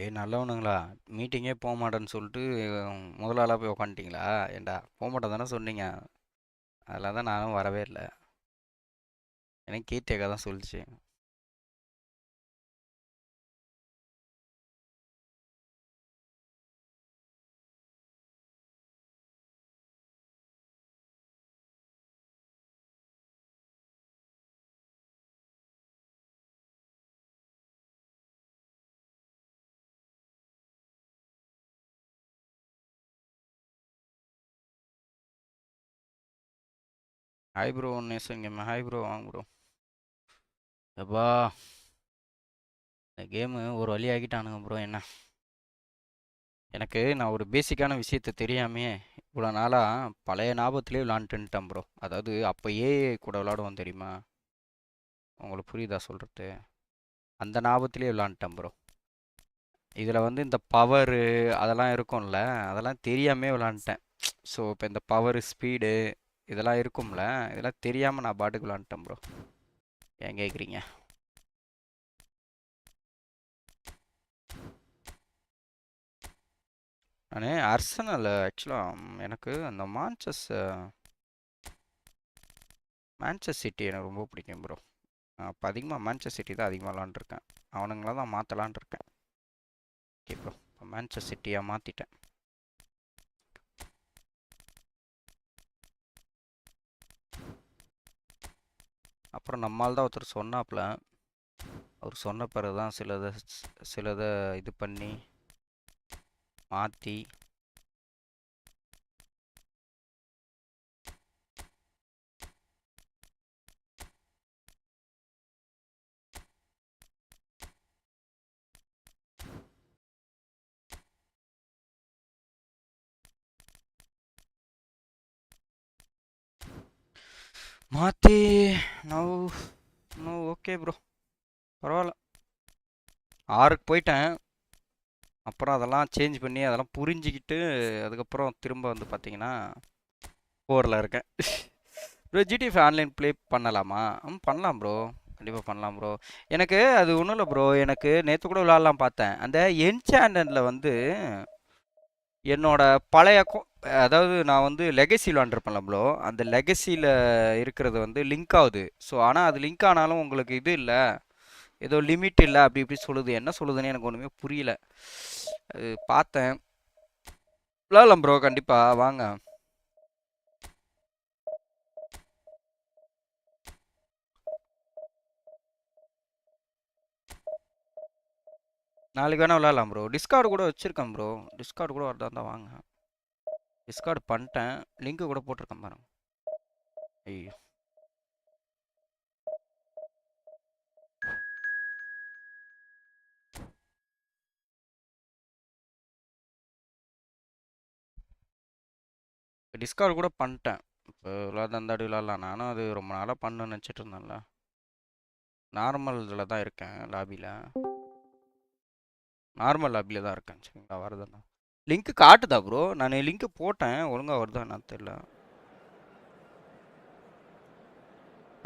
ஏய் நல்லவனுங்களா, மீட்டிங்கே போக மாட்டேன்னு சொல்லிட்டு முதல் ஆளாக போய் உக்காந்துட்டீங்களா? ஏண்டா போக மாட்டேன் தானே சொன்னீங்க. அதில் தான் நானும் வரவே இல்லை. எனக்கு கீர்த்தியக்கா தான் சொல்லிச்சு. ஹாய் ப்ரோ, ஒன்று சொங்க. ஹாய் ப்ரோ, வாங்க ப்ரோ. எப்பா, இந்த கேமு ஒரு வழி ஆக்கிட்டானுங்க ப்ரோ என்ன. எனக்கு நான் ஒரு பேசிக்கான விஷயத்த தெரியாமையே இவ்வளோ நாளாக பழைய ஞாபகத்திலே விளாண்டுட்டேன் ப்ரோ. அதாவது அப்போ ஏஐ கூட விளாடுவோம் தெரியுமா? உங்களுக்கு புரியுதா சொல்கிறது? அந்த ஞாபகத்திலே விளாண்டுட்டேன் ப்ரோ. இதில் வந்து இந்த பவரு அதெல்லாம் இருக்கும்ல, அதெல்லாம் தெரியாமே விளாண்டுட்டேன். ஸோ இப்போ இந்த பவர் ஸ்பீடு இதெல்லாம் இருக்கும்ல, இதெல்லாம் தெரியாமல் நான் பாட்டுக்கு விளாண்டுட்டேன் ப்ரோ. ஏன் கேட்குறீங்க? நான் அர்சனல் ஆக்சுவலாக எனக்கு அந்த மான்செஸ்டர் சிட்டி எனக்கு ரொம்ப பிடிக்கும் ப்ரோ. அப்போ அதிகமாக மான்செஸ்டர் சிட்டி தான் அதிகமாக விளாண்டுருக்கேன். அவனுங்கள தான் மாற்றலான் இருக்கேன். ஓகே ப்ரோ, இப்போ மான்செஸ்டர் சிட்டியாக மாற்றிட்டேன். அப்புறம் நம்மால் தான் ஒருத்தர் சொன்னாப்புல, அவர் சொன்ன பிறகு தான் சிலதை இது பண்ணி மாற்றி மாற்றி நவ் நோ ஓகே ப்ரோ, பரவாயில்ல. 6க்கு போயிட்டேன். அப்புறம் அதெல்லாம் சேஞ்ச் பண்ணி அதெல்லாம் புரிஞ்சிக்கிட்டு அதுக்கப்புறம் திரும்ப வந்து பார்த்தீங்கன்னா 4ல் இருக்கேன். ப்ரோ ஜிடிஎஃப் ஆன்லைன் ப்ளே பண்ணலாமா? பண்ணலாம் ப்ரோ, கண்டிப்பாக பண்ணலாம் ப்ரோ. எனக்கு அது ஒன்றும் இல்லை ப்ரோ, எனக்கு நேற்று கூட விளாட்லாம் பார்த்தேன். அந்த என்சாண்டனில் வந்து என்னோட பழைய அதாவது நான் வந்து லெகசி விளாண்டுருப்பேன்ல ப்ரோ, அந்த லெகசியில் இருக்கிறது வந்து லிங்க் ஆகுது. ஸோ ஆனால் அது லிங்க் ஆனாலும் உங்களுக்கு இது இல்லை, ஏதோ லிமிட் இல்லை அப்படி இப்படி சொல்லுது. என்ன சொல்லுதுன்னு எனக்கு ஒன்றுமே புரியல. அது பார்த்தேன். விளாட்லாம் ப்ரோ, கண்டிப்பாக வாங்க. நாளைக்கு வேணால் விளாட்லாம் ப்ரோ. டிஸ்கார்டு கூட வச்சுருக்கேன் ப்ரோ, டிஸ்கார்டு கூட வரதா இருந்தால் வாங்க. டிஸ்கார்டு பண்ணிட்டேன், லிங்க்கு கூட போட்டிருக்கேன் பாருங்க. ஐயோ, டிஸ்கார்டு கூட பண்ணிட்டேன். இப்போ விளாட்றதா இருந்தாடி விளாட்லாம். நானும் அது ரொம்ப நாளாக பண்ணணும்னு நினச்சிட்டு இருந்தேன்ல. நார்மல் இதில் தான் இருக்கேன், லாபியில். நார்மல் லாபியில் தான் இருக்கேன். சரிங்களா, வருதுண்ணா. லிங்க்கு காட்டுதா ப்ரோ? நான் லிங்க்கு போட்டேன், ஒழுங்காக வருதா என்னன்னு தெரியல.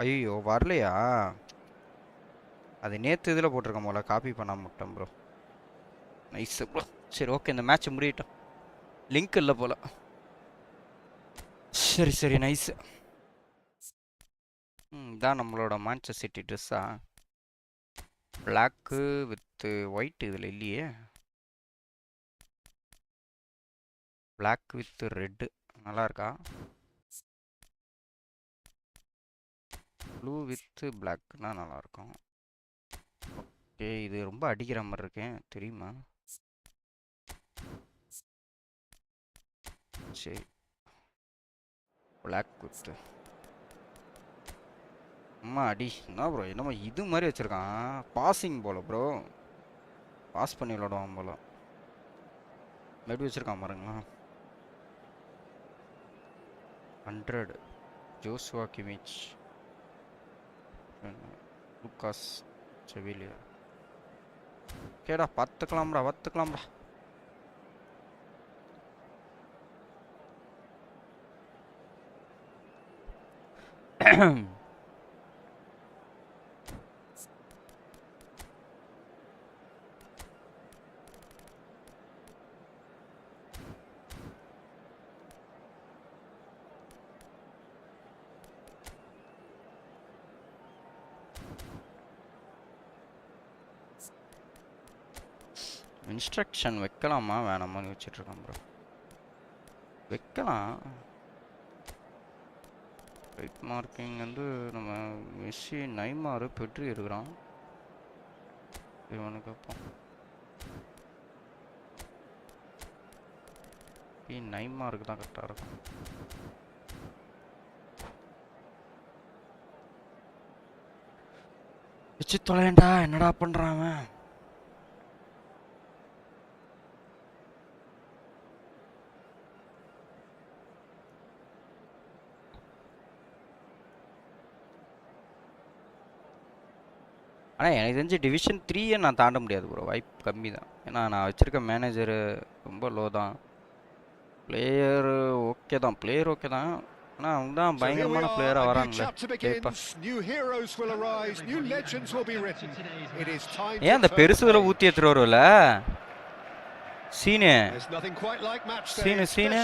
ஐயோ வரலையா? அது நேற்று இதில் போட்டிருக்கேன் போல, காப்பி பண்ணாம விட்டேன் ப்ரோ. Nice bro. சரி ஓகே, இந்த மேட்ச் முடியட்டும். லிங்க் இல்லை போல. சரி சரி, நைஸ். இதான் நம்மளோட மான்செஸ்டர் சிட்டி ட்ரெஸ்ஸா? பிளாக்கு வித் ஒயிட் இதில் இல்லையே. பிளாக் வித் ரெட்டு நல்லா இருக்கா? ப்ளூ வித் பிளாக்னா நல்லாயிருக்கும். ஓகே, இது ரொம்ப அடிக்கிற மாதிரி இருக்கேன் தெரியுமா? சரி, பிளாக் வித் அம்மா அடி. என்ன ப்ரோ, என்னமோ இது மாதிரி வச்சுருக்கான், பாசிங் போல் ப்ரோ. பாஸ் பண்ணி விளாடுவான் போல். எப்படி வச்சுருக்கான் பாருங்களா. 100 ஜோஸ்வா கிமிச், லூக்காஸ் செவிலியா. கேடா பார்த்துக்கலாம்டா பார்த்துக்கலாம்டா. இன்ஸ்ட்ரக்ஷன் வைக்கலாமா வேணாமான்னு வச்சுட்டு இருக்கேன் ப்ரோ. வைக்கலாம். ரைட் மார்க்கிங் வந்து நம்ம மெஸ்ஸி நைமார் பெட்ரி இருக்கிறான். இவனுக்கு அப்போ நைமாருக்கு தான் கரெக்டாக இருக்கும். வச்சு தொலைண்டா என்னடா பண்ணுறான்? ஆனால் எனக்கு தெரிஞ்சு டிவிஷன் 3 நான் தாண்ட முடியாது ப்ரோ. வாய்ப்பு கம்மி தான். ஏன்னா நான் வச்சுருக்க மேனேஜரு ரொம்ப லோ தான். பிளேயரு ஓகே தான், பிளேயர் ஓகே தான். ஆனால் அவங்க தான் பயங்கரமான பிளேயராக வராங்களே. ஏன் அந்த பெருசு இதில் ஊற்றி எடுத்துட்டு வரும்ல சீனு சீனு சீனு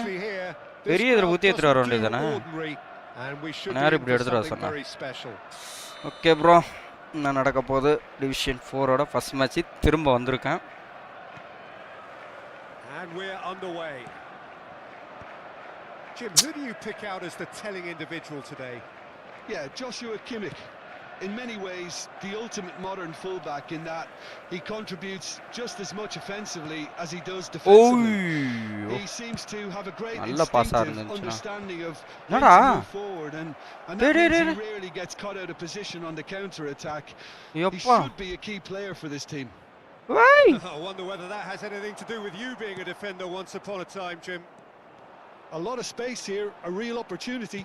பெரிய இதில் ஊற்றி எடுத்துட்டு வர வேண்டியது தானே. நேரம் இப்படி எடுத்துகிட்டு வர சொன்னேன். ஓகே ப்ரோ, நான் நடக்க போகுது டிவிஷன் 4ஓட ஃபர்ஸ்ட் மேட்ச். திரும்ப வந்திருக்கேன். Jim, who do you pick out as the telling individual today? Yeah, Joshua Kimmich. In many ways, the ultimate modern fullback in that he contributes just as much offensively as he does defensively. He seems to have a great instinctive understanding of when to move forward, and that means he rarely gets caught out of position on the counter-attack. He should be a key player for this team. I wonder whether that has anything to do with you being a defender once upon a time, Jim. A lot of space here, a real opportunity.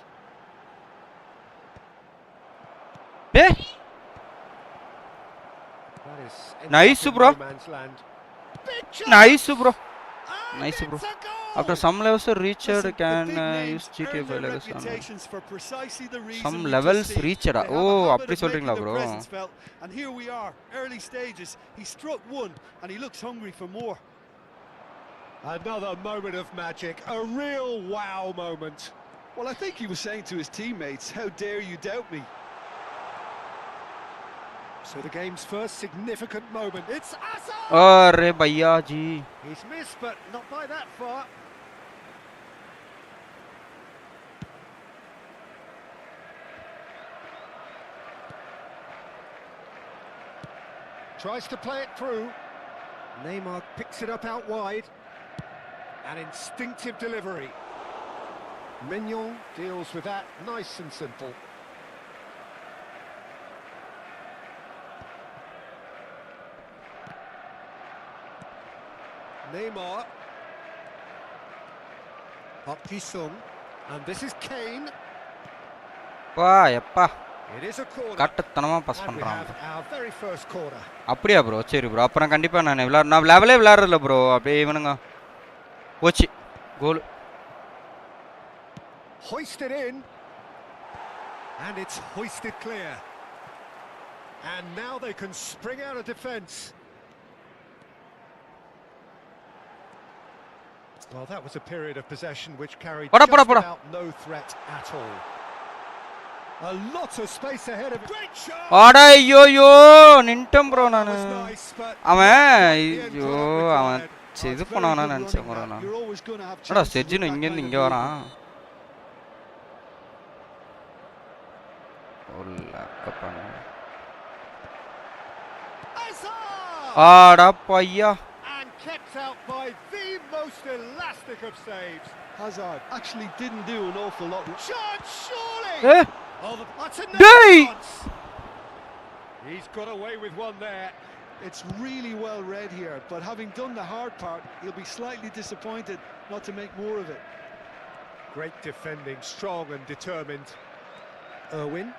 Nice bro. Nice bro. Nice bro. After some levels reached can use GTA 5 levels. Some levels reached. Oh, appdi solringla bro. And here we are, early stages. He struck one and he looks hungry for more. Another moment of magic, a real wow moment. Well, I think he was saying to his teammates, how dare you doubt me? So the game's first significant moment, it's Assad! Arre bhaiya ji. He's missed, but not by that far. Tries to play it through. Neymar picks it up out wide. An instinctive delivery. Mignon deals with that nice and simple. Neymar. Park Ji-sung. And this is Kane. Yappa. It is a corner. கட்டத்தனமா pass And we பண்றான். have our very first corner. அப்படியே bro, சரி bro. அப்புறம் கண்டிப்பா நான் லெவலே விளையாடுறல bro. அப்படியே இவனுங்க போச்சு கோல். Hoisted in. And it's hoisted clear. And now they can spring out of defence. Well, that was a period of possession which carried just about no threat at all. A lot of space ahead of it. Great shot! அட ஐயோ நின்டம் bro நானு. அவன் ஐயோ அவன் இது பண்ணானா நினைச்சேன் bro நான். அட செர்ஜினோ இங்க இருந்து இங்க வரான். ஒல்ல கப்பானே. அட பையா. Kept out by the most elastic of saves. Hazard actually didn't do an awful lot. Shot, surely! Oh, that's a nice. He's got away with one there. It's really well read here, but having done the hard part, he'll be slightly disappointed not to make more of it. Great defending, strong and determined. Irwin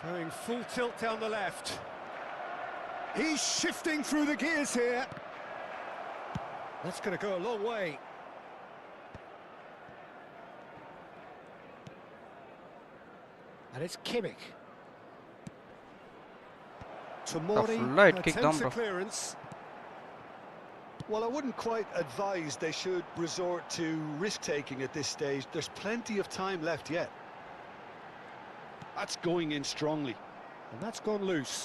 going full tilt down the left. He's shifting through the gears here. That's going to go a long way. And it's Kimmich. Tomori attempts a clearance. Well, I wouldn't quite advise they should resort to risk-taking at this stage. There's plenty of time left yet. That's going in strongly. And that's gone loose.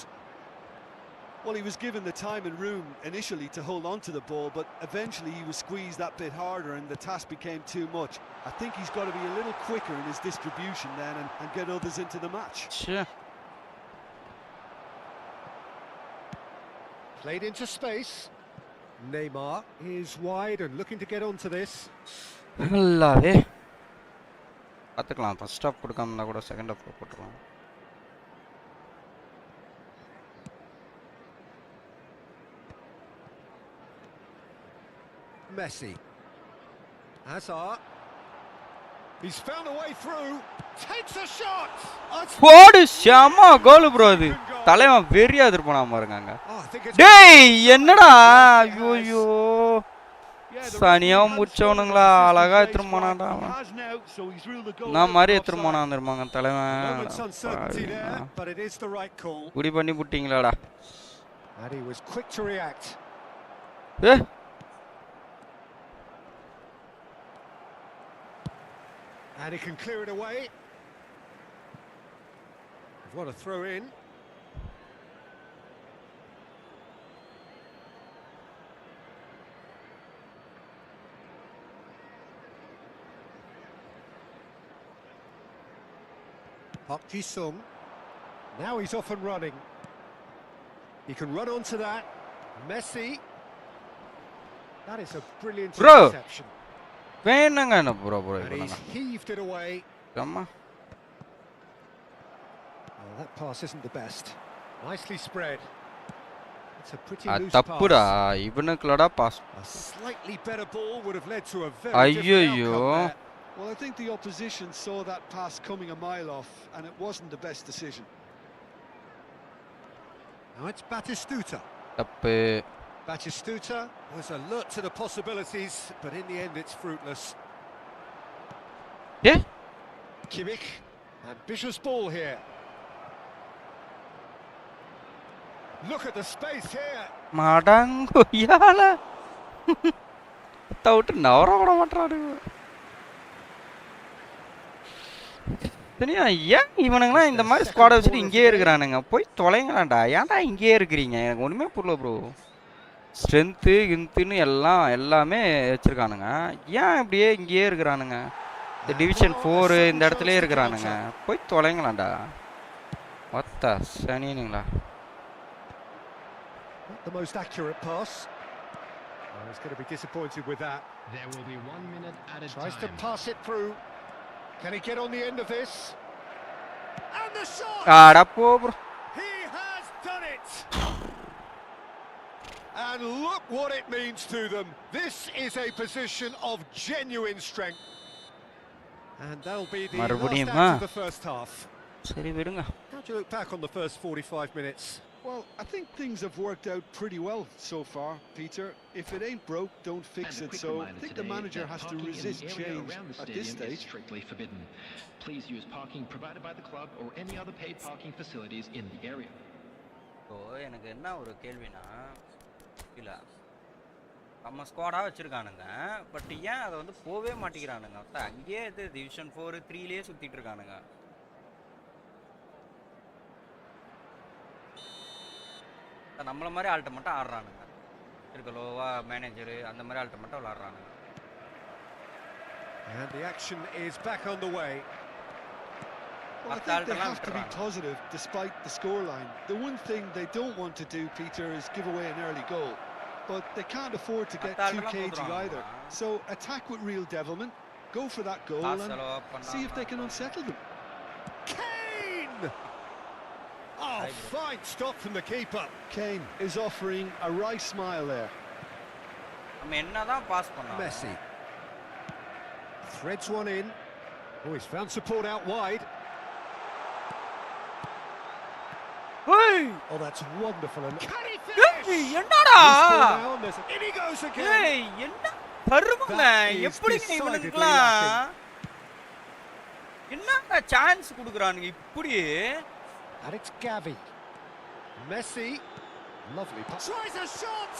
Well, he was given the time and room initially to hold on to the ball, but eventually he was squeezed that bit harder and the task became too much. I think he's got to be a little quicker in his distribution then and get others into the match. Sure. Played into space. Neymar is wide and looking to get onto this. நல்லாவே பார்த்துக்கலாம். First half கொடுக்காம இருந்தால் கூட second half போட்டுருவோம். Messi. Hazard. He's found a way through. Takes a shot. போடு ஷாமா கோல் bro. அது தலைவன் வெறியா எதிர்ப்பானா பாருங்க. டேய் என்னடா ஐயோ சனியா முச்சவனுங்களா அழகா எடுத்துமானாடா. நான் மாதிரி எடுத்துமானா வந்துருமாங்க தலைவன். குடி பண்ணி புட்டிங்களாடா. And he was quick to react. And he can clear it away. What a throw in. Park Ji-sung. Now he's off and running. He can run onto that. Messi. That is a brilliant interception. வேணாங்க என்ன bro And he's heaved it away. அம்மா. Oh, that pass isn't the best. Nicely spread. It's a pretty loose தப்புடா pass. இவனுக்குலடா pass. A slightly better ball would have led to a very different outcome there. Well, I think the opposition saw that pass coming a mile off and it wasn't the best decision. Now it's Batistuta. தப்பு. Batistuta was alert to the possibilities, but in the end it's fruitless. Yeah. Kimmich, ambitious ball here. Look at the space here. மாடாங்கோ யால. தவுட்டு நவர கூட மாட்டறாரு. சரியா ஏன் இவனுங்கலாம் இந்த மாதிரி ஸ்குவாட் வச்சிட்டு இங்கேயே இருக்கறானுங்க. போய் தொலைங்களாடா. ஏன்டா இங்கேயே இருக்கறீங்க? எனக்கு ஒண்ணுமே புரியல ப்ரோ. ஸ்ட்ரென்த் இன்த்துன்னு எல்லாமே வச்சிருக்கானுங்க. ஏன் இப்படியே இங்கேயே இருக்கறானுங்க? இந்த டிவிஷன் 4 இந்த இடத்துலயே இருக்கறானுங்க. போய் தொலைங்களாடா. Vadda சனியனுங்களா. Not the most accurate pass. Oh, he's going to be disappointed with that. There will be 1 minute at a time. Tries to pass it through. Can he get on the end of this? And the shot! ஆடா போ bro. He has done it! And look what it means to them. This is a position of genuine strength. And that'll be the Marubadium, last act of the first half. சரி விடுங்க. How do you look back on the first 45 minutes? Well, I think things have worked out pretty well so far, Peter. If it ain't broke, don't fix it. So I think the manager has to resist change at this stage. Strictly forbidden. Please use parking provided by the club or any other paid parking facilities in the area. So எனக்கு என்ன ஒரு கேள்வினா இல்ல நம்ம ஸ்குவாடா வச்சிருக்கானுங்க. But ஏன் அதை வந்து போவே மாட்டேங்கிறானுங்க? அங்கேயே இது டிவிஷன் 4 3லயே சுத்திட்டு இருக்கானுங்க. நம்மள மாதிரி ஆள்கிட்ட மட்டும் ஆடுறானுங்க. இருக்கலோவா மேனேஜர் அந்த மாதிரி ஆள்கிட்ட மட்டும் விளையாடுறானுங்க. And the action is back on the way. Well, I think they have to be positive despite the scoreline. The one thing they don't want to do, Peter, is give away an early goal. But they can't afford to get too cagey either. So attack with real devilment, go for that goal and see if they can unsettle them. Kane! Oh, fine stop from the keeper. Kane is offering a wry smile there. நம்ம என்னதான் pass பண்ணோம். Messi threads one in. Oh, he's found support out wide. Hey! Oh, that's wonderful. And Can he finish? என்னடா? In he goes again. Hey, என்ன தருமங்க எப்படி இவனுங்கலாம் என்ன chance குடுக்குறானுங்க இப்படி? And it's Gavi. Messi, lovely pass. Tries a shot.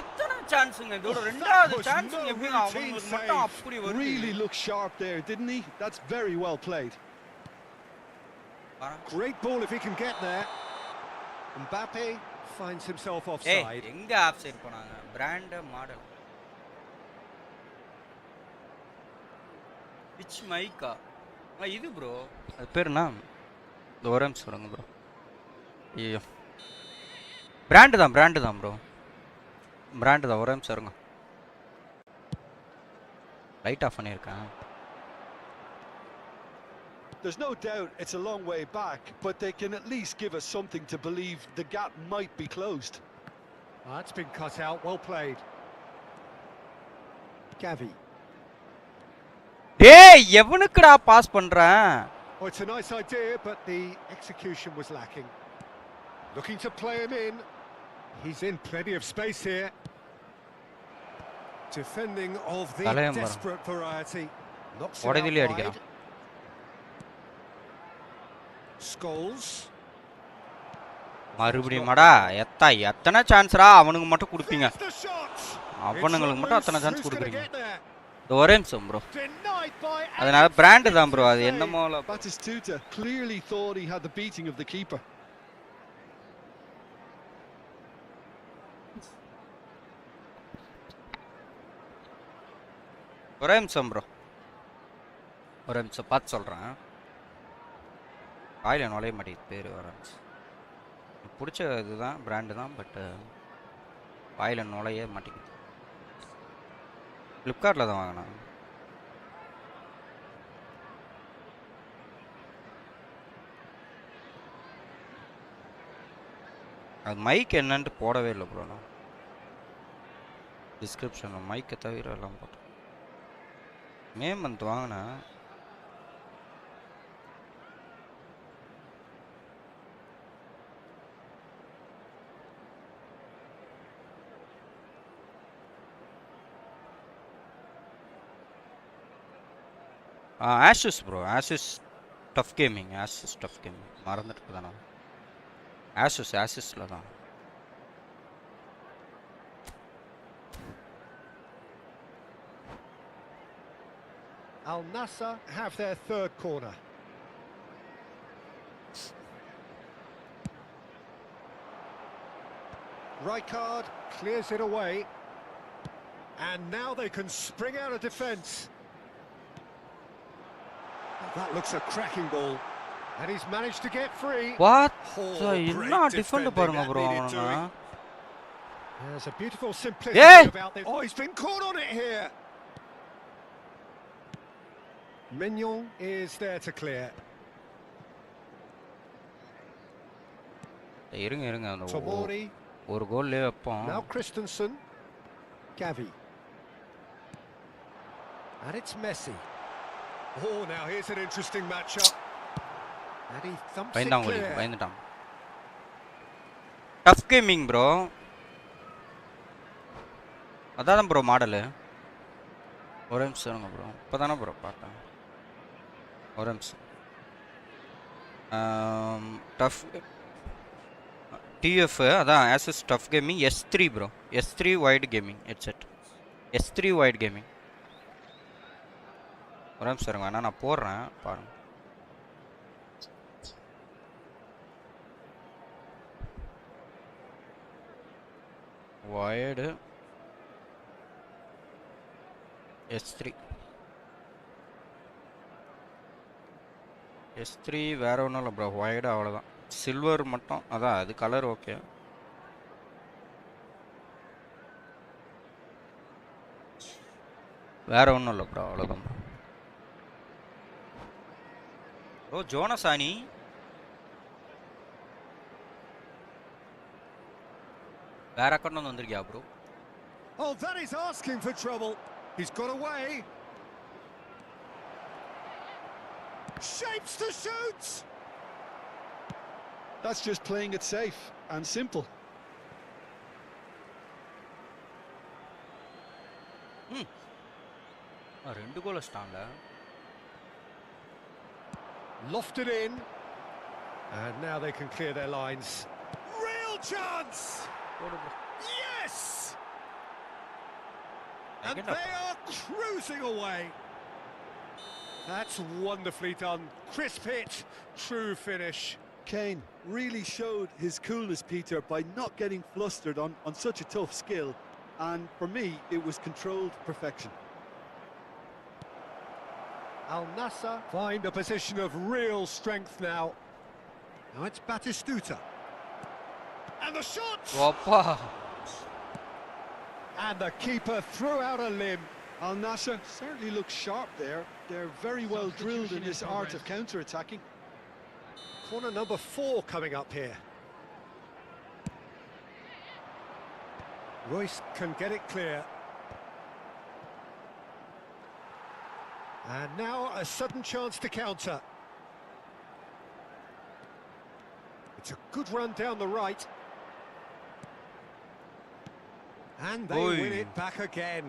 எத்தனை சான்ஸ்ங்க இதோட ரெண்டாவது chance எப்படி அவங்களுக்கு மட்டும் அப்படி வருது? Really looked sharp there, didn't he? That's very well played. Great ball if he can get there. Mbappe finds himself Hey, offside. எங்க off-site போனாங்க? Brand model. Which mic-ஆ? இது ப்ரோ. அது பேர் என்ன? இந்த ஒரேம்ஸ் சொல்லுங்க ப்ரோ. ஐயோ. பிராண்ட் தான் ப்ரோ. பிராண்ட் தான் ஒரேம்ஸ் இருங்க. லைட் ஆஃப் பண்ணியிருக்கேன். There's no doubt it's a long way back, but they can at least give us something to believe the gap might be closed. That's been cut out. Well played. Gavi. டேய் எவனுக்குடா pass பண்றேன்? Oh, it's a nice idea, but the execution was lacking. Looking to play him in. He's in plenty of space here. Defending of the desperate variety. Knocks it out wide. Scholes. மறுபடியும்டா எத்தனை சான்ஸ்ரா அவனுக்கு மட்டும் கொடுப்பீங்க? அவனுங்களுக்கு மட்டும் அத்தனை chance கொடுக்குறீங்க. இந்த ஒரே நிமிஷம் ப்ரோ. அதனால பிராண்ட் தான் ப்ரோ. அது என்னமோ Batistuta clearly thought he had the beating of the keeper. ஒரே நிமிஷம் ப்ரோ. ஒரே நிமிஷம் பார்த்து சொல்கிறேன். வாயில நுழைய மாட்டேங்குது பேர் வர பிடிச்ச இதுதான் பிராண்டு தான். பட்டு வாயில நுழைய மாட்டேங்குது. ஃப்ளிப்கார்ட்டில் தான் வாங்கினேன். அது மைக் என்னன்ட்டு போடவே இல்லை ப்ரோ. நான் டிஸ்கிரிப்ஷனில் மைக்கை தவிர எல்லாம் போட்டேன். மே மந்த் வாங்கினேன். Asus bro. Asus tough gaming. மறந்துட்டு தானே. Asusல தான். Al Nassr have their third corner. Rijkaard clears it away. And now they can spring out of defence. That looks a cracking ball. And he's managed to get free. What? Great not defend பாருங்க bro. There's a beautiful simplicity about this. Oh, he's been caught on it here. Mignon is there to clear. இருங்க அந்த Tomori. ஒரு கோல்லே வைப்போம். Now Christensen. Gavi. And it's Messi. Oh, now here's an interesting matchup. And he thumps it clear. பயந்துட்டான். TUF gaming bro. அதான் bro model. ஒரு நிமிஷம் bro. இப்போதானே bro பார்த்தேன். ஒரு நிமிஷம். டஃப் TF அதான் Asus TUF gaming S3 bro. S3 white gaming headset. S3 white gaming. ஒரு நிமிஷம் இருங்க. வேணா நான் போடுறேன் பாருங்க. வயர்டு S3 வேற ஒன்றும் இல்லை ப்ரோ. ஒயர்டு அவ்வளோதான். சில்வர் மட்டும் அதான் அது கலர் ஓகே. வேற ஒன்றும் இல்லை ப்ரோ. அவ்வளோதான் ப்ரோ. ஜோனசானி வேற அக்கௌண்ட் வந்திருக்கியா bro? Oh, that is asking for trouble. He's got away. Shapes to shoot. That's just playing it safe and simple. ரெண்டு கோல் ஸ்டாண்ட்ல lofted in, and now they can clear their lines. Real chance. Yes. And they are cruising away. That's wonderfully done. Crisp hit, true finish. Kane really showed his coolness, Peter, by not getting flustered on such a tough skill. And for me, it was controlled perfection. Al Nassr find a position of real strength now. Now it's Batistuta. And the shot! Wappa. And the keeper threw out a limb. Al Nassr certainly looks sharp there. They're very well drilled in this art of counter-attacking. Corner number 4 coming up here. Royce can get it clear. And now a sudden chance to counter. It's a good run down the right. And they win it back again.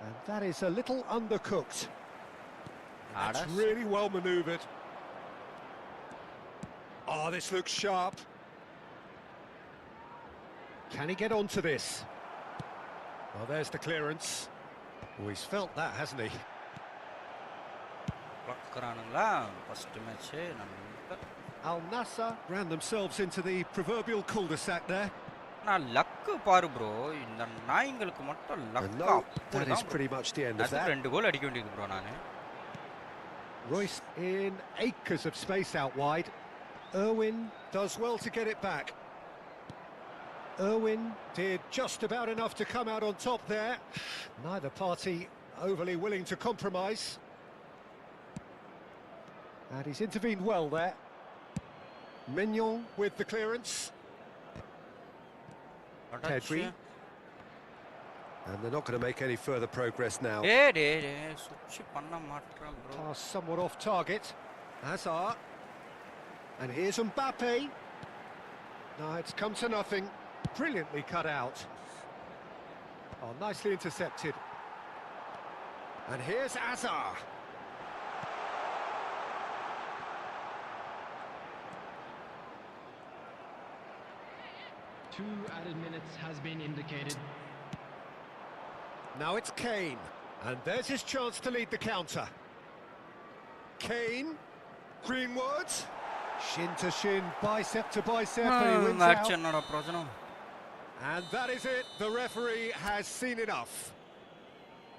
And that is a little undercooked. That's really well manoeuvred. Oh, this looks sharp. Can he get onto this? Well, there's the clearance. Oh, he's felt that, hasn't he? Al Nassr ran themselves into the proverbial cul-de-sac there. நான் luck பாரு bro இந்த நாய்ங்களுக்கு மட்டும் luck That is pretty much the end of that. ரெண்டு கோல் அடிக்க வேண்டியது bro நானு. Royce in acres of space out wide. Irwin does well to get it back. Irwin did just about enough to come out on top there. Neither party overly willing to compromise. And he's intervened well there. Mignon with the clearance. Pedri. And they're not going to make any further progress now. Pass somewhat off target. Hazard. And here's Mbappe. No, it's come to nothing. Brilliantly cut out. Oh, nicely intercepted. And here's Hazard. Two added minutes has been indicated. Now it's Kane. And there's his chance to lead the counter. Kane. Greenwood. Shin to shin, bicep to bicep, and he wins out. And that is it. The referee has seen enough.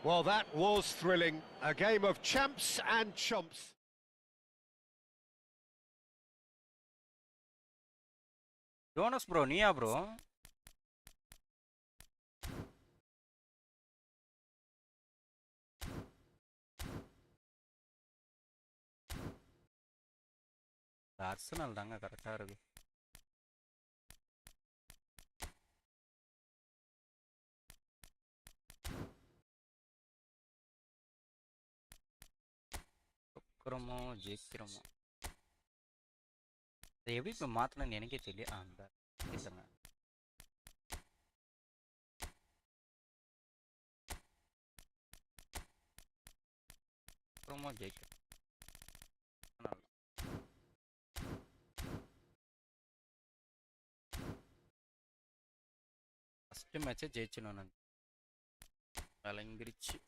Well, that was thrilling. A game of champs and chumps. Jonas bro, Nia bro. Arsenal தாங்க கரெக்டா இருக்கு. ஜெயிக்கிறோமோ ஜெயிக்கிறோமோ அதை எப்படி இப்போ மாற்றணும்னு எனக்கே தெரியல. அந்த கேட்குறேங்க அப்புறமா ஜெயிக்கிறோம். ஃபஸ்ட்டு மேட்சை ஜெயிச்சிடணும். நான் விளங்கிருச்சு.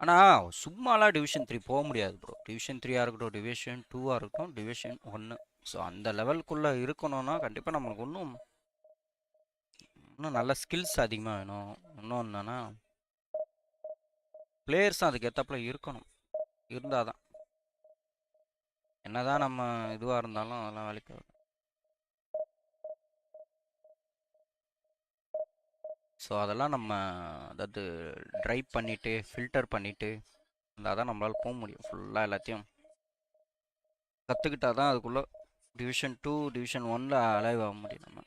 ஆனால் சும்மாலாம் டிவிஷன் 3 போக முடியாது ப்ரோ. டிவிஷன் 3ஆக இருக்கட்டும், டிவிஷன் 2ஆக இருக்கட்டும், டிவிஷன் 1. ஸோ அந்த லெவலுக்குள்ளே இருக்கணும்னா கண்டிப்பாக நம்மளுக்கு இன்னும் நல்ல ஸ்கில்ஸ் அதிகமாக வேணும். இன்னும் என்னன்னா பிளேயர்ஸும் அதுக்கு ஏற்றாப்புல இருக்கணும். இருந்தால் தான் என்னதான் நம்ம இதுவாக இருந்தாலும் அதெல்லாம் வேலைக்கு வரும். ஸோ அதெல்லாம் நம்ம அதாவது ட்ரைவ் பண்ணிவிட்டு ஃபில்டர் பண்ணிவிட்டு இருந்தால் தான் நம்மளால் போக முடியும். ஃபுல்லாக எல்லாத்தையும் கற்றுக்கிட்டா தான் அதுக்குள்ளே டிவிஷன் 2 டிவிஷன் 1ல் அலைவ் ஆக முடியும். நம்ம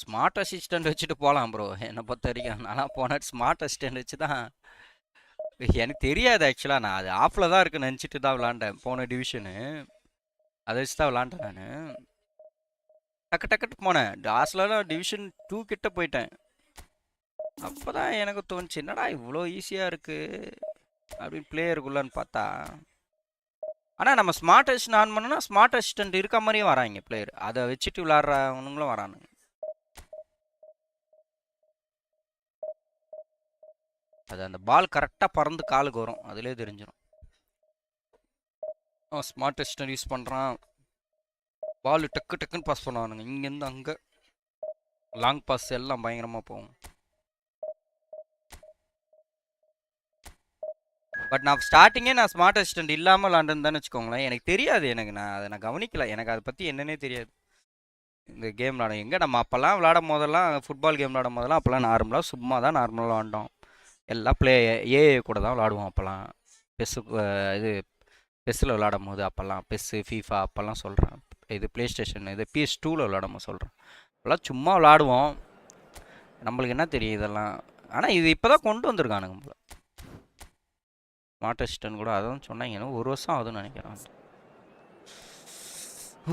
ஸ்மார்ட் அசிஸ்டண்ட் வச்சுட்டு போகலாம் ப்ரோ. என்னை பொறுத்த வரைக்கும் நான்லாம் போனால் ஸ்மார்ட் அசிஸ்டண்ட் வச்சு தான் எனக்கு தெரியாது ஆக்சுவலாக. நான் அது ஆஃபில் தான் இருக்குன்னு நினச்சிட்டு தான் விளாண்டேன். போன டிவிஷனு அதை வச்சு தான் விளாண்டேன் நான். டக்கு டக்குட்டு போனேன். லாஸ்ட்லலாம் டிவிஷன் 2 கிட்ட போயிட்டேன். அப்போ தான் எனக்கு தோணுச்சு, என்னடா இவ்வளோ ஈஸியாக இருக்குது அப்படின்னு பிளேயருக்குள்ளான்னு பார்த்தா. ஆனால் நம்ம ஸ்மார்ட் அசிஸ்டன்ட் ஆன் பண்ணோன்னா ஸ்மார்ட் அசிஸ்டன்ட் இருக்க மாதிரியும் வராங்க பிளேயர். அதை வச்சுட்டு விளாட்றவனுங்களும் வரானுங்க. அது அந்த பால் கரெக்டாக பறந்து காலுக்கு வரும், அதுலேயே தெரிஞ்சிடும். ஸ்மார்ட் அசிஸ்டன்ட் யூஸ் பண்ணுறான். பால் டக்கு டக்குன்னு பாஸ் பண்ணுவானுங்க. இங்கேருந்து அங்கே லாங் பாஸ் எல்லாம் பயங்கரமாக போகும். பட் நான் ஸ்டார்டிங்கே நான் ஸ்மார்ட் அசிஸ்டன்ட் இல்லாமல் விளாண்டுன்னு வச்சுக்கோங்களேன். எனக்கு தெரியாது, அதை நான் கவனிக்கல. எனக்கு அதை பற்றி என்னன்னே தெரியாது. இந்த கேம் விளாட எங்கே நம்ம அப்போல்லாம் விளாடும் போதெல்லாம், ஃபுட்பால் கேம் விளாடும் போதெல்லாம் அப்போல்லாம் நார்மலாக சும்மா தான் நார்மலாக விளாண்டோம். எல்லாம் ஏஏ கூட தான் விளாடுவோம் அப்போல்லாம். இது பெஸ்ஸில் விளாடும் போது அப்போல்லாம் பெஸ்ஸு ஃபீஃபா அப்போல்லாம் சொல்கிறேன். இது ப்ளே ஸ்டேஷன் இது PS2ல் விளாடும் போது சொல்கிறேன். அப்போல்லாம் சும்மா விளாடுவோம். நம்மளுக்கு என்ன தெரியும் இதெல்லாம். ஆனால் இது இப்போ தான் கொண்டு வந்திருக்கானுங்க போல ஸ்மார்ட் அசிஸ்டன்ட் கூட. அதான் சொன்னாங்க, 1 வருஷம் ஆகுதுன்னு நினைக்கிறேன்.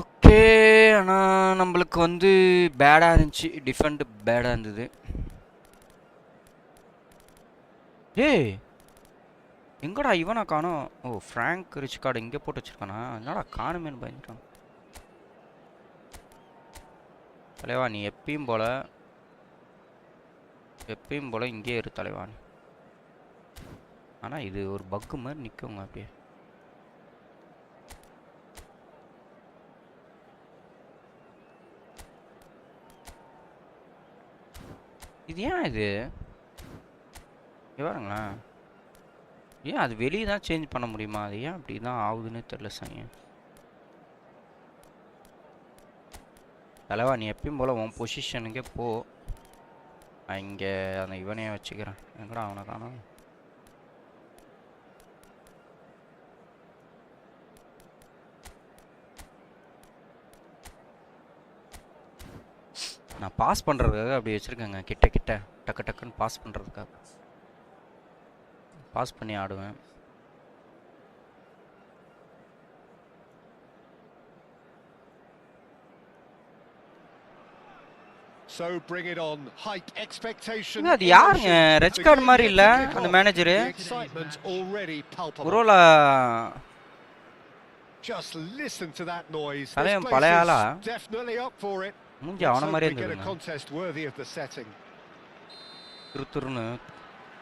ஓகே. ஆனால் நம்மளுக்கு வந்து பேடாக இருந்துச்சு. டிஃபெண்ட் பேடாக இருந்தது. ஏய் எங்கடா இவனா காணோம்? ஓ, ஃப்ராங்க் ரிச் கார்டு இங்கே போட்டு வச்சிருக்கானா? என்னடா காணுமேனு பயந்துட்டான். தலைவா நீ எப்பயும் போல இங்கே இரு தலைவா. ஆனால் இது ஒரு பக்கு மாதிரி நிற்குங்க அப்படியே. இது ஏன் இது பாருங்களேன். ஏன் அது வெளியே தான் சேஞ்ச் பண்ண முடியுமா? அது ஏன் அப்படி தான் ஆகுதுன்னு தெரில சாங்க. தலைவா நீ எப்பயும் போல் உன் பொசிஷனுக்கே போ. நான் இங்கே அந்த இவனையே வச்சுக்கிறேன். எங்கடா அவனை காணோம்? நான் பாஸ் பண்ணுறதுக்காக அப்படி வச்சுருக்கேங்க. கிட்ட கிட்ட டக்கு டக்குன்னு பாஸ் பண்ணுறதுக்காக பாஸ் பண்ணி ஆடுவேன். So bring it on. Height expectation. அது யாருங்க ரெட் கார்டு மாதிரி இல்ல அந்த மேனேஜர்? ஒருவேளை Just listen to that noise. தலைவன் பழைய ஆளா? Definitely up for it. மூஞ்சி அவன மாதிரியே Get a இருந்தது. contest worthy of the setting. துருத்துருன்னு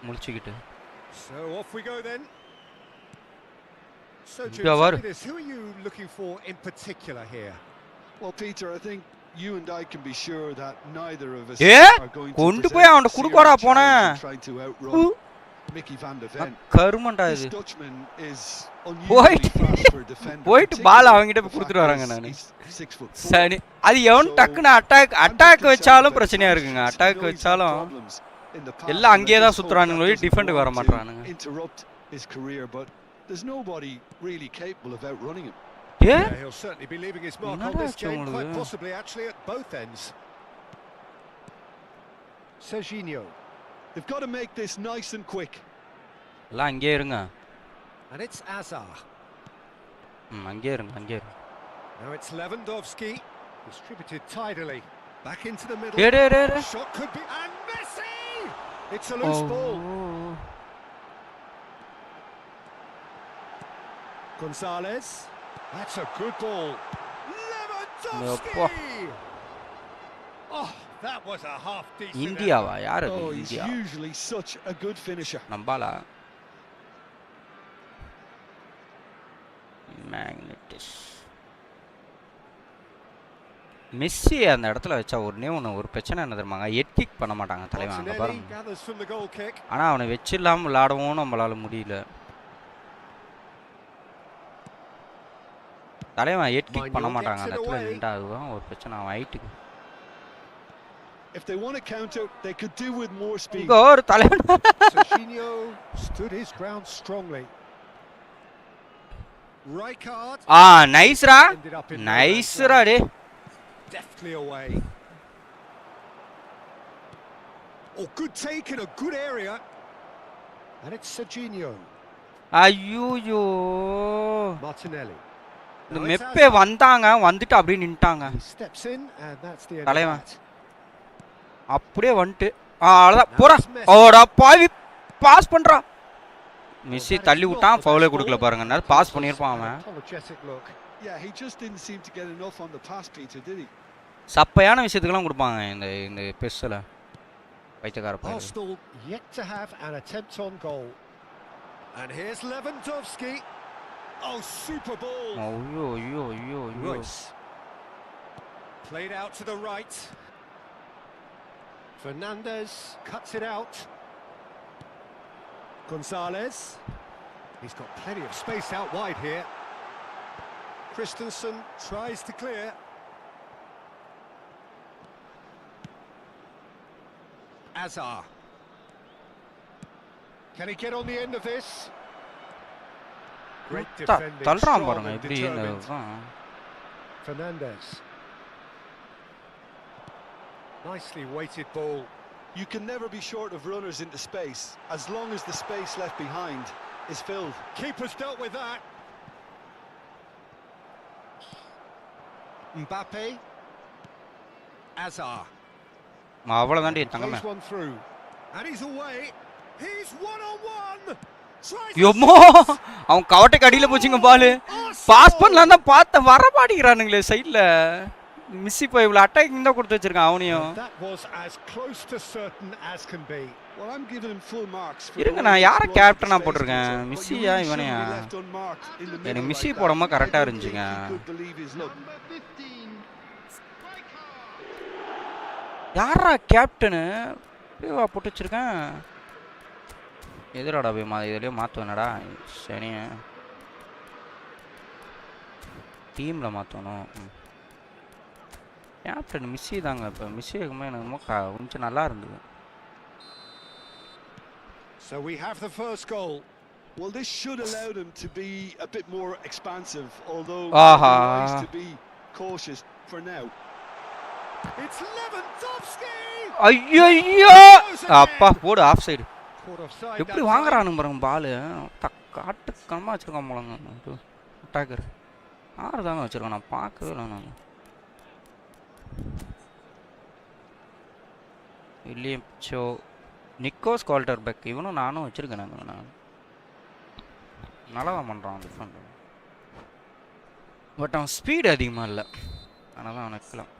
முழிச்சிக்கிட்டு. So off we go then. So this, who are you looking for in particular here? Well, Peter, I think you and I can be sure that neither of us are going to கொண்டு போய் அவன குடுக்குறா போனே. trying to outrun Mickey van der Ven. கருமண்டா இது. This Dutchman is unusually fast for a defender. போய்ட்டு பால் அவங்கிட்ட கொடுத்துட்டு வராங்க நானு. சரி அது எவன் டக்குன்னு அட்டாக் வச்சாலும் பிரச்சனையா இருக்குங்க. அட்டாக் வச்சாலும் எல்லாம் அங்கேயே தான் சுத்துறானுங்க, டிஃபெண்டுக்கு வர மாட்டானுங்க. Interrupt his career, but there's nobody really capable of outrunning him. Yeah, he'll certainly be leaving his mark on this game, quite possibly actually at both ends. Serginho. They've got to make this nice and quick. எல்லாம் அங்கேயே இருங்க. And it's Azar. அங்கேயே இருங்க. Now it's Lewandowski, distributed tidily. Back into the middle. Shot could be, and Messi! It's a loose ball. Gonzalez. That's a good ball. Lewandowski! Oh, that was a half decent. இந்தியாவா? யார் அது? He's usually such a good finisher. நம்பாலா? மேக்னெட்டிஸ். Messi அந்த இடத்துல வச்சா ஒரு பிரச்சனை என்ன தெரியுமாங்க? ஹெட் கிக் பண்ண மாட்டாங்க தலைவன் அங்கே பாருங்க. ஆனால் அவனை வச்சிடலாமல் விளாடவும் நம்மளால முடியல. தலைவன் ஹெட் கிக் பண்ண மாட்டாங்க அந்த இடத்துல நின்றா. அதுதான் ஒரு பிரச்சனை அவன் ஹைட்டுக்கு. If they want to counter, they could do with more speed. இங்க ஒரு தலைவன். Serginho stood his ground strongly. Rijkaard. நைஸ்ரா. நைஸ்ரா day. Deftly away. Oh, good take in a good area. And it's Serginho. ஐயோ Martinelli. இந்த மெப்பே வந்தாங்க வந்துட்டு அப்படியே நின்னுட்டாங்க He steps in and that's the end of தலைவன் that. அப்படியே வந்துட்டு அவ்வளவுதான் போடா ஓடா பாவி பாஸ் பண்றா மெஸ்ஸி தள்ளி விட்டான் ஃபவுலே கொடுக்கல பாருங்க பாஸ் பண்ணிருப்பான் அவன் Apologetic look. Yeah, he just didn't seem to get enough on the pass, Peter, did he? சப்பையான விஷயத்துக்குலாம் கொடுப்பாங்க இந்த இந்த பெஸ்ல பைத்தியக்கார பையன் Arsenal yet to have an attempt on goal. And here's Lewandowski. Oh, super ball. ஐயோ Royce. Played out to the right. Fernandez cuts it out. Gonzalez. He's got plenty of space out wide here. Christensen tries to clear. Azar. Can he get on the end of this? Great defending. தள்ளுறான் பாருங்க இப்படி இந்த Fernandez. Nicely weighted ball. You can never be short of runners into space, as long as the space left behind is filled. Keeper's dealt with that. Mbappe. Azar. அவ்வளவுதான்டி தங்கமே Plays one through. And he's away. He's one on one. யம்மோ அவன் கவட்டைக்கு அடியில போச்சுங்க பால் pass பண்ணலாம் தான் பார்த்த வர மாட்டேங்கிறானுங்களே சைடுல மிஸ்ஸி போய் இவ்வளவு அட்டாக்கிங் தான் கொடுத்து வச்சிருக்கான் அவனையும் That was as close to certain as can be. Well, I'm giving him full marks for இருங்க நான் யாரை கேப்டனா போட்டிருக்கேன் மிஸ்ஸியா இவனையா எனக்கு மிஸ்ஸி போடாம கரெக்டா இருந்துச்சுங்க யாரா கேப்டனு போட்டு வச்சிருக்கேன் எதிராடா போய் இதுலயே மாற்றுவேனடா சரி டீமில் மாற்றணும் கேப்டன் மிஸ்ஸி தாங்க இப்போ மிஸ்ஸி இருக்கும்போது எனக்கு கொஞ்சம் நல்லா இருந்தது So we have the first goal. Well, this should allow them to be a bit more expansive, although wise to be cautious for now. It's Lewandowski. ஐயோ அப்பா போடு ஆஃப் சைடு எப்படி வாங்குறானுங்க பாருங்க பால் காட்டு கம்மா வச்சிருக்கான் போலங்க அட்டாக்கர் ஆறு தாங்க வச்சிருக்கேன் நான் பார்க்கவே இல்லை நான் வில்லியம் சோ நிக்கோஸ் குவால்டர் பேக் இவனும் நானும் வச்சிருக்கேன் நான் நல்லா தான் பண்ணுறான் டிஃப்ரெண்ட் பட் அவன் ஸ்பீடு அதிகமாக இல்லை அதனால அவன் வைக்கலாம்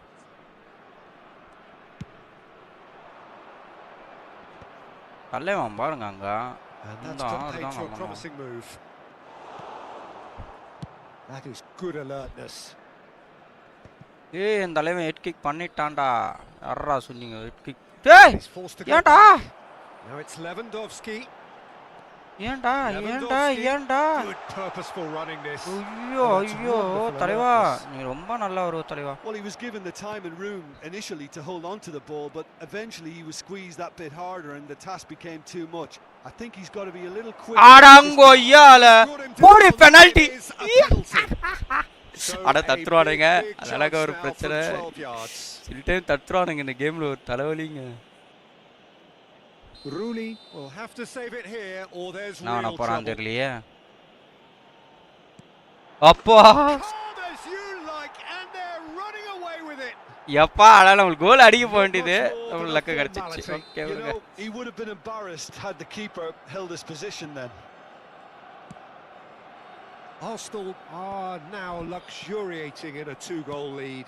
தலைவன் பாருங்க அங்க promising move. That is good alertness. ஏய் இந்த தலைவன் ஹெட் கிக் பண்ணிட்டான்டா யாரா சொன்னீங்க ஹெட் கிக் டேய் ஏன்டா Now it's Lewandowski. ஏன்டா Good purposeful running this. ஐயோ தலைவா நீ ரொம்ப நல்லா ஒரு தலைவா Well, he was given the time and room initially to hold on to the ball, but eventually he was squeezed that bit harder and the task became too much. I think he's got to be a little quick. அடங்கோய்யால போடு penalty அட தத்துறானுங்க அதனால ஒரு பிரச்சனை சில time தத்துறானுங்க இந்த கேம்ல ஒரு தலைவலிங்க Rooney will have to save it here or there's real நான் போறான் trouble. தெரியலையே அப்பா எப்பா அட நமக்கு கோல் அடிக்க போக வேண்டியது நமக்கு லக்க கிடைச்சிச்சு ஓகே விடுங்க He would have been embarrassed had the keeper held his position then. Arsenal are now luxuriating in a 2-goal lead.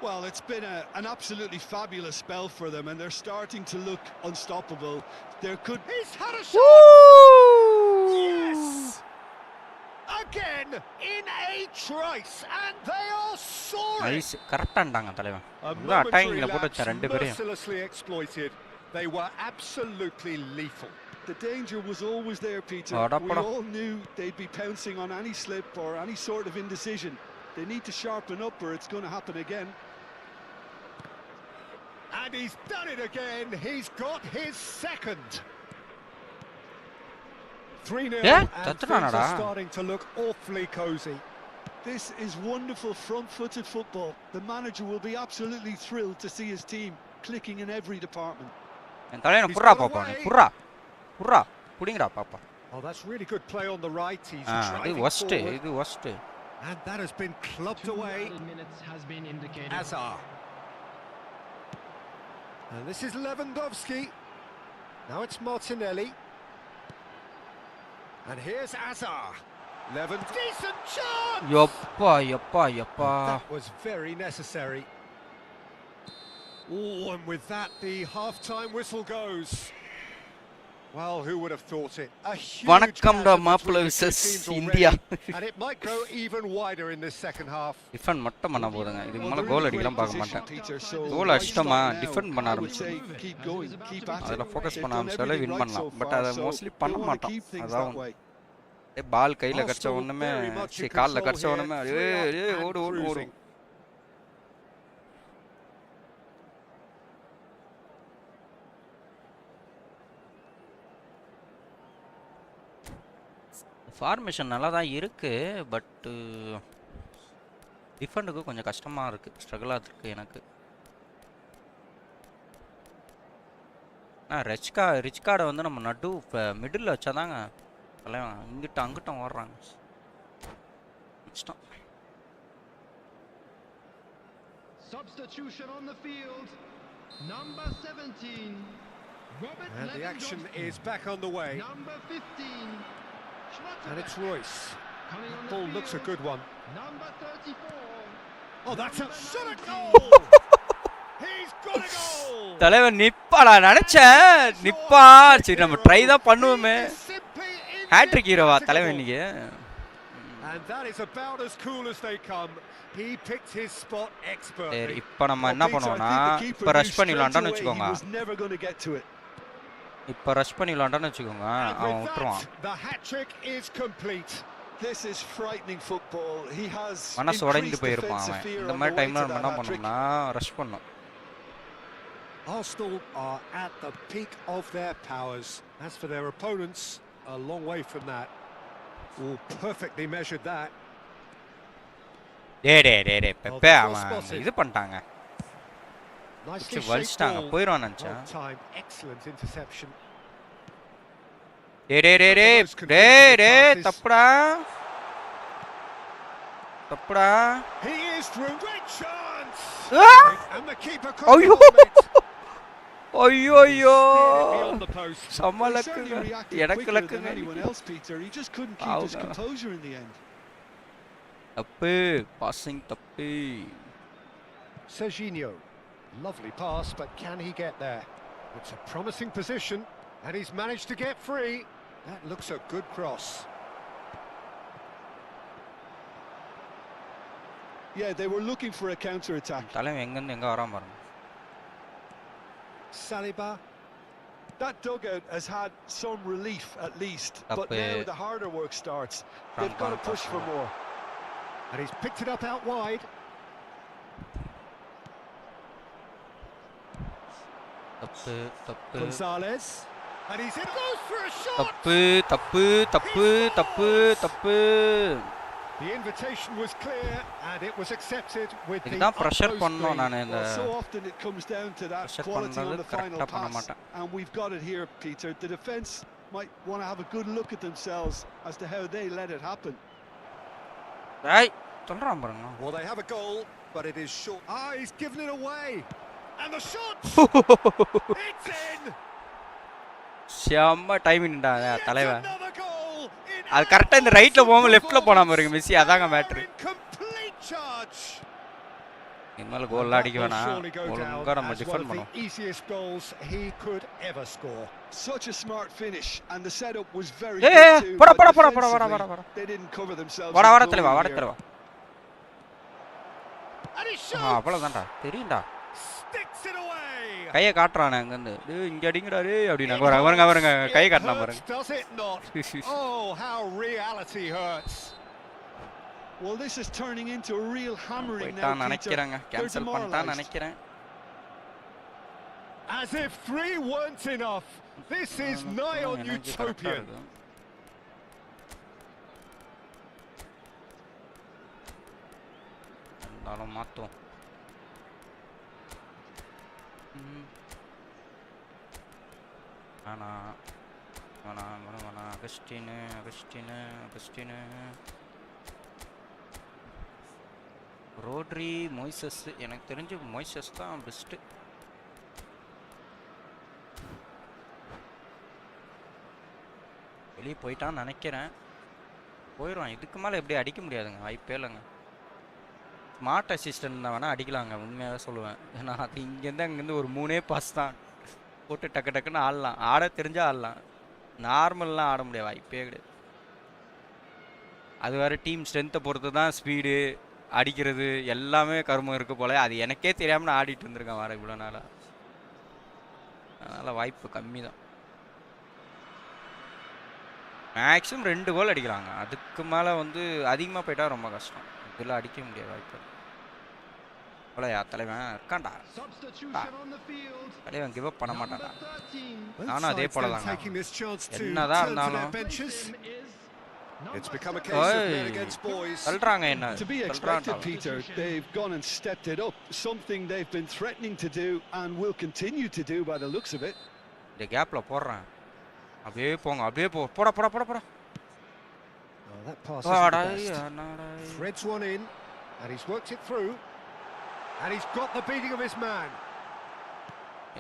Well, it's been an absolutely fabulous spell for them, and they're starting to look unstoppable. There could... He's had a shot! Yes! Again, in a trice, and they are soaring! Nice. கரெக்டாண்டாங்க தலைவன் நல்லா அட்டாக்கிங்ல போட்டு வச்ச ரெண்டு பேரையும் mercilessly exploited. They were absolutely lethal. The danger was always there, Peter. We all knew they'd be pouncing on any slip or any sort of indecision. They need to sharpen up or it's going to happen again. And he's done it again. He's got his second. 3-0 and things are starting to look awfully cosy. This is wonderful front-footed football. The manager will be absolutely thrilled to see his team clicking in every department. En தலைவன் புறா பாப்பா நீ புறா புடிங்கடா பாப்பா. Oh, that's really good play on the right. He's இது driving worst, forward. இது worst. And that has been clubbed 2 away. added minutes has been indicated. Azar. And this is Lewandowski. Now it's Martinelli. And here's Azar. Decent chance! Yoppa. That was very necessary. Oh, and with that, the half-time whistle goes. Well, who would have thought it? A huge Vanakkam da chasm Maapula between the two versus teams India. already, and it might grow even wider in this second half. Defend மட்டும் பண்ண போதுங்க. இதுக்கு மேல கோல் அடிக்கலாம் பார்க்க மாட்டேன். Peter, so goal why அடிச்சிட்டோமா stop now? Defend பண்ண I would ஆரம்பிச்சு. say keep going, keep at it. அதுல ஃபோக்கஸ் They've பண்ண done ஆரம்பிச்சாலே everything வின் right பண்ணலாம். so பட் far, அதை so மோஸ்ட்லி they பண்ண want to மாட்டோம். keep things அதான் that way. பால் கையில கடிச்ச Arsenal ஒண்ணுமே very much in கால்ல control கடிச்ச here, ஒண்ணுமே 3-0 and ஓடு cruising. ஃபார்மேஷன் நல்லா தான் இருக்கு. பட் டிஃபெண்டுக்கு கொஞ்சம் கஷ்டமா இருக்கு. ஸ்ட்ரகிளாக இருக்கு எனக்கு. ரிச் கார்டை வந்து நம்ம நடு இப்போ மிடில் வச்சாதாங்க தலைவன் இங்கிட்ட அங்கிட்டும் ஓடுறாங்க. கஷ்டம். Substitution on the field. Number 17. Robert And the action Lewandowski. is back on the way. Number 15. And it's Royce. Coming on the Ball looks a field. good one. Number 34. Oh, that's a shot at 19. goal! He's got a goal! தலைவன் நிப்பாடா நினைச்சேன் நிப்பா. சரி நம்ம try தான் பண்ணுவோமே. He is simply hat-trick ஹீரோவா தலைவன் indefatigable. இன்னைக்கு. And that is about as cool as they come. He picked his spot சரி expertly. இப்போ நம்ம என்ன பண்ணுவோம்னா இப்போ ரஷ் பண்ணி விளாண்டான்னு வச்சுக்கோங்க. never going to get to it. இப்போ ரஷ் பண்ணி விளாண்டான்னு வச்சுக்கோங்க And அவன் with விட்டுருவான். that, the hat trick is complete. This is frightening football. He has மனசு உடைந்து increased போயிருப்பான் defensive அவன். fear இந்த on மாதிரி the way டைம்ல to நம்ம that என்ன hat-trick. பண்ணோம்னா ரஷ் பண்ணோம். Arsenal are at the peak of their powers. As for their opponents, a long way from that. Oh, perfectly measured that. டே பெப்பே அவன் இது பண்ணிட்டாங்க. Nicely வலிச்சிட்டாங்க shaped ball. போயிடுவான்னு நினச்சேன். On time, excellent interception. டே தப்புடா He is through. Great chance. Ah! And the keeper Ayyo! ஐயோ beyond the post. He சமலக்கு certainly reacted எனக்கு quicker than லக்குங்க. anyone else, Peter. He just couldn't keep his composure in the end. தப்பு passing தப்பு. Serginho, lovely pass, but can he get there? It's a promising position, and he's managed to get free. That looks a good cross. Yeah, they were looking for a counter-attack. தலைவன் எங்கேருந்து எங்கே வராம பாருங்க. Saliba. That dugout has had some relief at least, but Tappe. now the harder work starts. They've got to push for more. And he's picked it up out wide. தப்பு Gonzalez. And he's in. Goes for a shot. தப்பு. The invitation was clear, and it was accepted with the இதுதான் pressure utmost பண்ணோம் speed. நான் இந்த Well, so often it comes down to that Pressure quality on பண்ணது the final correct-ஆ பண்ண pass, மாட்டேன். and we've got it here, Peter. The defence might want to have a good look at themselves as to how they let it happen. டேய் சொல்றான் பாருங்க. Well, they have a goal, but it is short. Ah, he's given it away. And the shot! It's in! செம்ம டைமிங்டா Yet தலைவன். another goal in அது கரெக்டா இந்த ரைட்ல போகாம absolute லெஃப்ட்ல போனா பாருங்க performance. மெஸ்ஸி அதாங்க And matter. in complete charge. இனிமேல் கோல் அடிக்க That will வேணாம். surely go ஒழுங்கா down நம்ம as one டிஃபெண்ட் of பண்ணுவோம். the easiest goals he could ever score. Such a smart finish, and the setup was very ஏய் good too. போடா but போடா defensively, போடா. they didn't cover themselves. வாடா in தலைவா glory வாடா here. தலைவா. And he அவ்வளவுதான்டா தெரியும்டா. sticks it away. கையை காட்டுறானே அங்கேருந்து. டேய் இங்க அடிங்கடாரு அப்படின்னாங்க. பாருங்க கை காட்டினா It பாருங்க. hurts, does it not? Oh, how reality hurts. Well, this is turning into a real hammering now, போயிட்டான் Peter. நினைக்கிறேங்க. They're கேன்சல் பண்ணிட்டான்னு demoralised. நினைக்கிறேன். As if 3 weren't enough. This is nigh on எனக்கு correct-ஆ utopian. இருக்கு. இருந்தாலும் மாத்துவோம். ஆனா Augustine rotary மொய்சஸ். எனக்கு தெரிஞ்சு மொய்சஸ் தான் பெஸ்ட்டு. வெளியே போயிட்டான்னு நினைக்கிறேன். போயிடுவான். இதுக்கு மேலே எப்படி அடிக்க முடியாதுங்க, வாய்ப்பே இல்லைங்க. ஸ்மார்ட் அசிஸ்டன்ட் தான் வேணால் அடிக்கலாங்க, உண்மையாக சொல்லுவேன். ஏன்னா அது இங்கேருந்து அங்கேருந்து ஒரு 3 பாஸ் தான் போட்டு டக்கு டக்குன்னு ஆடலாம். ஆட தெரிஞ்சால் ஆடலாம், நார்மல்லாம் ஆட முடியாது, வாய்ப்பே கிடையாது. அது வேறு டீம் ஸ்ட்ரென்த்தை பொறுத்து தான் ஸ்பீடு அடிக்கிறது எல்லாமே கருமம் இருக்க போல. அது எனக்கே தெரியாமல் நான் ஆடிட்டு இருந்திருக்கேன் வர இவ்வளோ நாளாக. அதனால் வாய்ப்பு கம்மி தான். மேக்ஸிமம் 2 கோல் அடிக்கிறாங்க. அதுக்கு மேலே வந்து அதிகமாக போயிட்டா ரொம்ப கஷ்டம். இதெல்லாம் அடிக்க முடியாது வாய்ப்பு. அவ்வளோயா தலைவன் இருக்கான்டா. தலைவன் கிவ் அப் பண்ண மாட்டான்டா. நானும் அதே போல தாங்க. என்னதான் இருந்தாலும் It's become a case of men against boys. சொல்றாங்க என்ன To be expected, Peter, they've gone and stepped it up, something they've been threatening to do and will continue to do by the looks of it. இந்த கேப்ல போடுறேன். அப்படியே போங்க, அப்படியே போடா. Oh, that pass is threads one in and he's worked it through and he's got the beating of his man.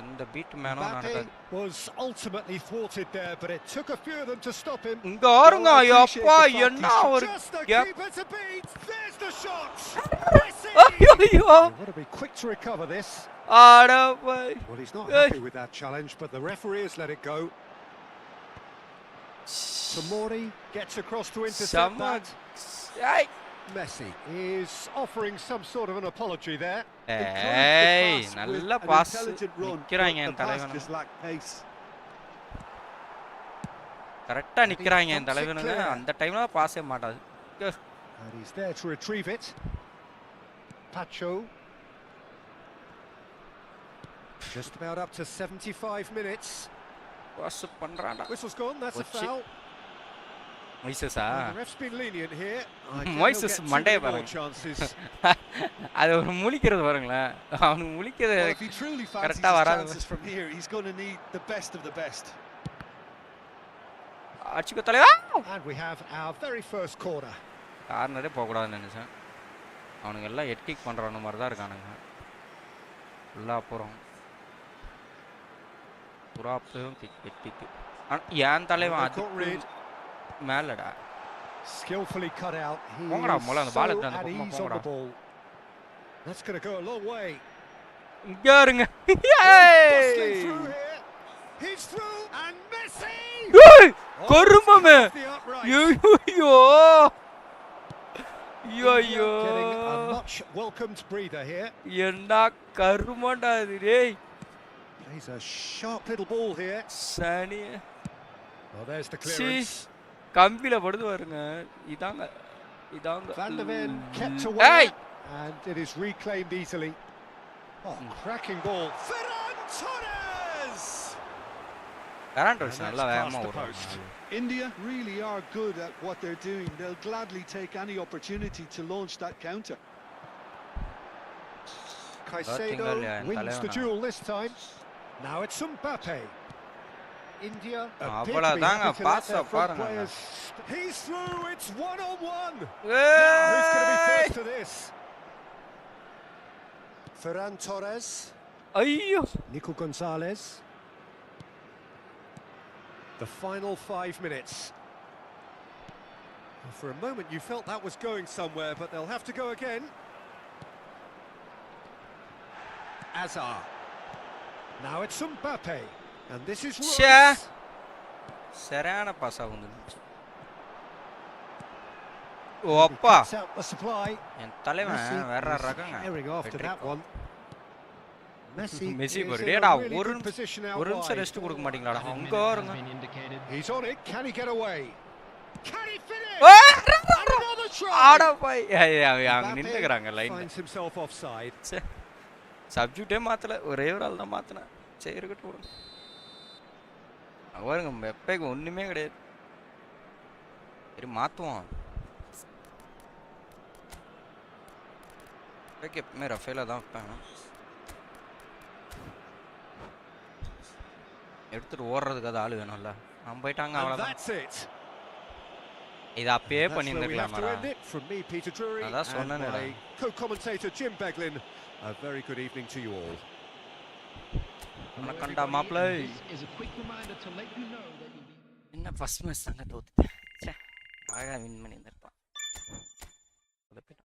இந்த beat மேனோ நடக்குது. Was ultimately thwarted there, but it took a few of them to stop him. இங்க ஆருங்க அப்பா, என்ன ஒரு gap. There's the shot. ஐயோ Want to be quick to recover this. ஆட போய். Well, he's not happy with that challenge, but the referee has let it go. Tomori gets across to intercept that. Hey, Messi is offering some sort of an apology there. hey, நல்ல pass நிக்கறாங்க என் தலைவன். கரெக்ட்டா நிக்கறாங்க என் தலைவனுங்க. அந்த டைம்ல பாஸே மாட்டாது. And he's there to retrieve it. Pacho. Just about up to 75 minutes. Pass பண்றான்டா. Whistle's gone, that's a foul. மொய்சஸா? The ref's been lenient here. Moises மண்டைய பாருங்க. அது ஒரு முழிக்கிறது பாருங்களே. அவனுக்கு முழிக்கிறது கரெக்ட்டா வராது. From here, he's going to need the best of the best. அடிச்சுக்க தலைவா. And we have our very first corner. கார்னரே போக கூடாதுன்னு நினைச்சேன். அவனுங்க எல்லாம் ஹெட் கிக் பண்றான மாதிரி தான் இருக்கானுங்க. ஃபுல்லா போறோம். புறாப்பையும் ஹெட் கிக். ஏன் தலைவன் அது மேலடா. Skillfully cut out. போங்கடா மொள அந்த பால் எடுத்து அந்த பக்கம் போங்கடா. That's going to go a long way. இங்க இருங்க. He's through and Messi. ஏய் கருமமே. ஐயோ. ஐயோ. Getting a much welcomed breather here. என்ன கருமடா இது டேய். He's a sharp little ball here. Shani. Well, there's the clearance. கம்பில படுது பாருங்க. இதாங்க. Van der Ven kept away and it is reclaimed easily. Oh, cracking ball. Ferran Torres. நல்லா வேகமா ஓடுறாங்க. India really are good at what they're doing. They'll gladly take any opportunity to launch that counter. Caicedo wins the duel this time. Now it's Mbappe. India அவ்வளவுதாங்க pass பாருங்க. He's through. It's 1-on-1. Who's going to be first to this? Ferran Torres. ஐயோ. Nico Gonzalez. The final 5 minutes. Well, for a moment you felt that was going somewhere, but they'll have to go again. Azar. Now it's Mbappe. And this is Royce. சரியான பாஸா வந்து. ஓ அப்பா. என் தலைவன் வேற ரகங்க. Messi போடுடா. ஒரு நிமிஷம் rest கொடுக்க மாட்டீங்களாடா. அங்க வருங்க. He's on it. Can he get away? Can he finish? Another try. ஆட போய் அங்க நின்னுக்கறாங்க லைன்ல. Finds himself offside. சப்ஜெக்ட்டே மாத்தல. ஒரே ஒரு ஆள் தான் மாத்துனா. சரி இருக்கட்டும் விடுங்க. அவருங்க வெப்பைக்கு ஒண்ணுமே கிடையாது. சரி மாத்துவோம். வெப்பைக்கு எப்பவுமே ரஃபேலா தான் வைப்பேன். எடுத்துட்டு ஓடுறதுக்கு அது ஆள் வேணும்ல. அவன் போயிட்டாங்க And அவ்வளவுதான். that's it. இது அப்பயே That's where we have பண்ணியிருந்திருக்கலாம்டா. to end it. From me, Peter Drury, அதான் and சொன்னேனேடா. my co-commentator Jim Beglin. A very good evening to you all. வணக்கம்டா மாப்ள. This is a quick reminder to let you know that you'll be என்ன first match தாங்க தோத்துட்டேன். ச்சே. அழகா win பண்ணியிருந்திருப்பான். சொதப்பிட்டேன்.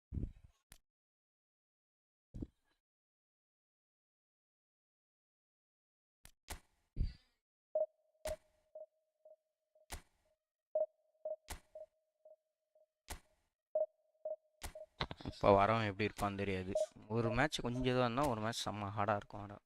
இப்போ வரவன் எப்படி இருப்பான்னு தெரியாது. ஒரு மேட்ச் கொஞ்சம் இதுவாக இருந்தால் ஒரு மேட்ச் செம்ம ஹார்டாக இருக்கும். ஆட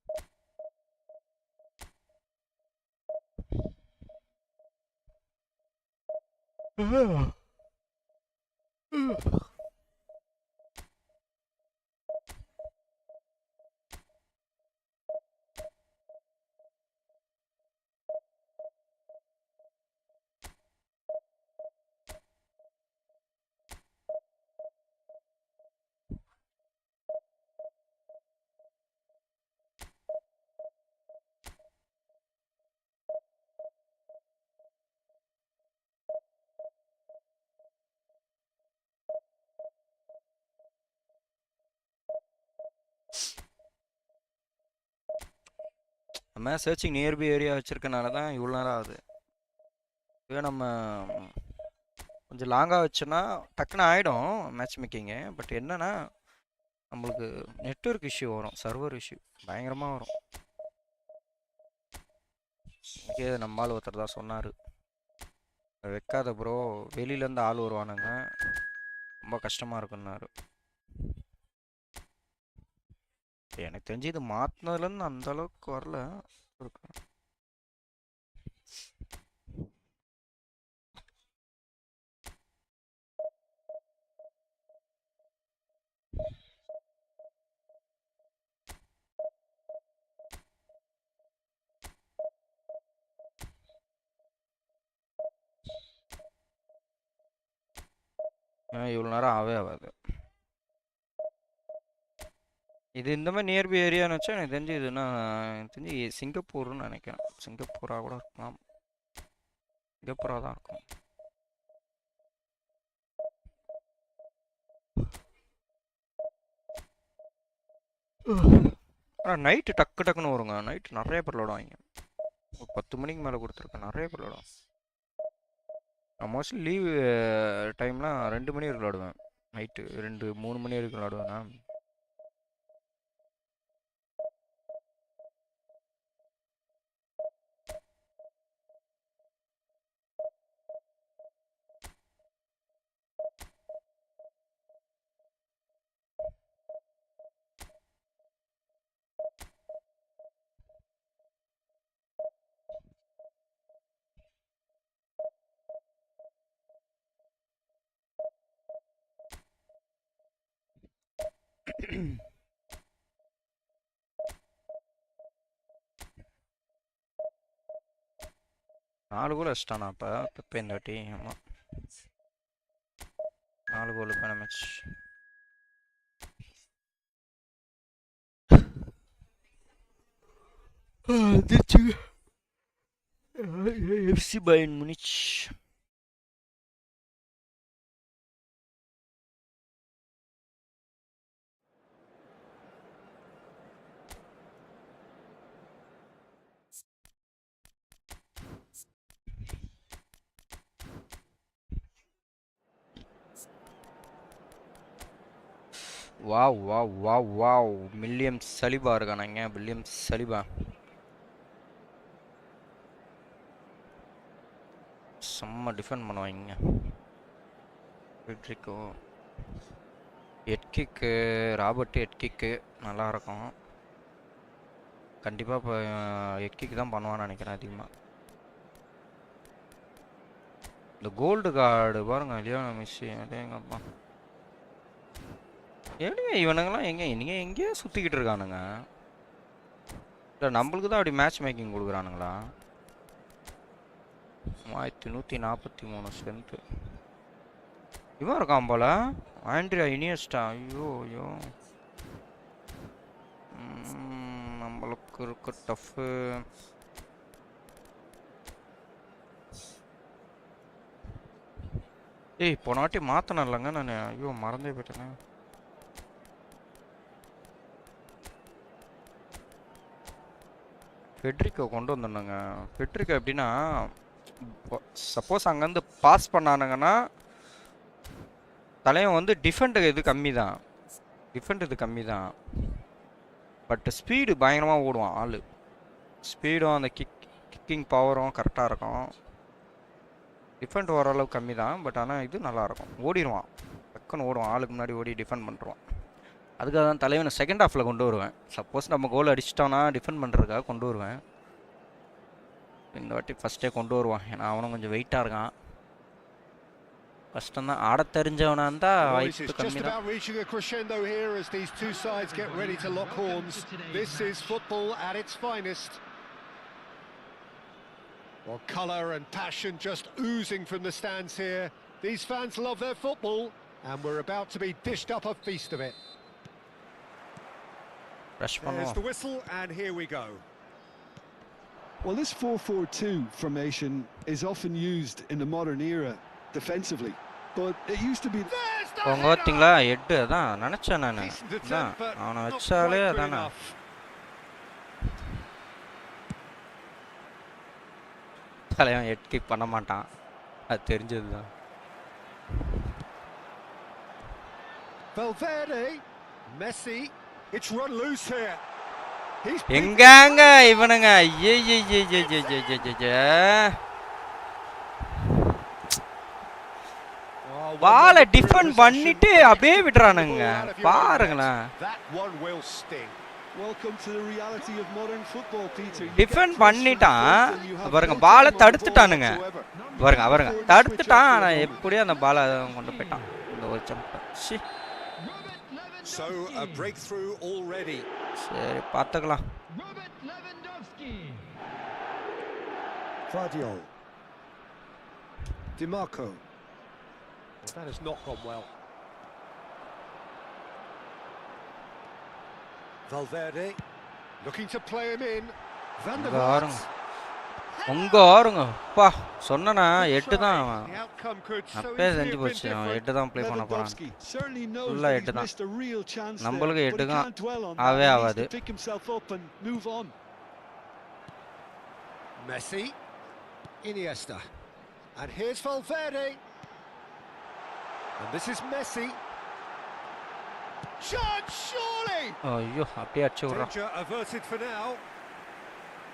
நம்ம சர்ச்சிங் நியர்பை ஏரியா வச்சுருக்கனால தான் இவ்வளோ நேரம் ஆகுது. இதுவே நம்ம கொஞ்சம் லாங்காக வச்சோன்னா டக்குன்னு ஆகிடும் மேட்ச் மேக்கிங்கு. பட் என்னன்னா நம்மளுக்கு நெட்வொர்க் இஷ்யூ வரும், சர்வர் இஷ்யூ பயங்கரமாக வரும். இங்கே நம்ம ஆள் ஒருத்தர் தான் சொன்னார், வைக்காத ப்ரோ வெளியிலேருந்து ஆள் வருவானுங்க, ரொம்ப கஷ்டமாக இருக்குன்னாரு. எனக்கு தெரிஞ்சு இது மாற்றினதுலேருந்து அந்த அளவுக்கு வரல. இவ்வளோ நேரம் ஆகாது. இது இந்த மாதிரி நியர்பை ஏரியான்னு வச்சா எனக்கு தெரிஞ்சு இதுனா எனக்கு தெரிஞ்சு சிங்கப்பூர்னு நினைக்கிறேன். சிங்கப்பூராக கூட இருக்கலாம், சிங்கப்பூராக தான் இருக்கும். ஆனால் நைட்டு டக்குன்னு வருங்க. நைட்டு நிறைய பேர் விளாடுவாங்க. ஒரு 10 மணிக்கு மேலே கொடுத்துருக்கேன், நிறைய பேர் விளாடுவேன். நான் மோஸ்ட்லி லீவு டைம்லாம் 2 மணி வரைக்கும் விளாடுவேன். நைட்டு 2-3 மணி வரைக்கும் விளாடுவேண்ணா. நாலு கோல் வச்சிட்டானா இப்போ இந்த வாட்டி? ஆமாம், 4 கோல் இப்போ match. FC Bayern Munich. Wow wow wow wow, William Saliba இருக்கானாங்க. வில்லியம் சலிபா செம்ம டிஃபெண்ட் பண்ணுவாங்க. வெட்ரிக்கோ ஹெட்கிக்கு, ராபர்ட்டு ஹெட்கிக்கு நல்லாயிருக்கும். கண்டிப்பாக இப்போ ஹெட்கிக்கு தான் பண்ணுவான்னு நினைக்கிறேன் அதிகமாக. இந்த கோல்டு கார்டு பாருங்க, இல்லையா மிஸ்ஸி அதேங்கப்பா. எப்படிங்க இவனுங்கெல்லாம் நீங்கள் எங்கேயோ சுற்றிக்கிட்டு இருக்கானுங்க? இல்லை நம்மளுக்கு தான் அப்படி மேட்ச் மேக்கிங் கொடுக்குறானுங்களா? 3143 ஸ்ட்ரென்த்து இவன் இருக்கான் போல. ஆண்ட்ரியா இனியஸ்டா, ஐயோ ஐயோ, நம்மளுக்கு இருக்க டஃப்பு. ஏய் போன வாட்டி மாத்தனலங்க நான் ஐயோ மறந்தே போயிட்டேனே ஃபெட்ரிக்கோ கொண்டு வந்தோங்க ஃபெட்ரிக்கோ எப்படின்னா சப்போஸ் அங்கேருந்து பாஸ் பண்ணானுங்கன்னா தலைவன் வந்து டிஃபெண்ட் இது கம்மி தான் பட் ஸ்பீடு பயங்கரமாக ஓடுவான் ஆள் ஸ்பீடும் அந்த கிக்கிங் பவரும் கரெக்டாக இருக்கும் டிஃபெண்ட் ஓரளவு கம்மி தான் பட் ஆனால் இது நல்லாயிருக்கும் ஓடிடுவான் டக்குன்னு ஓடுவான் ஆளுக்கு முன்னாடி ஓடி டிஃபெண்ட் பண்ணுறான் அதுக்காக தான் தலைவனை செகண்ட் ஹாஃபில் கொண்டு வருவேன் சப்போஸ் நம்ம கோல் அடிச்சிட்டோன்னா டிஃபெண்ட் பண்ணுறதுக்காக கொண்டு வருவேன் இந்த வாட்டி ஃபஸ்ட்டே கொண்டு வருவான் ஏன்னா அவனும் கொஞ்சம் வெயிட்டாக இருக்கான் கஷ்டம் தான் ஆட தெரிஞ்சவனா இருந்தால் வாய்ப்பு கம்மி தான் Well, colour and passion just oozing from the stands here. These fans love their football, and we're about to be dished up a feast of it. There's the whistle, and here we go. Well, this 4-4-2 formation is often used in the modern era defensively, but it used to be... உங்க பார்த்தீங்களா எட்டு அதான் நினச்சேன் நான் அவனை வச்சாலே அதானே தலைவன் ஹெட் கிக் பண்ண மாட்டான் அது தெரிஞ்சது தான் Valverde, Messi, it's run loose here. எங்கங்க இவனுங்க பாலை டிஃபெண்ட் பண்ணிட்டு அப்படியே விடுறானுங்க பாருங்களேன் டிஃபெண்ட் பண்ணிட்டான் பாருங்க பாலை தடுத்துட்டானுங்க பாருங்க தடுத்துட்டான் ஆனா எப்படியோ அந்த பாலை கொண்டு போயிட்டான் இந்த ஒரு ஜம்ப் சரி பார்த்துக்கலாம் DiMarco. That has not gone well. Valverde looking to play him in. Vanthuruka. உங்க ஆறுங்க பா சொன்னா எட்டு தான் அப்பே செஞ்சு போச்சு அவன் எட்டு தான் ப்ளே பண்ண போறான் ஃபுல்லா எட்டு தான் நம்மளுக்கு எட்டு தான் ஆவே ஆகாது Messi, Iniesta, and here's Valverde, and this is Messi. Shot surely. ஐயோ அப்படியே அடிச்சு விடுறான் Danger averted for now.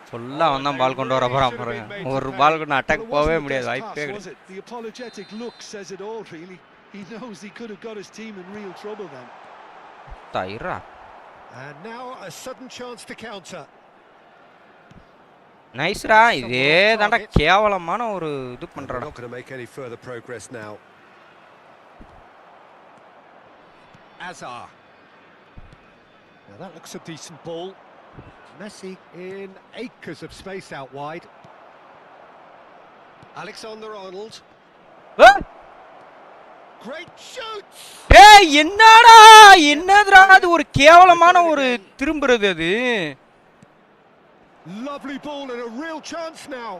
ஃபுல்லா வந்தான் பால் கொண்டு வர போறான் பாருங்க ஒரு பால் கொண்டு அட்டாக் போவே முடியாது வாய்ப்பே கிடையாது The apologetic look says it all really. He knows he could have got his team in real trouble then. தைரா And now a sudden chance to counter. நைஸ்ரா இதே தான்டா கேவலமான ஒரு இது பண்றான் Not going to make any further progress now. Azar. Now that looks a decent ball. Messi in acres of space out wide. Alexander-Arnold. Great shoots. டேய் என்னடா அது ஒரு கேவலமான ஒரு திரும்புறது அது Lovely ball and a real chance now.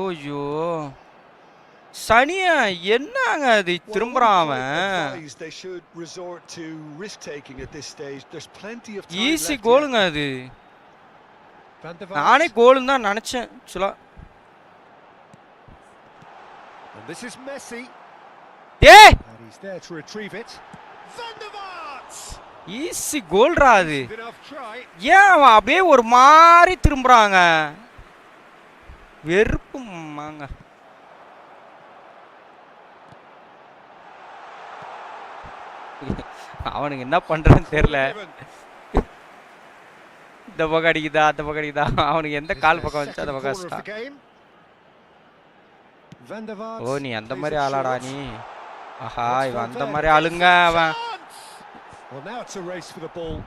ஐயோ சனியா என்னங்க அது திரும்பறான் அவன் They should resort to risk taking at this stage. There's plenty of time. Easy கோலுங்க அது நானே கோல்னு தான் நினைச்சேன் ஆக்சுவலா And this is Messi. டேய் And he's there to retrieve it. Vandervaart. Easy கோல்ரா அது ஏன் அவன் அப்படியே ஒரு மாதிரி திரும்புறாங்க வெறுப்புமாங்க அவனுக்கு என்ன பண்றதுன்னு தெரியல இந்த பக்கம் அடிக்குதா அந்த பக்கம் அடிக்குதா அவனுக்கு எந்த கால் பக்கம் வச்சு அந்த பக்கம் வச்சுட்டான் ஓ நீ அந்த மாதிரி ஆளாடா நீ ஆஹா இவன் அந்த மாதிரி ஆளுங்க அவன் Well, now it's a race for the ball.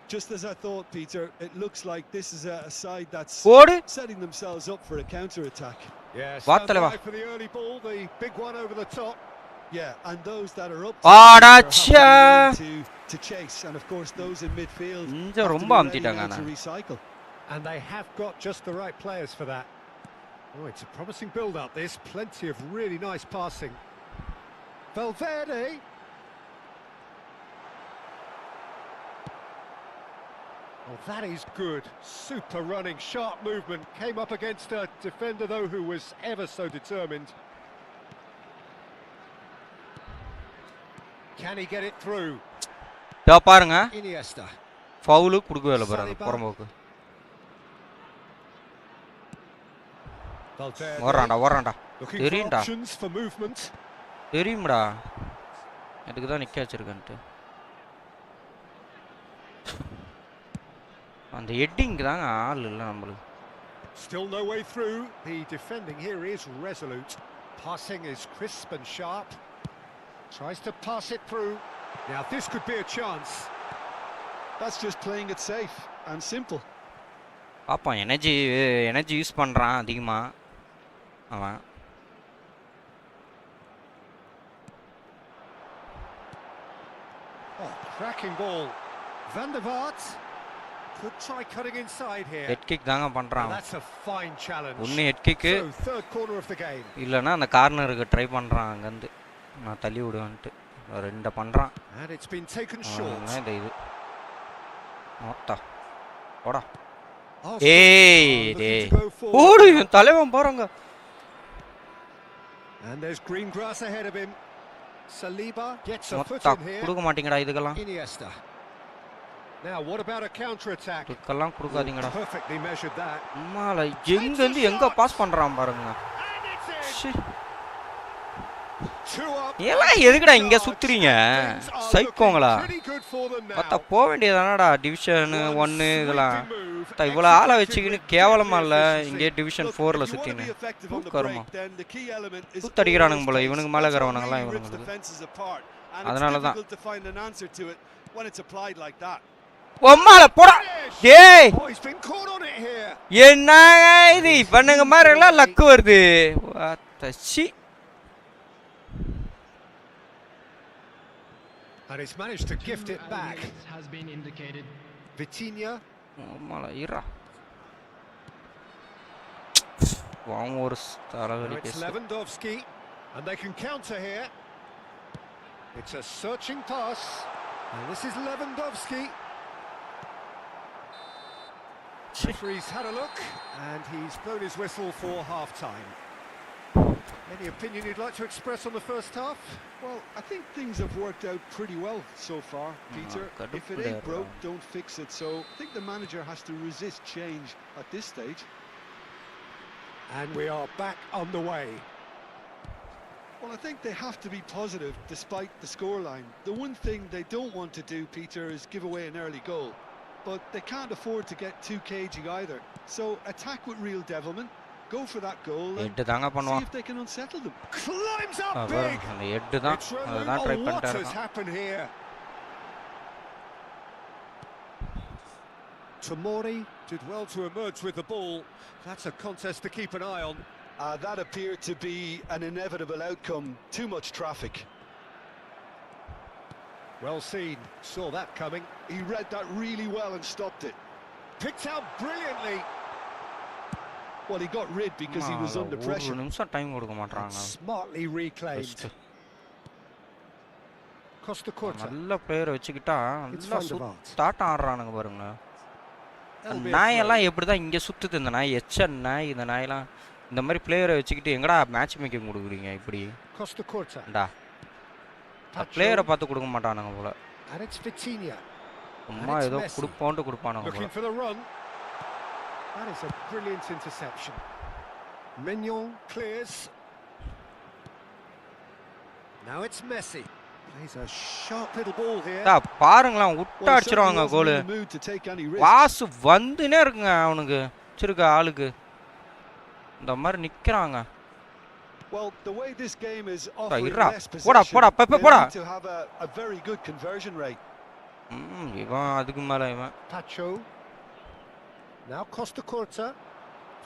Just as I thought, Peter, it looks like this is a side that's setting themselves up for a counter-attack. Yes, for the early ball, the big one over the top. Yeah, and those that are up to chase, and of course those in midfield have to be ready to recycle. And they have got just the right players for that. Oh, it's a promising build-up, this. Plenty of really nice passing. Valverde. Oh, that is good. Super running, sharp movement. Came up against a defender, though, who was ever so determined. Can he get it through? பாருங்க Iniesta. Foul கொடுக்கவே இல்ல பாருங்க புறம்போக்கு. ஓடுறான்டா தெரியும்டா தெரியும்டா எனக்கு தான் நிக்க வச்சிருக்கேன்ட்டு. அந்த ஹெட்டிங்க்கு தாங்க ஆள் இல்லை நம்மளுக்கு. Still no way through. The defending here is resolute. Passing is crisp and sharp. Tries to pass it through. Now this could be a chance. That's just playing it safe and simple. பாப்பா energy use பண்றான் அதிகமா அவன். Oh, cracking ball. Van der Vaart could try cutting inside here. Head kick தாங்க பண்றான். That's a fine challenge. ஒன்னு head kick third corner of the game. இல்லனா அந்த கார்னருக்கு try பண்றான் அங்க இருந்து நான் தள்ளி விடுவேன்ட்டு ரெண்ட பண்றான். And it's been taken short. இது மொத்தா போடா. ஏய் டேய் ஓடு தலைவன் பாருங்க. And there's green grass ahead of him. Saliba gets a foot in here. குடுக்க மாட்டீங்கடா இதுக்கெல்லாம். Iniesta. Now what about a counter attack? இதுக்கெல்லாம் குடுக்காதீங்கடா. Perfectly measured that. அம்மால எங்க இருந்து எங்க பாஸ் பண்றான் பாருங்க. எல்லாம் எதுக்குடா இங்க சுத்துறீங்க சைக்கோங்களா? பார்த்தா போக வேண்டியதானடா டிவிஷன் 1 இதெல்லாம். இவ்வளவு ஆளை வச்சுக்கின்னு கேவலமா இல்ல இங்கே டிவிஷன் 4ல சுத்தின்னு கருமா சுத்தடிக்கிறானுங்க போல இவனுக்கு மேல இருக்கிறவனுங்கலாம் இவனுங்களுக்கு. அதனாலதான் ஒம்மால போடா டேய் என்ன இது பண்ணுங்க மாதிரி எல்லாம் லக்கு வருது. தச்சி And he's managed to gift it back. Has been indicated. Vitinha. Mala ira. One more star. It's Lewandowski, and they can counter here. It's a searching pass, and this is Lewandowski. Referee's had a look, and he's blown his whistle for half-time. Any opinion you'd like to express on the first half? Well, I think things have worked out pretty well so far, Peter. If it ain't broke, don't fix it. So I think the manager has to resist change at this stage. And we are back on the way. Well, I think they have to be positive despite the scoreline. The one thing they don't want to do, Peter, is give away an early goal. But they can't afford to get too cagey either. So attack with real devilment. Go for that goal and see if they can unsettle them. Climbs up big. It's what has happened here? Tomori did well to emerge with the ball. That's a contest to keep an eye on. That appeared to be an inevitable outcome. Too much traffic. Well seen. Saw that coming. He read that really well and stopped it. Picked out brilliantly. Well, he got rid because he was under pressure. Smartly reclaimed. Costa Corta. நல்ல பிளேயரை வச்சுக்கிட்டா நல்லா start ஆடுறானுங்க பாருங்க. நாயெல்லாம் எப்படிதான் இங்க சுத்துது இந்த நாய் எச்சன் நாய் இந்த நாயெல்லாம் இந்த மாதிரி பிளேயரை வச்சுக்கிட்டு எங்கடா மேட்ச் மேக்கிங் கொடுக்குறீங்க இப்படி? Costa Corta. டா. பிளேயரை பார்த்து கொடுக்க மாட்டானுங்க போல. And it's Vitinha. அம்மா ஏதோ குடுப்போண்டு குடுப்பானுங்க போல. Looking for the run. That is a brilliant interception. Mignon clears. Now it's Messi. Plays a sharp little ball here. பாருங்களா விட்டு அடிச்சிராங்க கோல். வாசு வந்துனே இருக்குங்க அவனுக்கு. வச்சிருக்க ஆளுக்கு. இந்த மாதிரி நிக்கறாங்க. Well, the way this game is offering less possession, போடா. To have a very good conversion rate. இவன் அதுக்கு மேல இவன். Pacho. Now Costa Corta.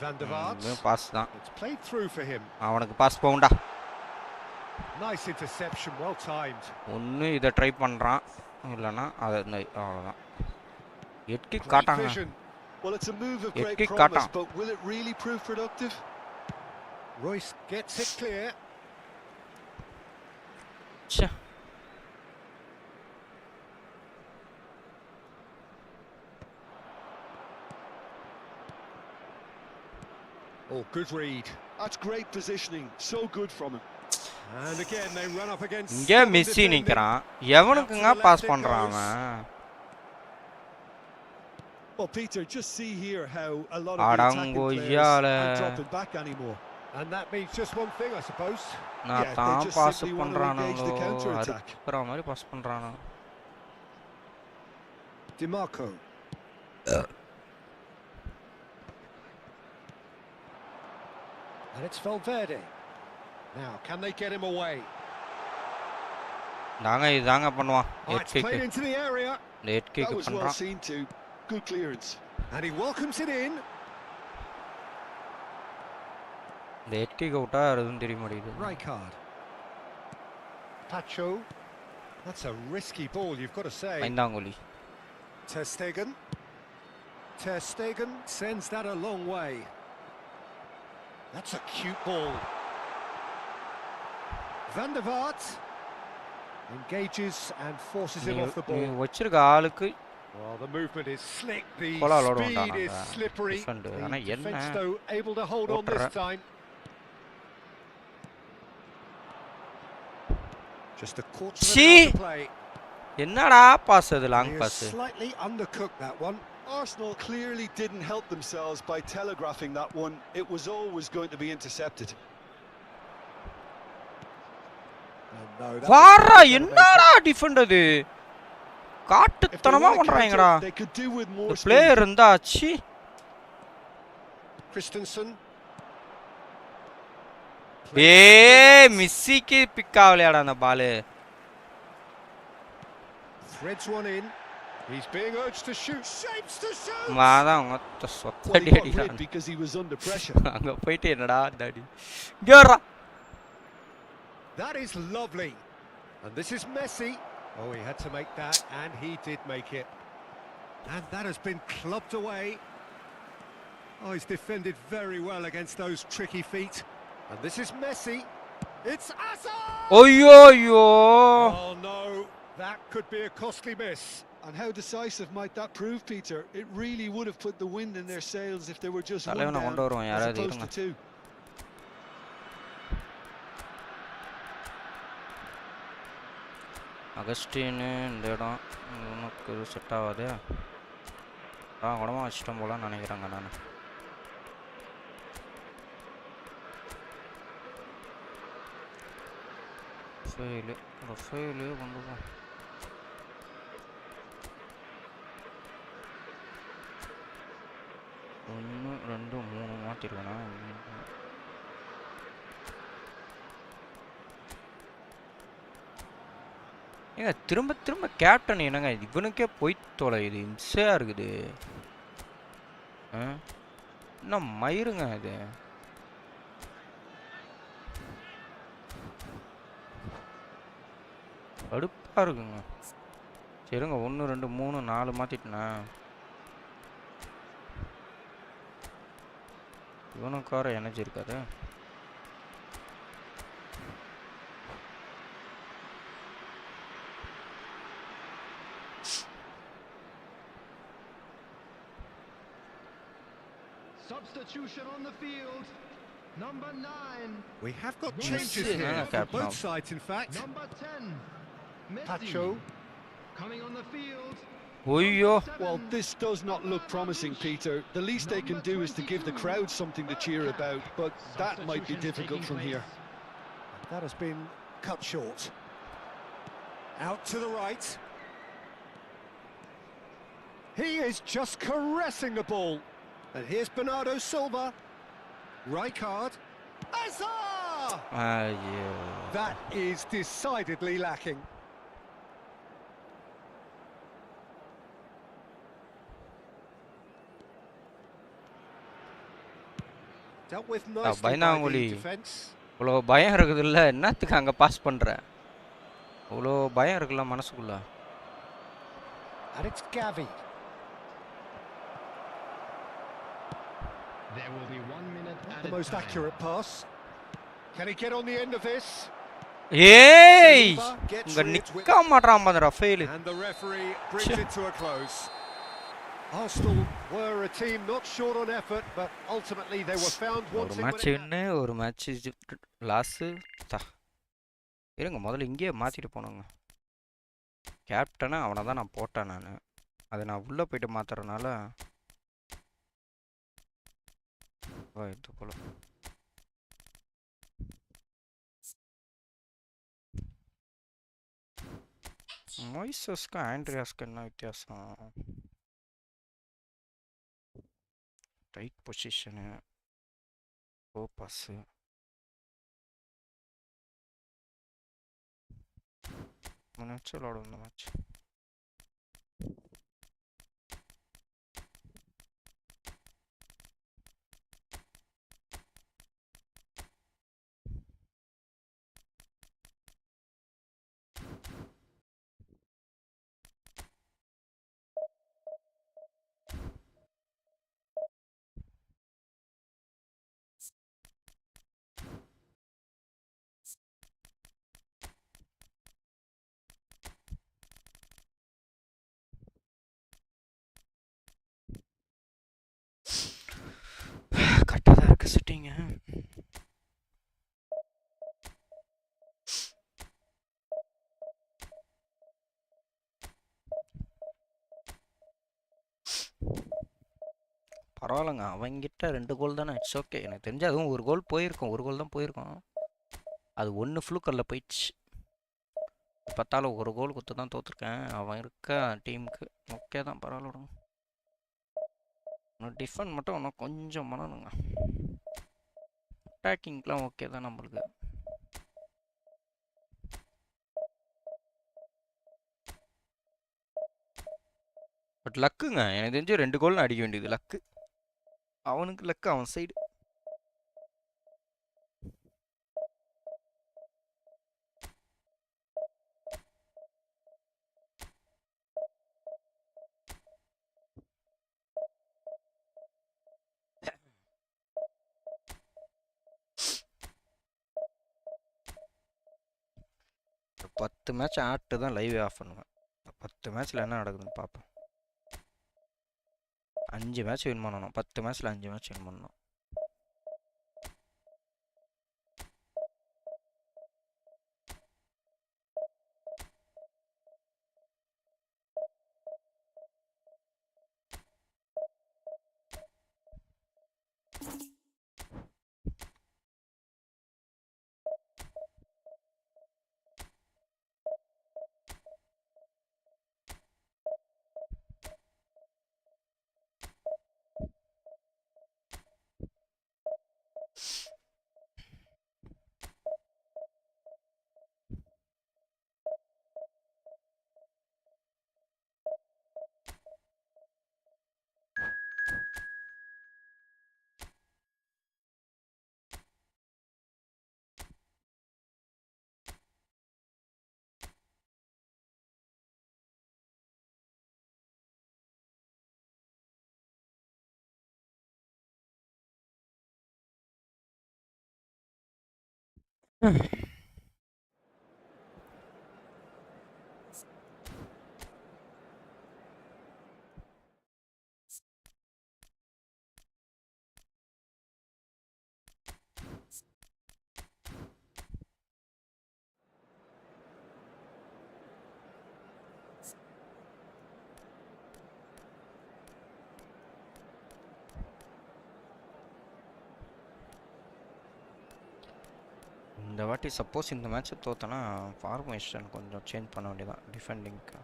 Van der Vaart. Pass தான். It's played through for him. அவனுக்கு pass போவும்டா. Nice interception, well timed. ஒன்னு இத try பண்றான். இல்லனா அவ்வளவுதான். எட்டி காட்டாங்க. Well, it's a move of great promise, but will it really prove productive? Royce gets it clear. ச்சே. Oh, good read. That's great positioning. So good from him. And again they run up against இங்க Messi நிக்கறான். எவனுக்குங்க pass பண்றான் அவன்? Well, Peter, just see here how a lot of the attacking players aren't dropping back anymore. And that means just one thing, I suppose. நான் தான் pass பண்றானோ அறுக்குற மாதிரி pass பண்றானோ. DeMarco. And it's Valverde. Now, can they get him away? இதாங்க பண்ணுவான். It's played into the area. Late kick that was well seen too. Good clearance. And he welcomes it in. Late kick out ஆறதும் தெரிய மாட்டேங்குது. Right card. Pacho. That's a risky ball, you've got to say. ஐந்தாங்கோலி. Ter Stegen. Ter Stegen sends that a long way. That's a cute ball. Van der Vaart engages and forces him off the ball. வச்சிருக்க ஆளுக்கு Well, the movement is slick, the speed is slippery. The defense though able to hold on this time. Just a quarter of an hour to play. என்னடா pass அது long pass. Slightly undercooked that one. Arsenal clearly didn't help themselves by telegraphing that one. It was always going to be intercepted. வாரா என்னடா defend அது காட்டுத்தனமா பண்றாங்கடா. இந்த player இருந்தாச்சு. Christensen. மிஸ்ஸிக்கு big ஆவலையாடா அந்த பால். Threads one in. He's being urged to shoot. Shapes to shoot. வாதான் மொத்த சொத்தடி அடிறான். Because he was under pressure. அங்க போயிட்டு என்னடா daddy. கேரா. That is lovely. And this is Messi. Oh, he had to make that, and he did make it. And that has been clubbed away. Oh, he's defended very well against those tricky feet. And this is Messi. It's Asa! Oh, Oh, no. That could be a costly miss. And how decisive might that prove, Peter? It really would have put the wind in their sails if they were just one down as opposed to two. Augustine இந்த இடம் உனக்கு set ஆகாது. குடமா வச்சிட்டோம் போல நினைக்கிறாங்க. நான் Rafael கொண்டு போ. 1 2 3 மாத்திருக்கேனா? ஏங்க திரும்ப திரும்ப கேப்டன் என்னங்க இவனுக்கே போய் தொலையுது. இம்சையா இருக்குது. என்ன மயிருங்க இது. கடுப்பா இருக்குங்க. சரிங்க 1 2 3 4 மாத்திட்டேனா? இவனுக்கார எனர்ஜி இருக்காது. Substitution on the field. Number 9. We have got changes here for both sides, in fact. Number 10. Pacho coming on the field. Well, this does not look promising, Peter. The least they can do is to give the crowd something to cheer about, but that might be difficult from here. That has been cut short. Out to the right. He is just caressing the ball. And here's Bernardo Silva. Rijkaard. Azar! That is decidedly lacking. Dealt with nicely by the defense. இவ்வளோ பயம் இருக்குதுல்ல, என்னத்துக்கு அங்கே pass பண்ணுற? இவ்வளோ பயம் இருக்குல்ல மனசுக்குள்ள. And it's Gavi. There will be 1 minute the most accurate pass. Can he get on the end of this? ஏய் Saliba gets இங்க rid with- நிக்க மாட்டான் பாருடா fail. And the referee brings it to a close. Arsenal were a team not short on effort, but ultimately they were found ஒரு wanting. Match வின்னு ஒரு match loss. இருங்க முதல்ல இங்கேயே மாத்திட்டு போனோங்க. கேப்டனா அவனை தான் நான் போட்டேன். அதை நான் உள்ளே போயிட்டு மாத்துறதுனால இது போல மொய்சஸ்க்கும் ஆண்ட்ரியாஸ்க்கு என்ன வித்தியாசம்? ரைட் பொசிஷனு ஓ பாஸு மேட்ச் விளாடும் இந்த மேட்ச். கரெக்டாக தான் இருக்கு செட்டிங்க. பரவாயில்லைங்க, அவங்கிட்ட 2 கோல் தானே, இட்ஸ் ஓகே. எனக்கு தெரிஞ்சு அதுவும் ஒரு கோல் போயிருக்கும், ஒரு கோல் தான் போயிருக்கும். அது 1 ஃப்ளூக்கரில் போயிடுச்சு. பார்த்தாலும் ஒரு கோல் கொடுத்து தான் தோற்றுருக்கேன். அவன் இருக்க டீமுக்கு ஓகே தான், பரவாயில்ல விடுங்க. இன்னும் டிஃபெண்ட் மட்டும் இன்னும் கொஞ்சம் பண்ணணுங்க. அட்டாக்கிங்லாம் ஓகே தான் நம்மளுக்கு. பட் லக்குங்க, எனக்கு தெரிஞ்சு 2 கோல் அடிக்க வேண்டியது லக்கு. அவனுக்கு லக்கு அவன் சைடு. ஒரு 10 மேட்ச் ஆட்டு தான் லைவ் ஆஃப் பண்ணுவேன். 10 மேட்ச்சில் என்ன நடக்குதுன்னு பார்ப்போம். 5 மேட்ச் வின் பண்ணணும். 10 மேட்ச்சில் 5 மேட்ச் வின் பண்ணணும். இந்த வாட்டி சப்போஸ் இந்த மேட்ச்சை தோத்தனா ஃபார்மேஷன் கொஞ்சம் சேஞ்ச் பண்ண வேண்டியதான் டிஃபெண்டிங்க்கு.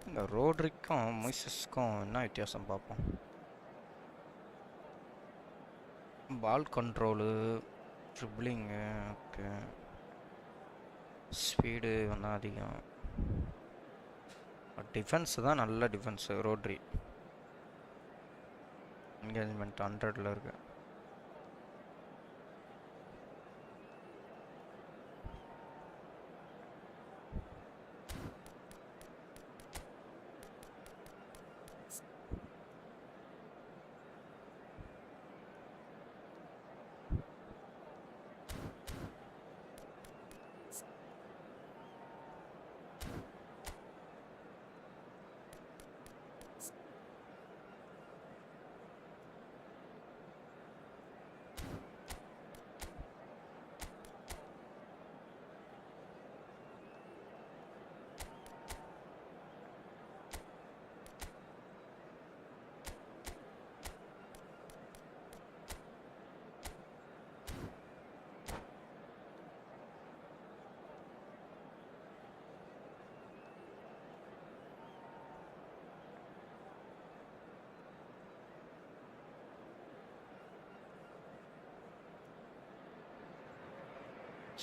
இந்த ரோட்ரிக்கும் மொய்சஸ்க்கும் என்ன வித்தியாசம் பார்ப்போம். பால் கண்ட்ரோலு, ட்ரிப்ளிங்கு, ஓகே, ஸ்பீடு வந்தால் அதிகம். டிஃபென்ஸு தான் நல்ல டிஃபென்ஸு. ரோட்ரி என்கேஜ்மெண்ட் 100ல் இருக்கு.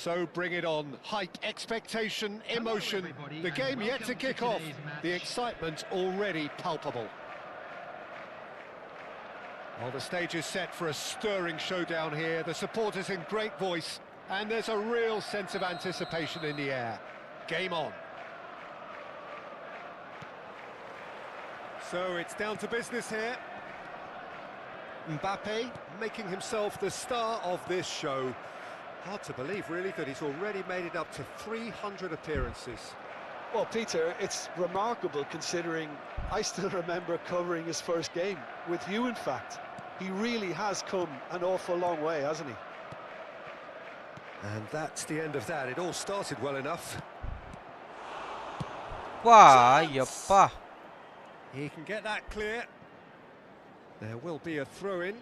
So bring it on. Hype, expectation, emotion. The game yet to kick off. The excitement already palpable. Well, the stage is set for a stirring showdown here. The supporters in great voice, and there's a real sense of anticipation in the air. Game on. So it's down to business here. Mbappe making himself the star of this show. Hard to believe, really, that he's already made it up to 300 appearances. Well, Peter, it's remarkable considering I still remember covering his first game, with you in fact. He really has come an awful long way, hasn't he? And that's the end of that. It all started well enough. Wow, yappa. He can get that clear. There will be a throw-in.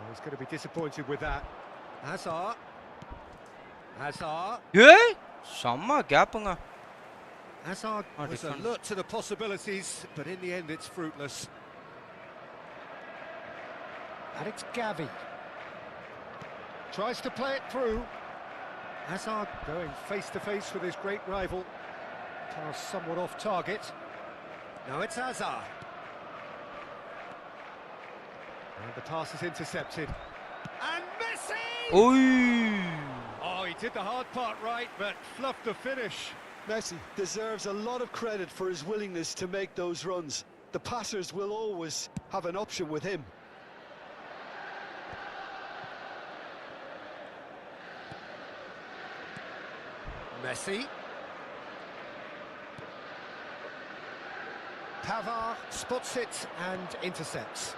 Oh, he's going to be disappointed with that. Hazard. Hey, samma gapanga. Hazard was different. alert to the possibilities, but in the end it's fruitless. And it's Gavi. Tries to play it through. Hazard going face-to-face with his great rival. Pass somewhat off target. Now it's Hazard. And the pass is intercepted. And Messi! Oy. Oh, he did the hard part right, but fluffed the finish. Messi deserves a lot of credit for his willingness to make those runs. The passers will always have an option with him. Messi. Pavard spots it and intercepts.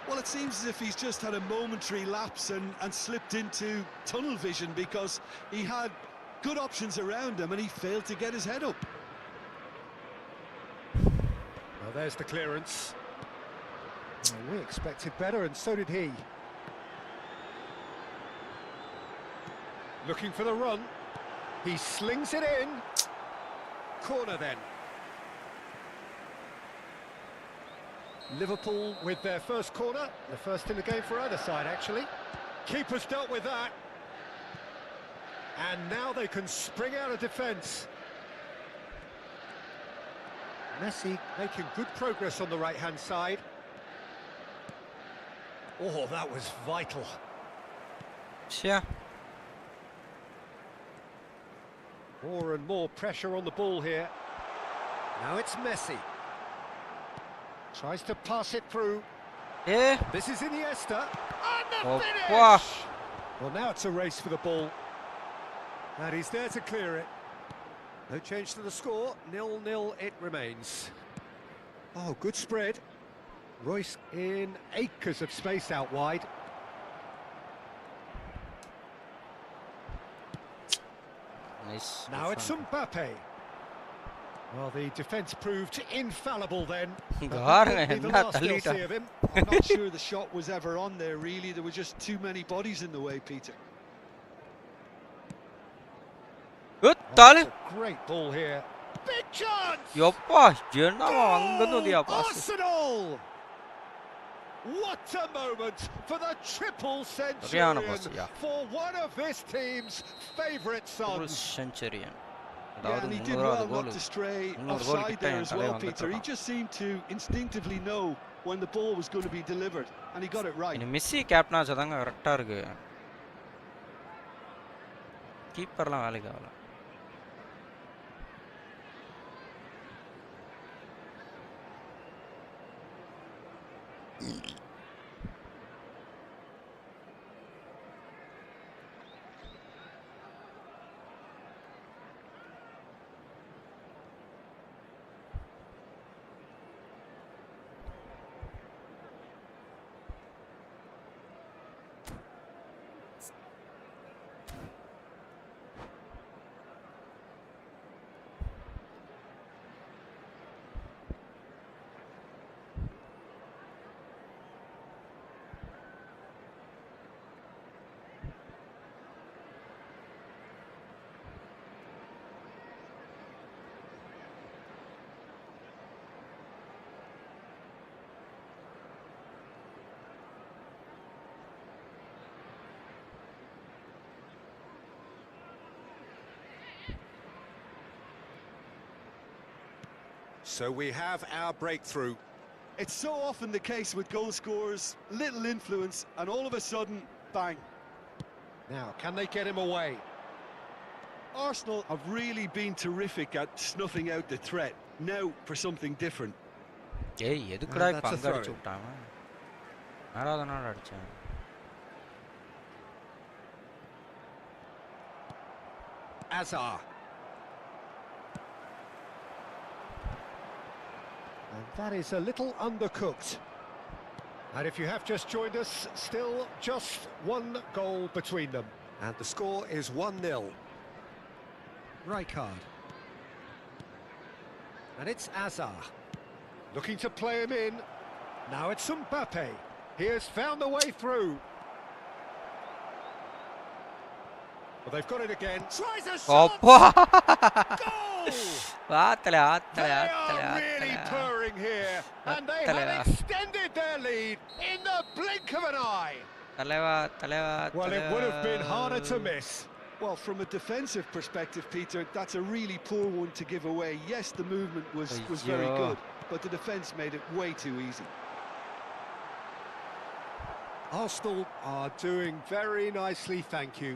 Well, it seems as if he's just had a momentary lapse and slipped into tunnel vision because he had good options around him and he failed to get his head up. Well, there's the clearance. Well, we expected better, and so did he. Looking for the run. He slings it in. Corner then. Liverpool with their first corner. The first in the game for either side, actually. Keeper's dealt with that. And now they can spring out of defence. Messi making good progress on the right-hand side. Oh, that was vital. Yeah. More and more pressure on the ball here. Now it's Messi. Tries to pass it through. Yeah. This is Iniesta. And the Oh, finish! wow. Well, now it's a race for the ball. And he's there to clear it. No change to the score. 0-0 it remains. Oh, good spread. Royce in acres of space out wide. Nice. Now it's Mbappe. Well, the defence proved infallible then. But that won't be the last they'll see of him. I'm not sure the shot was ever on there, really. There were just too many bodies in the way, Peter. Good, Oh, tale. it's a great ball here. Big chance! Yoppa, jenna Goal! Arsenal! What a moment for the triple centurion, yeah. for one of this team's favourite sons. Centurion. Yeah, and he did well not to stray offside there as well, Peter. He just seemed to instinctively know when the ball was going to be delivered, and he got it right. Messi captain ஆச்சதாங்க கரெக்ட்டா இருக்கு. கீப்பர்லாம் வேலைக்கு ஆகல. So we have our breakthrough. It's so often the case with goal scorers, little influence, and all of a sudden, bang. Now, can they get him away? Arsenal have really been terrific at snuffing out the threat. Now for something different. ஏய் எதுக்குடா that's இப்ப a அங்க throw. அடிச்சு விட்டான் ஆறாவது அடிச்சேன் Azar. And that is a little undercooked. And if you have just joined us, still just one goal between them. And the score is 1-0. Rijkaard. And it's Azar. Looking to play him in. Now it's Mbappe. He has found the way through. Well, they've got it again. Tries a shot! Goal! They are really purring here. And they have extended their lead in the blink of an eye. Well, it would have been harder to miss. Well, from a defensive perspective, Peter, that's a really poor one to give away. Yes, the movement was very good, but the defence made it way too easy. Arsenal are doing very nicely, thank you.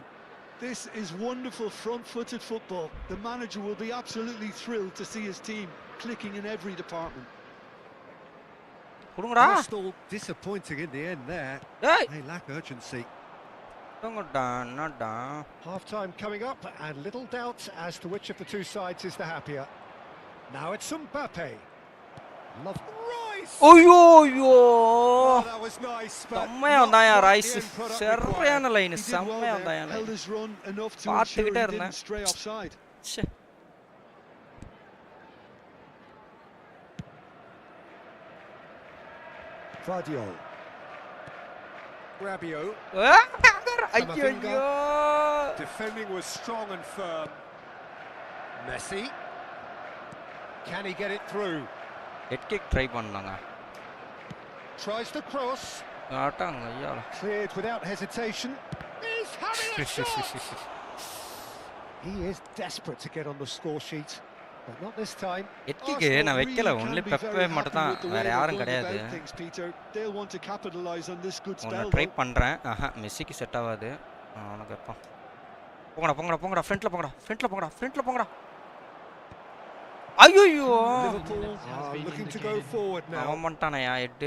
This is wonderful front-footed football. The manager will be absolutely thrilled to see his team clicking in every department. Arsenal disappointing in the end there. They lack urgency. Half-time coming up, and little doubt as to which of the two sides is the happier. Now it's Mbappe. Love Rice. Oh, that was nice, but Rice. Seriana line. Held his run enough to ensure he didn't stray offside. Vardio. Rabiot. Defending was strong and firm. Messi. Can he get it through? Head kick try பண்ணாங்க Tries to cross. ஆட்டாங்க ஐயா Cleared without hesitation. He's having a shot. He is desperate to get on the score sheet, but not this time. head kick நான் வைக்கல only பெப்பே மட்டும் தான் வேற யாரும் கிடையாது They'll want to capitalize on this good spell. நான் try பண்றேன் மெஸ்ஸிக்கு set ஆகாது அவனுக்கு எப்ப போங்கடா ஃப்ரண்ட்ல போங்கடா ஐயோ Liverpool are looking to go forward now. அவன் பண்ணிட்டானயா head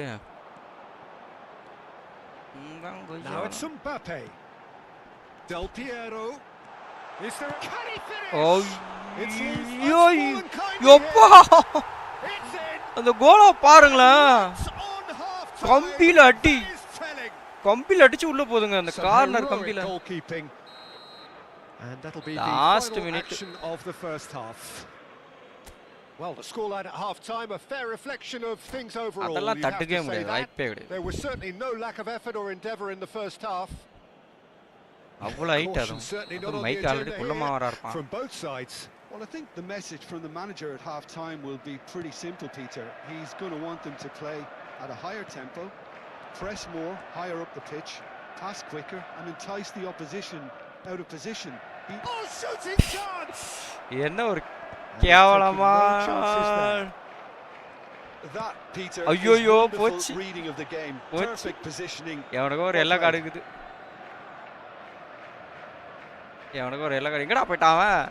Now it's Mbappe. Del Piero. Is there a... Can he finish? Oh, it's loose. யோப்பா அந்த கோலை பாருங்களேன் கம்பில அடிச்சு உள்ள போதுங்க அந்த corner கம்பில And that'll be last the final minute action of the first half. Well, the scoreline at half-time, a fair reflection of things overall. You have to say that. There was certainly no lack of effort or endeavour in the first half. Caution certainly not on the agenda here from both sides. Well, I think the message from the manager at half-time will be pretty simple, Peter. He's going to want them to play at a higher tempo, press more, higher up the pitch, pass quicker, and entice the opposition out of position. Shooting chance! என்ன ஒரு கேவலமா That, Peter, ஐயோ is wonderful போச்சு reading of the game. Perfect positioning. எவனுக்கு ஒரு எல்லை காடுக்குது எங்கடா போயிட்டான் அவன்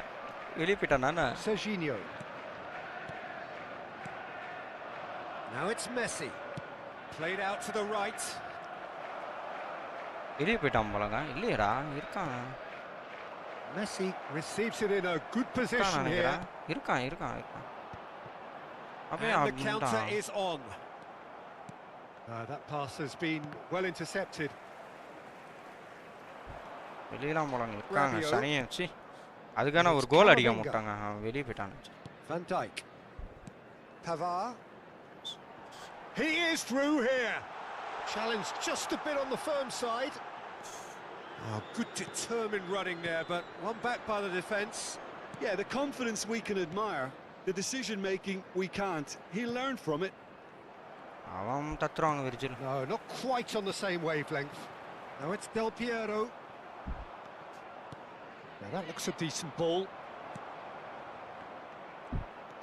வெளியே போயிட்டானா Serginho. Now it's Messi. Played out to the right. வெளியே போயிட்டான் போலங்க இல்லையடா இருக்கான் Messi receives it in a good position here. இருக்கான் And the counter is on. That pass has been well intercepted. வெளியலாம் போலங்க இருக்காங்க சனியே சி அதுக்கான ஒரு கோல் அடிக்க மாட்டாங்க வெளியே போயிட்டான் Van Dijk. Pavard. He is through here. Challenge just a bit on the firm side. Oh, good determined running there, but one back by the defence. Yeah, the confidence we can admire, the decision-making we can't. He'll learn from it. No, not quite on the same wavelength. Now it's Del Piero. Now that looks a decent ball.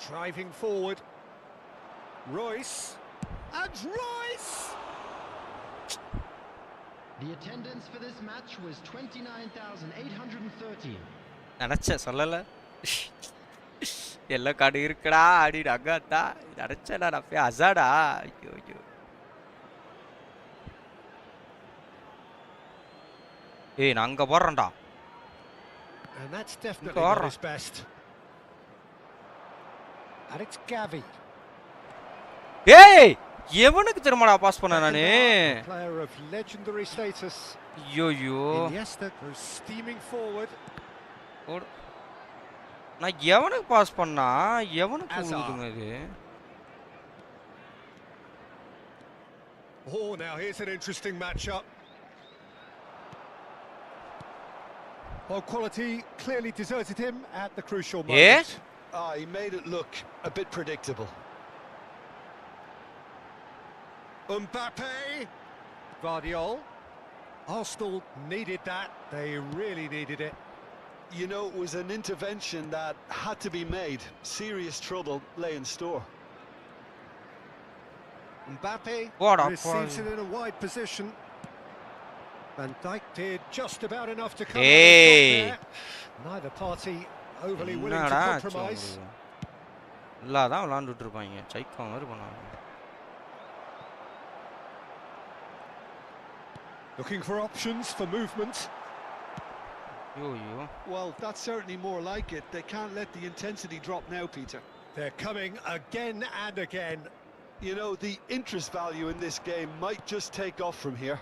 Driving forward. Royce. And Royce! The attendance for this match was 29,830. நினச்சேன் சொல்லலை yellow card இருக்குடா அப்படின்னு அங்கா நினச்சேடா நான் போய் அசாடா ஐயோ ஐயோ ஏய் நான் அங்கே போடுறேன்டா And that's definitely not his best. And it's Gavi. ஏய் எவனுக்கு திரும்படா பாஸ் பண்ண நானு Player of legendary status. ஐயோ ஐயோ Iniesta goes steaming forward. நான் எவனுக்கு பாஸ் பண்ணா எவனுக்கு விழுதுங்க இது Oh, now here's an interesting matchup. Well, quality clearly deserted him at the crucial moment. He made it look a bit predictable. Mbappe, Guardiola. Arsenal needed that. They really needed it. You know, it was an intervention that had to be made. Serious trouble lay in store. Mbappe receives it in a wide position. Van Dijk did just about enough to come out there. Neither party overly willing to compromise. இல்லாதான் விளாண்டுட்டு இருப்பாங்க psycho மாதிரி பண்ணுவாங்க Looking for options for movement. Well, that's certainly more like it. They can't let the intensity drop now, Peter. They're coming again and again. You know, the interest value in this game might just take off from here.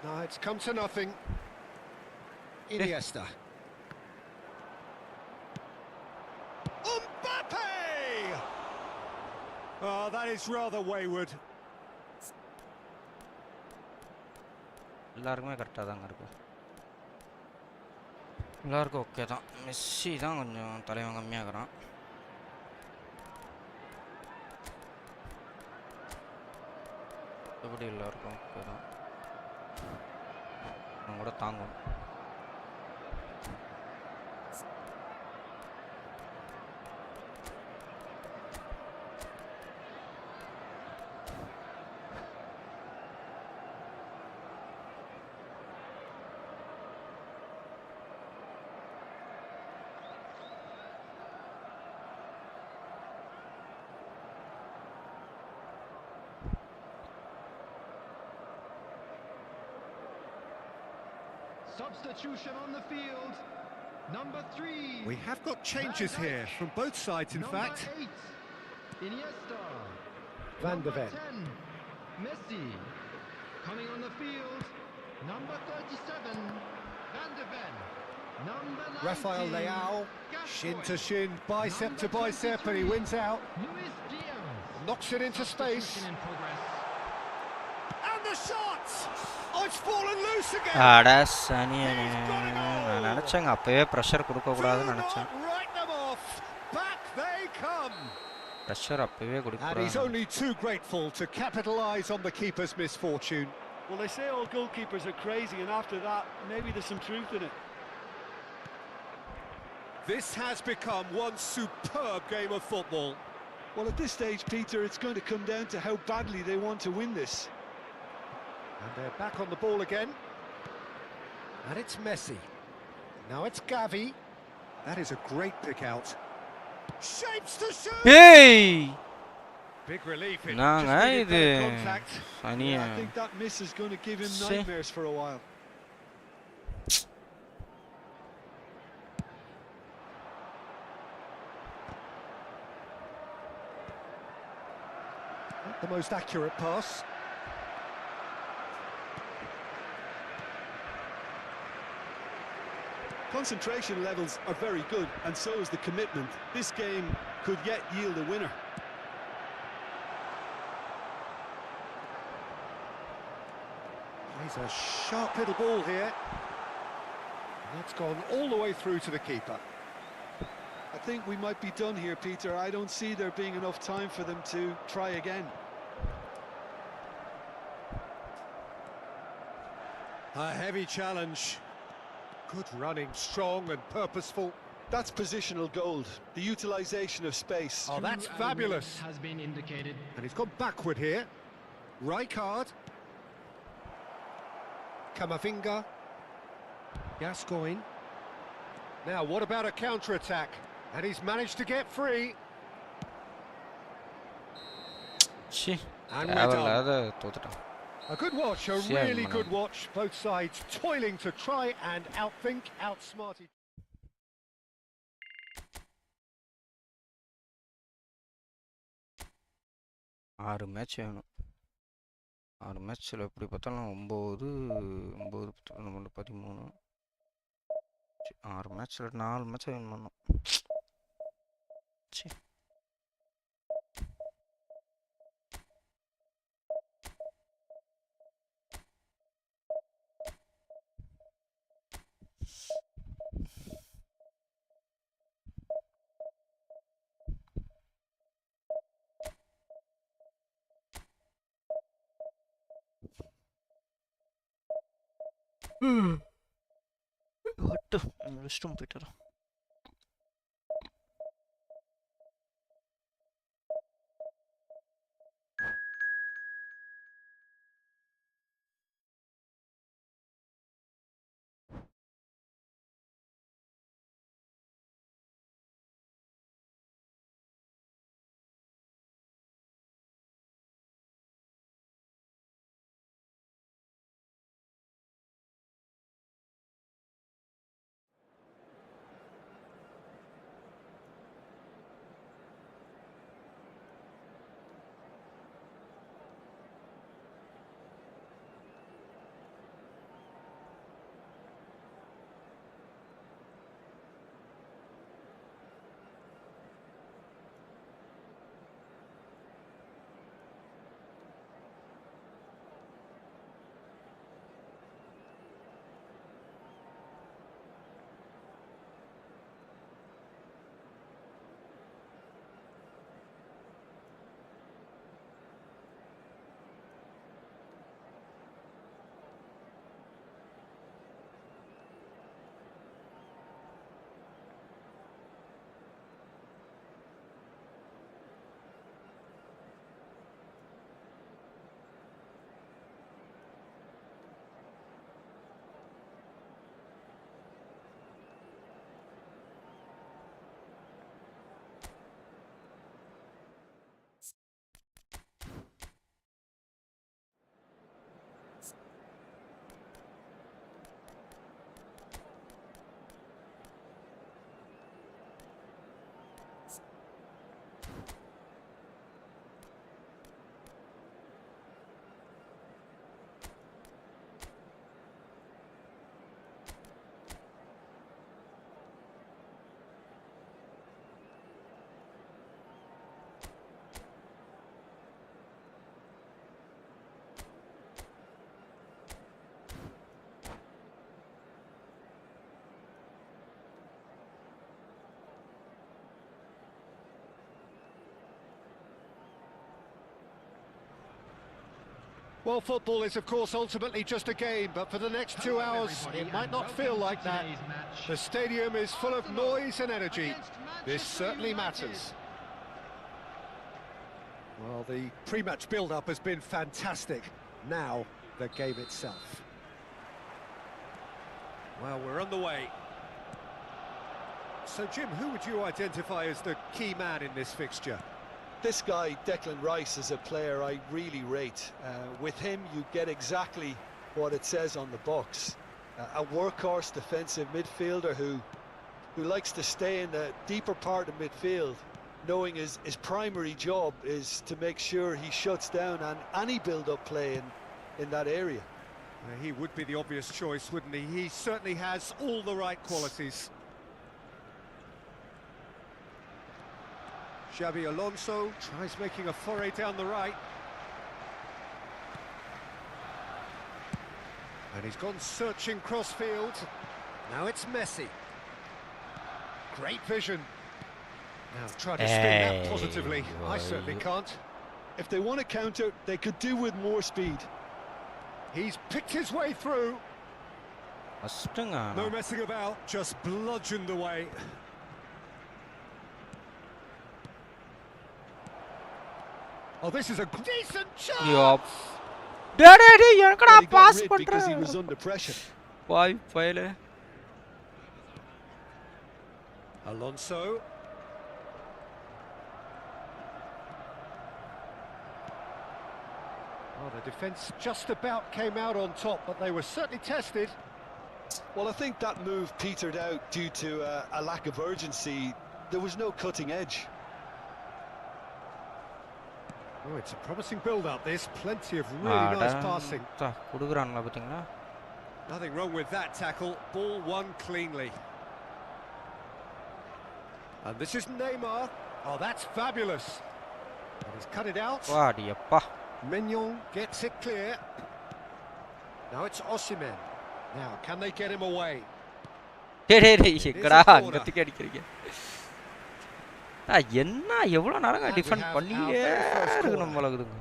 No, it's come to nothing. Iniesta. Mbappe! Oh, that is rather wayward. எல்லாருக்குமே கரெக்டாக தாங்க இருக்கு எல்லாருக்கும் okay தான் Messi தான் கொஞ்சம் தலைவன் கம்மியாகிறான் எப்படி எல்லாருக்கும் ஓகே தான் கூட தாங்கும் Substitution on the field. Number 3. We have got changes here from both sides, in fact. 8. Iniesta. Van de Ven. 10. Messi. Coming on the field. Number 37. Van de Ven. Number 19. Rafael Leao. Shin to shin, bicep to bicep, and he wins out. Luis Diaz. Knocks it into space. In progress. And the shot! Oh, it's fallen loose again. அட சனியனே நான் நினைச்சேங்க அப்பவே pressure கொடுக்க கூடாதுன்னு நினைச்சேன் Write them off. Back they come. Pressure அப்பவே கொடுக்க And he's only too grateful to capitalize on the keeper's misfortune. Well, they say all goalkeepers are crazy, and after that, maybe there's some truth in it. This has become one superb game of football. Well, at this stage, Peter, it's going to come down to how badly they want to win this. And they're back on the ball again. And it's Messi. Now it's Gavi. That is a great pick out. Shapes to shoot! Hey! Big relief in Nah, just needed இது better contact. சனியா I think that miss is going to give him nightmares for a while. Not the most accurate pass. Concentration levels are very good, and so is the commitment. This game could yet yield a winner. He's a sharp little ball here. That's gone all the way through to the keeper. I think we might be done here, Peter. I don't see there being enough time for them to try again. A heavy challenge. Good running, strong and purposeful. That's positional gold, the utilisation of space. Oh, that's fabulous. Has been indicated. And he's gone backward here. Rijkaard. Camavinga. Gascoigne. Now, what about a counter-attack? And he's managed to get free. And we're done. A good watch, a really good watch. Both sides toiling to try and outthink, outsmart each. ஆறு match வேணும். 6 மேட்ச்சில் எப்படி பார்த்தாலும் 9 9 13 13 6 மேட்ச்சில் 4 match win பண்ணோம். சரி. What? Rest room போயிட்டு வரேன். Well, football is, of course, ultimately just a game, but for the next 2 hours, it might not feel like that. The stadium is full of noise and energy. This certainly matters. Well, the pre-match build-up has been fantastic. Now, the game itself. Well, we're on the way. So, Jim, who would you identify as the key man in this fixture? This guy, Declan Rice, is a player I really rate. With him, you get exactly what it says on the box. A workhorse defensive midfielder who likes to stay in the deeper part of midfield, knowing his primary job is to make sure he shuts down any build-up play in that area. He would be the obvious choice, wouldn't he? He certainly has all the right qualities. Xabi Alonso tries making a foray down the right. And he's gone searching cross-field. Now it's Messi. Great vision. Now try to spin that positively. I certainly can't. If they want to counter, they could do with more speed. He's picked his way through. No messing about, just bludgeoned away. Oh, this is a decent chance. Yup. Daddy, you're But gonna he got pass rid because he was under pressure. Why fail? Alonso. Oh, the defence just about came out on top, but they were certainly tested. Well, I think that move petered out due to a lack of urgency. There was no cutting edge. Oh, it's a promising build-up, this. Plenty of really nice passing. Nothing wrong with that tackle. Ball won cleanly. And this is Neymar. Oh, that's fabulous. And he's cut it out. Mignon gets it clear. Now it's Osimhen. Now, can they get him away? என்ன எவ்வளவு நேரங்க defend பண்ணிட்டே இருக்கணும் போலக்குதுங்க.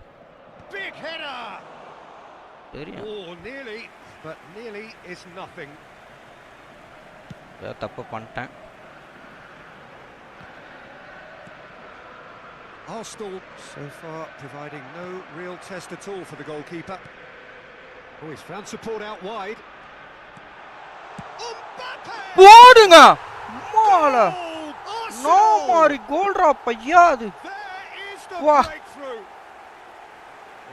Big header. தெரியும். Oh, nearly, but nearly is nothing. தப்பு பண்ணிட்டேன். Arsenal so far providing no real test at all for the goalkeeper. Oh, he's found support out wide. போடுங்க. மால. No more goal drop ஐயா அது. Wow.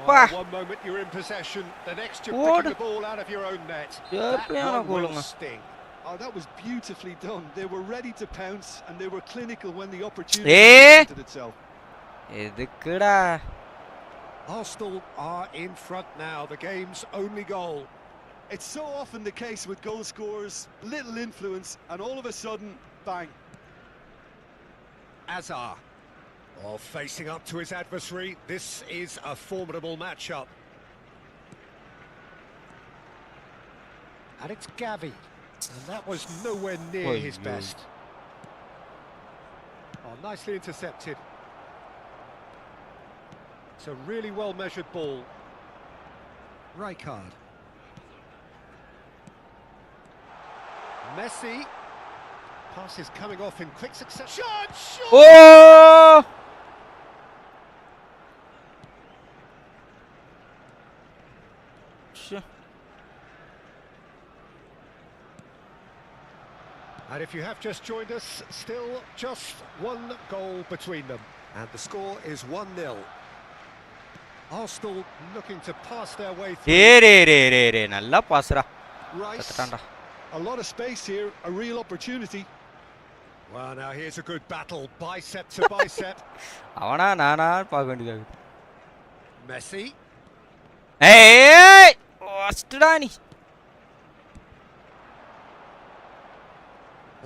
Well, one moment you're in possession, the next you're picking the ball out of your own net. That one will sting. Oh, that was beautifully done. They were ready to pounce and they were clinical when the opportunity presented itself. எதுக்குடா? Arsenal are in front now, the game's only goal. It's so often the case with goal scorers, little influence and all of a sudden, bang. Azar. Oh, facing up to his adversary, this is a formidable matchup. And it's Gavi, and that was nowhere near his best. Oh, nicely intercepted. It's a really well-measured ball. Rijkaard. Messi. Pass is coming off in quick succession. Oh! And if you have just joined us, still just one goal between them. And the score is 1-0. Arsenal looking to pass their way through. நல்லா Basra. Rice. A lot of space here, a real opportunity. Well, now here's a good battle, bicep to bicep. அவனா நானா பார்க்க வேண்டியது. Messi. ஏய்! வாஸ்டடா நீ.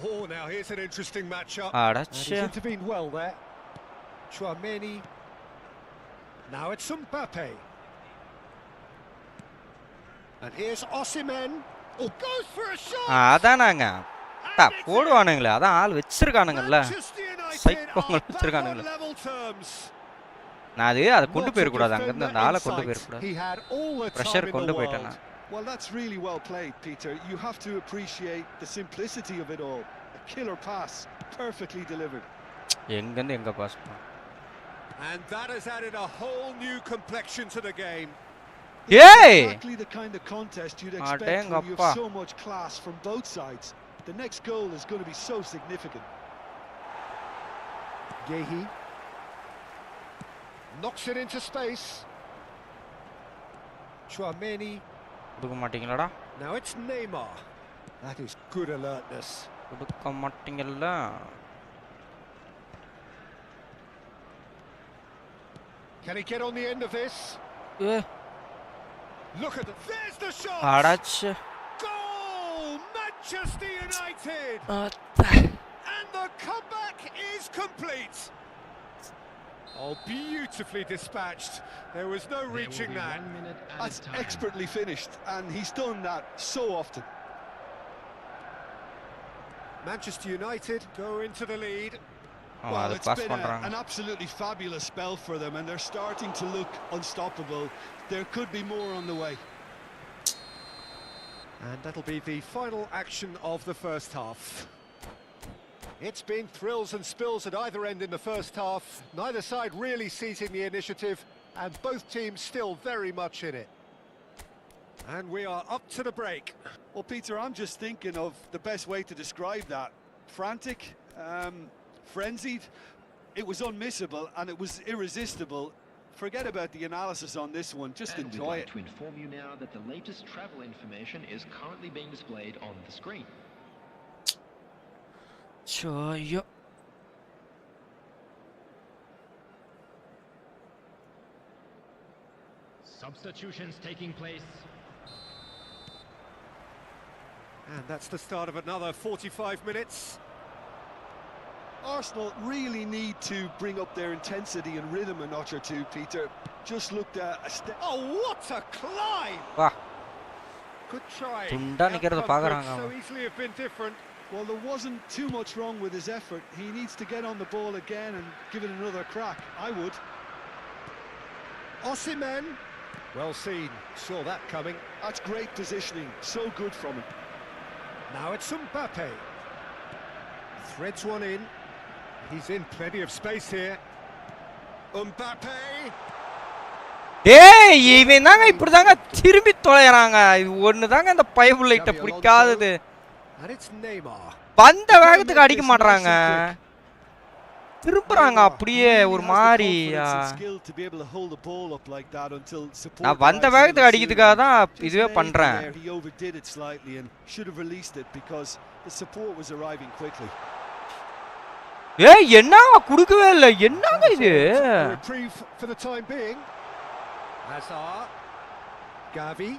Oh, now here's an interesting matchup. அடச்சே. He's intervened well there. Chouameni. Now it's Mbappe. And here's Osimhen. Oh, goes for a shot. அதானாங்க. போடுவானுங்களே அதான் ஆள் வச்சிருக்கானுங்கல்ல. சைக்கோங்க வச்சிருக்கானுங்களே. நான் அதை கொண்டு போயிர கூடாது அங்க இருந்து அந்த ஆளை கொண்டு போயிர கூடாது. பிரஷர் கொண்டு போய்ட்டேனா. Well, that's really well played, Peter. You have to appreciate the simplicity of it all. A killer pass, perfectly delivered. எங்க இருந்து எங்க பாஸ் பண்ணா. And that has added a whole new complexion to the game. Hey! Exactly the kind of contest you'd expect when you have so much class from both sides. The next goal is going to be so significant. Gehi knocks it into space. Chouameni. கொடுக்க மாட்டீங்களாடா? Now it's Neymar. That is good alertness. கொடுக்க மாட்டீங்கல்ல. Can he get on the end of this? Look at it. There's the shot. அடச்சே. Goal! Manchester United. And the comeback is complete. Oh, beautifully dispatched. There was no reaching that. That's expertly finished, and he's done that so often. Manchester United go into the lead. Well, it's been an absolutely fabulous spell for them, and they're starting to look unstoppable. There could be more on the way. And that'll be the final action of the first half. It's been thrills and spills at either end in the first half. Neither side really seizing the initiative, and both teams still very much in it. And we are up to the break. Well, Peter, I'm just thinking of the best way to describe that. Frantic, frenzied. It was unmissable and it was irresistible. Forget about the analysis on this one, just enjoy it. We'd like to inform you now that the latest travel information is currently being displayed on the screen. Sure. Substitutions taking place. And that's the start of another 45 minutes. Arsenal really need to bring up their intensity and rhythm a notch or two, Peter. Just looked at a step. Oh, what a climb! Wow. Good try. துண்டா நிக்கிறத பாக்குறாங்க So easily have been different. Well, there wasn't too much wrong with his effort. He needs to get on the ball again and give it another crack. I would. Osimhen. Well seen. Saw that coming. That's great positioning. So good from him. Now it's Mbappe. Threads one in. He's in plenty of space here. Mbappe. டேய் இவன் தாங்க இப்படி தாங்க திரும்பி தொலைறாங்க. இது ஒன்னு தாங்க அந்த பைபுலைட்ட பிடிக்காதது. And it's Neymar. பந்த வேகத்துக்கு அடிக்க மாட்டறாங்க. திருப்புறாங்க அப்படியே ஒரு மாதிரி. நான் வந்த வேகத்துக்கு அடிக்கிறதுக்காக தான் இதுவே பண்றேன். ஏய் என்னங்க குடுக்கவே இல்ல. என்னங்க இது? Gavi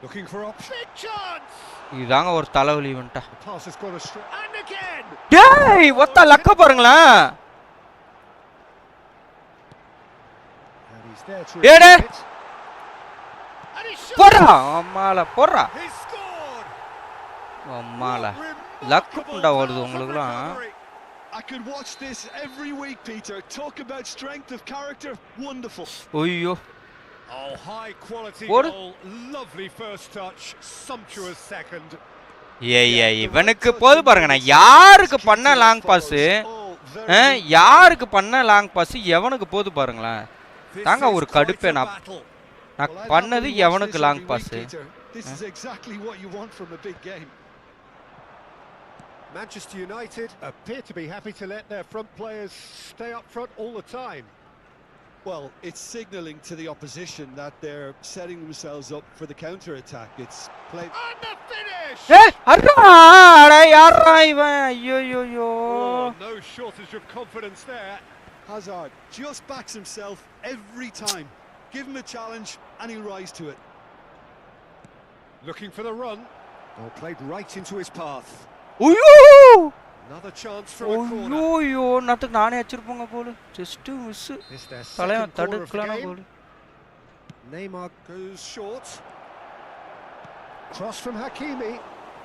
looking for option. Big chance. இதாங்க ஒரு தலைவலி வந்துட்டா. Pass has got a and again. டேய் ஒத்த லக்க பாருங்களா. And he's there to ஏடே. போறா அம்மால போறா. He scored. அம்மால லக் புண்டா வருது உங்களுக்குலாம். I could watch this every week, Peter. Talk about strength of character. Wonderful. ஐயோ. Oh, high quality goal. Lovely first touch. Sumptuous second. ஏய் இவனுக்கு போது பாருங்க. நான் யாருக்கு பண்ண லாங் பாஸ்? யாருக்கு பண்ண லாங் பாஸ் எவனுக்கு போது பாருங்களேன். தாங்க ஒரு கடுப்பே நான் பண்ணது எவனுக்கு long pass? This is exactly what you want from a big game. Manchester United appear to be happy to let their front players stay up front all the time. Well, it's signalling to the opposition that they're setting themselves up for the counter-attack. It's played... And the finish! No shortage of confidence there. Hazard just backs himself every time. Give him a challenge and he'll rise to it. Looking for the run. Oh, played right into his path. Another chance for a corner. ஐயோ நாத்துக்கு நானே அடிச்சிருப்பேங்க கோல். Just miss. தலைய தடுக்கலனா கோல். Neymar goes short. Cross from Hakimi.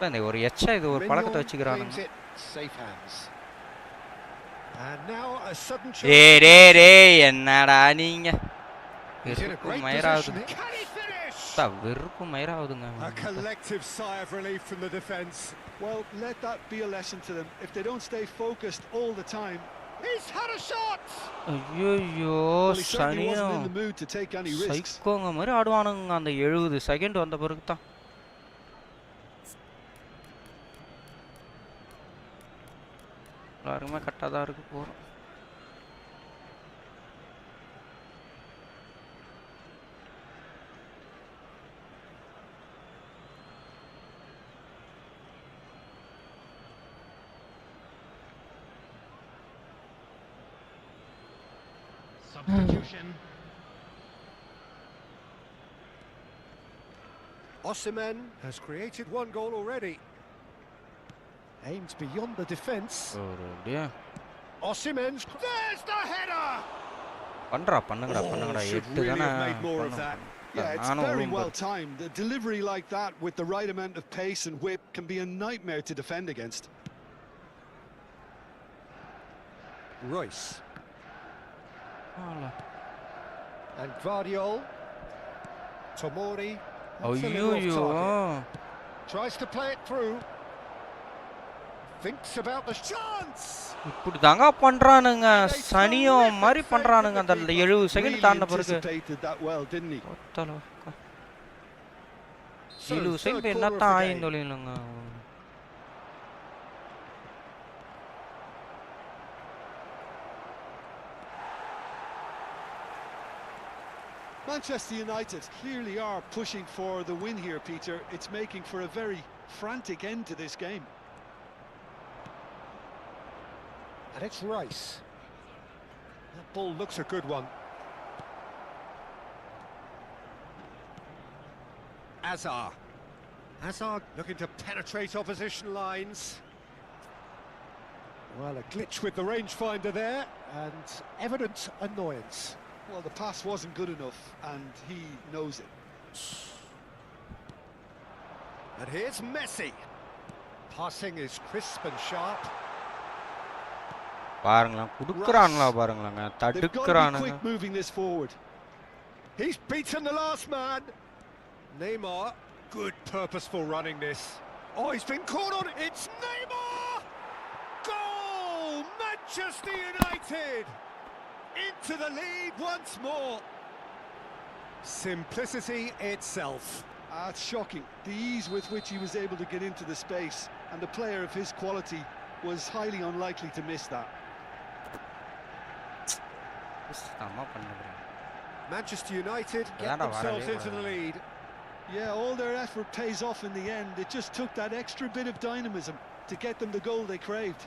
இந்த ஒரு எச்சா இது ஒரு பழக்கத்தை வச்சுக்கறானுங்க. Safe hands. And now a sudden chance. டேய் என்னடா நீங்க? வெறுப்பு மயராவுது. வெறுப்பு மயராவுதுங்க. A collective sigh of relief from the defense. Well, let that be a lesson to them. If they don't stay focused all the time. He's had a shot. ஐயோ சனியா. Wasn't in the mood to take any risks. சைக்கோங்க மாதிரி ஆடுவானுங்க அந்த 70 second வந்த பிறகு தான். எல்லாருமே கரெக்டாக தான் இருக்கு போகிறோம். Substitution. Osimhen has created one goal already. Aims beyond the defence. Osimhen's. There's the header. பண்ணுங்கடா should really have made more of that. Yeah, it's very well timed. The delivery like that with the right amount of pace and whip can be a nightmare to defend against. Royce. And Guardiol. Tomori. ஐயோ Tries to play it through. Thinks about the chance. இப்படி தாங்க பண்றானுங்க சனியும் மாதிரி பண்றானுங்க அந்த 70 second தாண்டின பிறகு anticipated that well, didn't he? 70 second என்னத்தான் ஆயிந்தொழிலுங்க Manchester United clearly are pushing for the win here, Peter. It's making for a very frantic end to this game. And it's Rice. That ball looks a good one. Hazard looking to penetrate opposition lines. Well, a glitch with the rangefinder there, and evident annoyance. Well, the pass wasn't good enough, and he knows it. And here's Messi. Passing is crisp and sharp. பாருங்களா குடுக்குறானுங்களா பாருங்களாங்க தடுக்குறானுங்க quick moving this forward. He's beaten the last man. Neymar, good purposeful running this. Oh, he's been caught on. It's Neymar! Goal! Manchester United into the lead once more. Simplicity itself. It's shocking, the ease with which he was able to get into the space, and a player of his quality was highly unlikely to miss that. Manchester United get themselves into the lead. Yeah, all their effort pays off in the end. It just took that extra bit of dynamism to get them the goal they craved.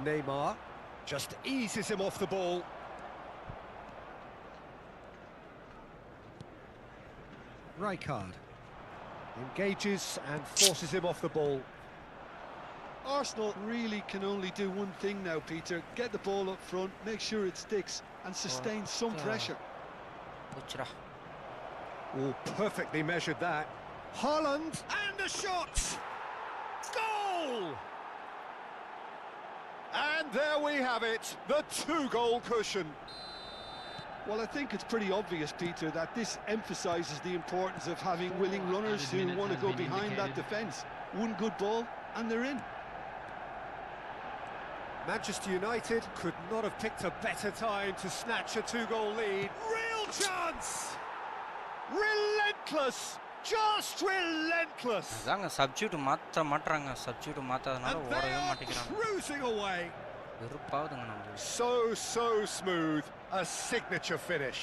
Neymar just eases him off the ball. Rijkaard engages and forces him off the ball. Arsenal really can only do one thing now, Peter. Get the ball up front, make sure it sticks, and sustain some pressure. Oh, perfectly measured that. Haaland, and the shot! Goal! And there we have it, the 2-goal cushion. Well, I think it's pretty obvious, Peter, that this emphasises the importance of having willing runners who want to go behind that defence. One good ball, and they're in. Manchester United could not have picked a better time to snatch a 2-goal lead. Real chance! Relentless! Just relentless! அதாங்க substitute மாத்த மாட்றாங்க substitute மாத்தாதனால ஓடவே மாட்டேங்கறாங்க cruising away. வெறுப்பாவுதுங்க நம்ம So smooth, a signature finish.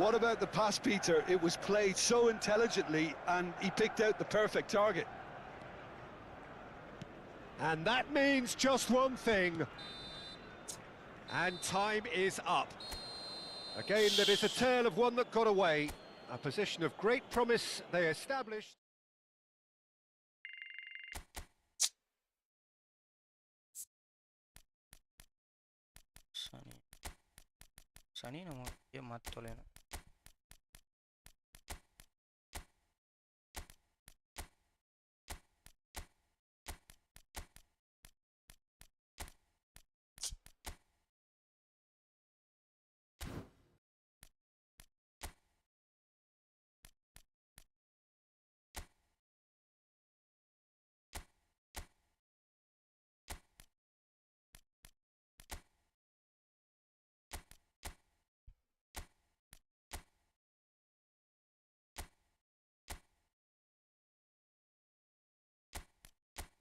What about the pass, Peter? It was played so intelligently, and he picked out the perfect target. And that means just one thing. And time is up. A game that is a tale of one that got away. A position of great promise they established. சனி நம்ம மாத்தோலேனா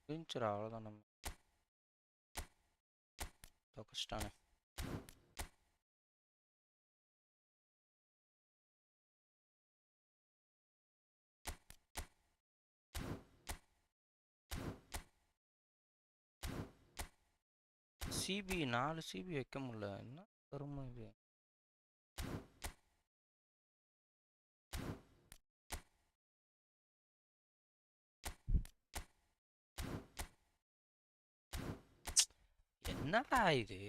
முடிஞ்சிரா அவ்வளோதான் நம்ம கஷ்டானே CP 4 CP வைக்க முடியல என்ன கருமம் இது என்னடா இது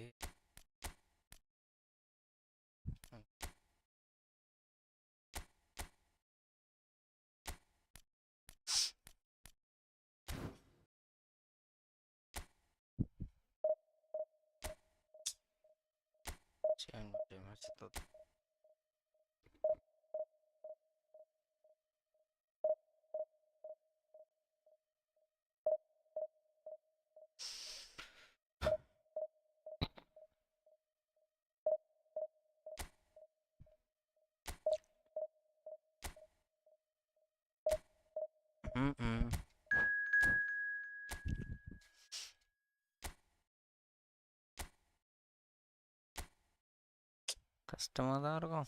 கஷ்டமாக தான் இருக்கும்.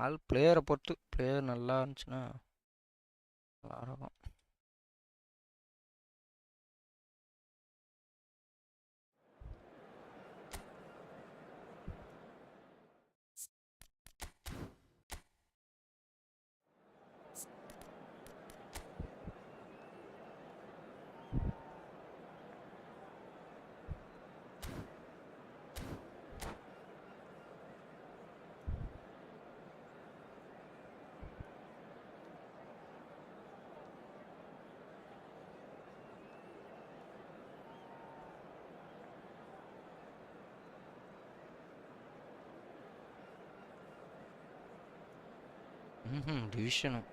ஆள் பிளேயரை பொறுத்து, பிளேயர் நல்லா இருந்துச்சுன்னா நல்லாயிருக்கும். டிவிஷனும்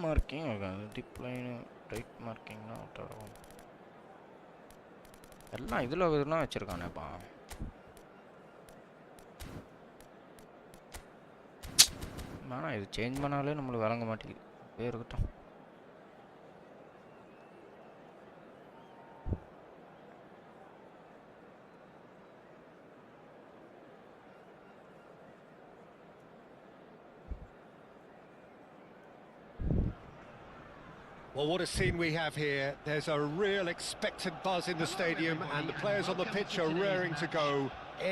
மார்க்கிங் டிப்ளைன் ரைட் மார்க்கிங்னா ஆகும். எல்லாம் இதில் இதெல்லாம் வச்சுருக்கானேப்பா. ஆனால் இது சேஞ்ச் பண்ணாலே நம்மளுக்கு விளங்க மாட்டேங்குது. அப்படியே இருக்கட்டும். Well, what a scene we have here. There's a real expectant buzz in the stadium and the players on the pitch are raring to go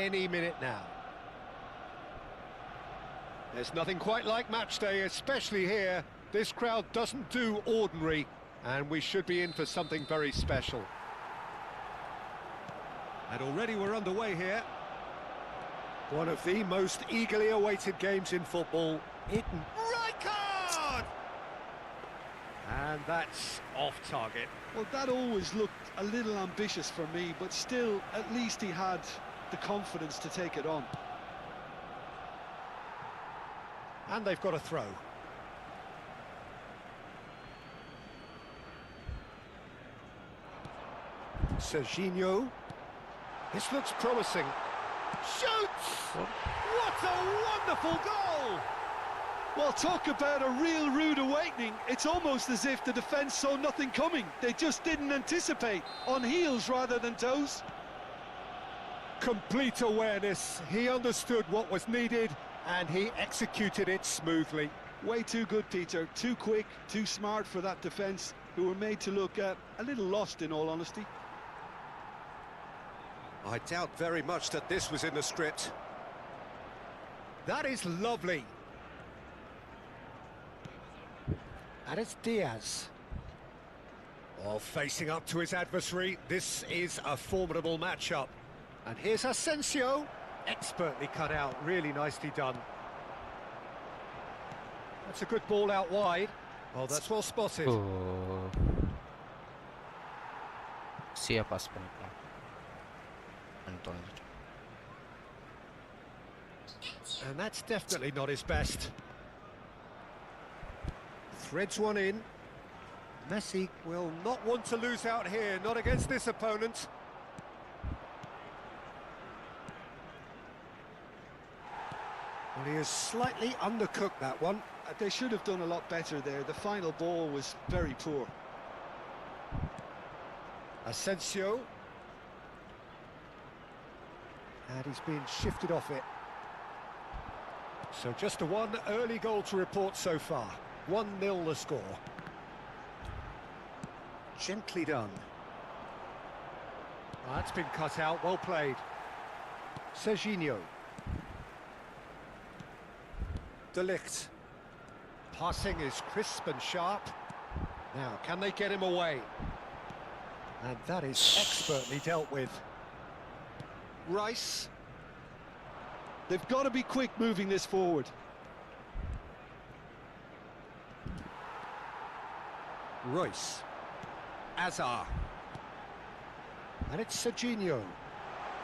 any minute now. There's nothing quite like match day, especially here. This crowd doesn't do ordinary and we should be in for something very special. And already we're underway here. One of the most eagerly awaited games in football. Right card! And that's off target. Well, that always looked a little ambitious for me, but still, at least he had the confidence to take it on. And they've got a throw. Serginho. This looks promising. Shoots! What a wonderful goal! Well, talk about a real rude awakening. It's almost as if the defence saw nothing coming. They just didn't anticipate. On heels rather than toes. Complete awareness. He understood what was needed and he executed it smoothly. Way too good, Peter. Too quick, too smart for that defence, who were made to look a little lost, in all honesty. I doubt very much that this was in the script. That is lovely. And it's Diaz. Oh, facing up to his adversary, this is a formidable matchup. And here's Asensio. Expertly cut out, really nicely done. That's a good ball out wide. Oh, that's well spotted. சியா pass பண்ணிக்கலாம். And that's definitely not his best. Threads one in. Messi will not want to lose out here, not against this opponent. Well, he has slightly undercooked that one. They should have done a lot better there. The final ball was very poor. Asensio. And he's been shifted off it. So just a one early goal to report so far. 1-0 the score. Gently done. Oh, that's been cut out, well played. Serginho. De Ligt. Passing is crisp and sharp. Now, can they get him away? And that is expertly dealt with. Rice. They've got to be quick moving this forward. Royce. Azar. And it's Serginho.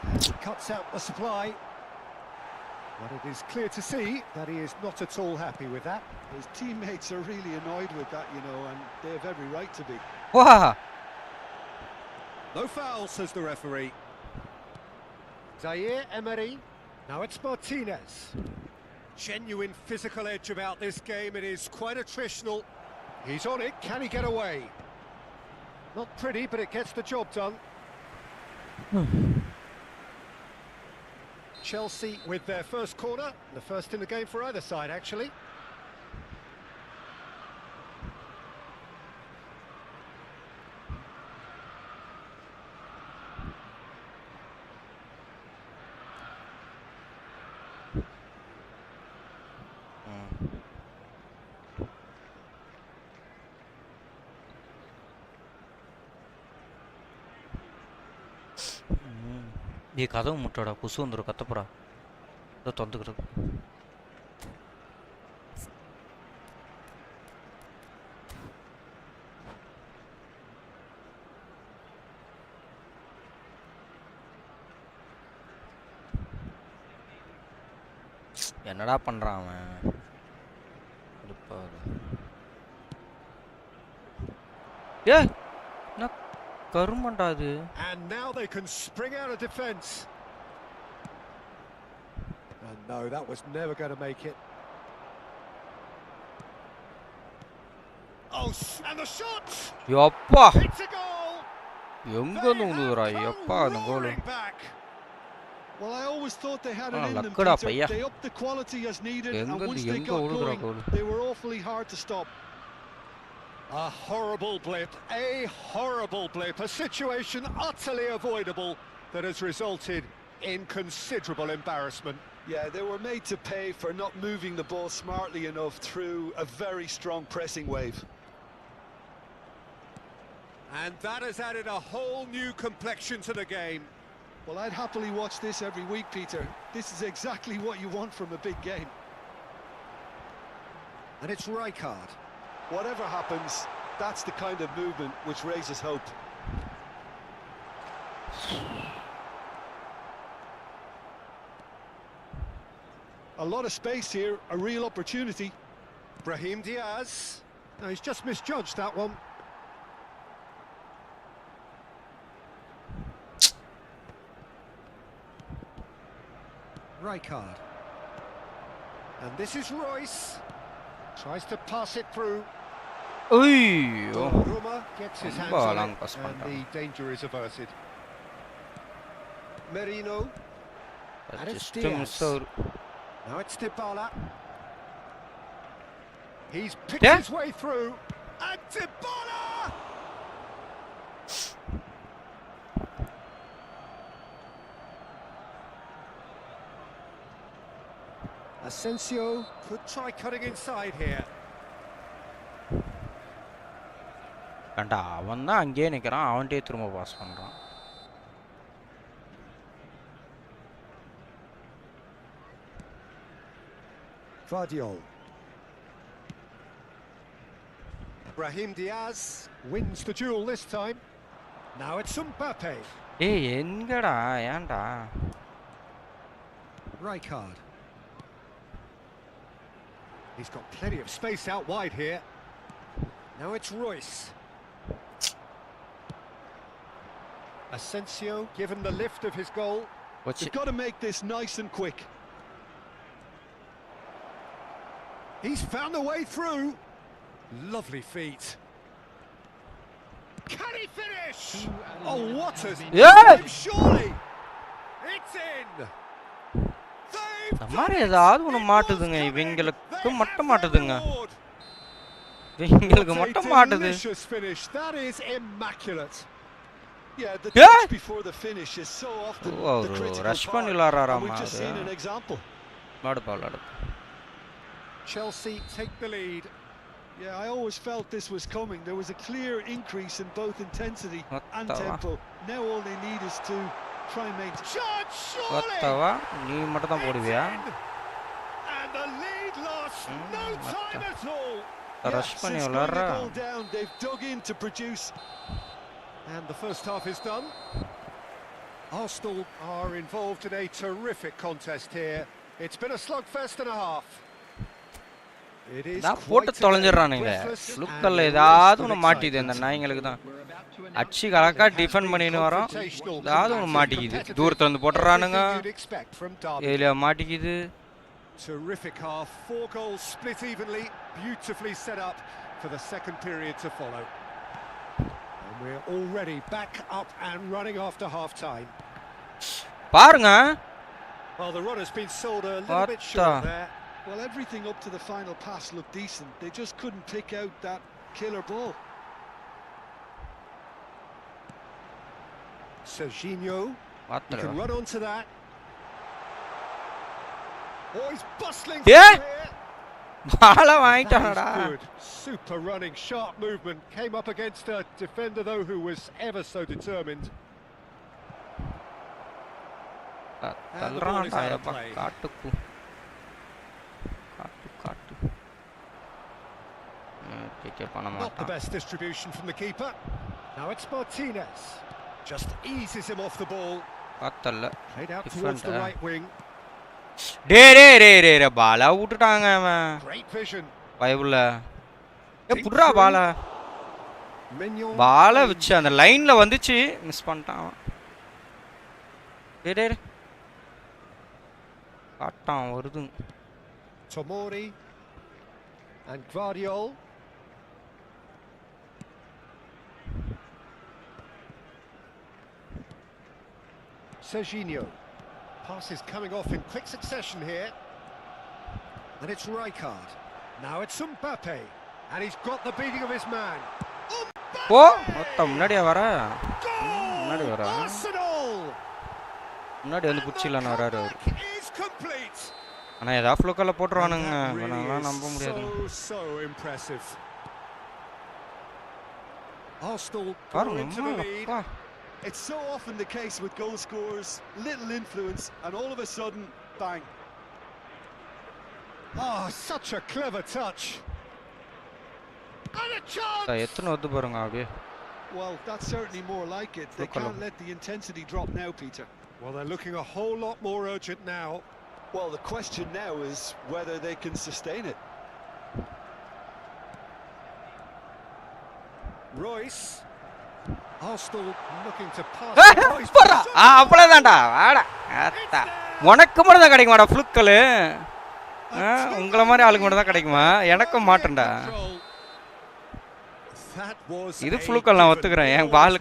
And he cuts out the supply. But it is clear to see that he is not at all happy with that. His teammates are really annoyed with that, you know, and they have every right to be. Wow. No foul, says the referee. Zaire Emery. Now it's Martinez. Genuine physical edge about this game. It is quite attritional. He's on it. Can he get away? Not pretty, but it gets the job done. Chelsea with their first corner. The first in the game for either side, actually. ಈ ಕದವು ಮುಟ್ಟೋಡ ಕುಸು ಅಂದರು ಕತ್ತಪುರ ಅದು ತೊಂದಗಿರೋದು என்னடா பண்றான் அவன் ஏ நான் கருமண்டா அது. And now they can spring out of defence. And no, that was never going to make it. Oh, and the shot! Yapa It's a goal! எங்க நூதுறா யப்பா அந்த கோல். Well, I always thought they had it in them. They upped the quality as needed, and once they got going, they were awfully hard to stop. A horrible blip, a situation utterly avoidable that has resulted in considerable embarrassment. Yeah, they were made to pay for not moving the ball smartly enough through a very strong pressing wave. And that has added a whole new complexion to the game. Well, I'd happily watch this every week, Peter. This is exactly what you want from a big game. And it's Rijkaard. Whatever happens, that's the kind of movement which raises hope. A lot of space here, a real opportunity. Brahim Diaz. No, he's just misjudged that one. Rijkaard. And this is Royce. Tries to pass it through. ஐயோ Ruma gets his hands on it, and the danger is averted. Merino. And it's Diaz. Now it's Dybala. He's picked his way through. And Dybala! Asensio could try cutting inside here. கண்டா அவன் தான் அங்கேயே நிற்கிறான், அவன்கிட்டே திரும்ப pass பண்ணுறான். Vardiol. Brahim Diaz wins the duel this time. Now it's Mbappe. ஏய் எங்கடா ஏன்டா? Rijkaard. He's got plenty of space out wide here. Now it's Royce. Asensio given the lift of his goal. You've got to make this nice and quick. He's found a way through. Lovely feet. Can he finish? Oh, what a save, surely. It's in. இந்த மாதிரி ஏதாவது ஒன்று மாட்டுதுங்க, இவங்களுக்கு மட்டும் மாட்டுதுங்க, இவங்களுக்கு மட்டும் மாட்டுது. That is immaculate. Yeah, the touch before the finish is so often the critical rush part. பண்ணிலாராமா. We've just seen an example. மாடு. Chelsea take the lead. Yeah, I always felt this was coming. There was a clear increase in both intensity and tempo. Now all they need is to try and maintain. Shot, surely. வத்தவா நீ மட்டும் தான் போடுவியா? And the lead lost. No time at all. Rush பண்ணி விளையாடுறா. They've dug in to produce. And the first half is done. Arsenal are involved in a terrific contest here. It's been a slugfest and a half. It is நான் போட்டு தொலைஞ்சிடறானுங்க லுக்கல்ல ஏதாவது ஒன்று மாட்டிது அந்த நாய்ங்களுக்கு தான் அடிச்சு கலக்கா defend பண்ணின்னு வரோம் ஏதாவது ஒன்று மாட்டிக்குது தூரத்துல இருந்து போட்டுறானுங்க இதுல மாட்டிக்குது Terrific half, 4 goals split evenly, beautifully set up for the second period to follow. And we're already back up and running after half time. பாருங்க Well, the run has been sold a little bit short there. Well, everything up to the final pass looked decent. They just couldn't pick out that killer ball. Serginho, he can run onto that. Oh, he's bustling through here. Bala வாங்கிட்டானடா Good, super running, sharp movement. Came up against a defender though who was ever so determined. தல்றான்டா எப்பா காட்டுக்கு காட்டு Not the best distribution from the keeper. Now it's Martinez. Just eases him off the ball. பார்த்தல்ல Played out towards the right wing. டே பாலா விட்டுட்டாங்க அவன் Great vision. பைபிள்ல புட்றா பால வச்சு அந்த லைன்ல வந்துச்சு மிஸ் பண்ணிட்டான் டே காட்டான் வருது Tomori and Guardiol. Serginho. Pass is coming off in quick succession here. And it's Rijkaard. Now it's Mbappe. And he's got the beating of his man. ஓ முன்னாடியே வர முன்னாடி வர முன்னாடி வந்து புடிச்சிடலான்னு வராரு அவர் ஆனா ஏதாவது ஃப்ளோக்கல்ல போட்டுருவானுங்க அதெல்லாம் நம்ப முடியாது So impressive. Arsenal go into the lead. It's so often the case with goal scorers, little influence, and all of a sudden, bang. Oh, such a clever touch. And a chance! Well, that's certainly more like it. They can't let the intensity drop now, Peter. Well, they're looking a whole lot more urgent now. Well, the question now is whether they can sustain it. Royce. Arsenal looking to pass. அவ்வளவுதான்டா வாடா அத்தா உனக்கு மட்டும் தான் கிடைக்குமாடா ஃப்ளுக்கல் உங்கள மாதிரி ஆளுக்கு மட்டும் தான் கிடைக்குமா எனக்கும் மாட்டேன்டா இது ஃப்ளுக்கல் நான் ஒத்துக்கிறேன் என் பால்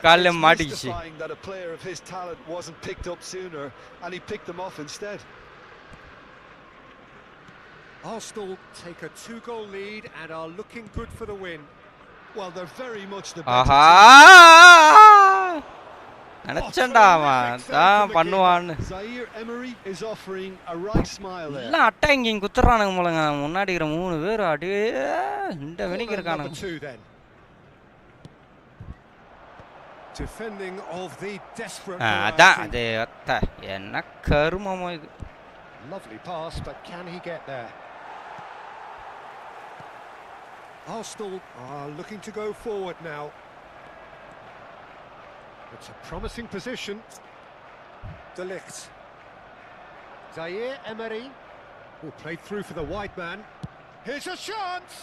கால்ல மாட்டிக்கிச்சு that a player of his talent wasn't picked up sooner and he picked them off instead. Arsenal take a 2-goal lead and are looking good for the win. Well, they're very much the better team. நினைச்சேன்டா அவன் தான் பண்ணுவான்னு Zaire Emery is offering a right smile there. இல்ல அட்டாங்கிங் குத்துறானுங்க மூலங்க முன்னாடி இருக்கிற 3 பேர் அப்படியே இந்த வெனிக்கு இருக்கானுங்க Defending of the desperate அதான் அது அத்த என்ன கருமமோ இது Lovely pass, but can he get there? Arsenal are looking to go forward now. It's a promising position. De Ligt. Zaire Emery, who played through for the wide man. Here's a chance!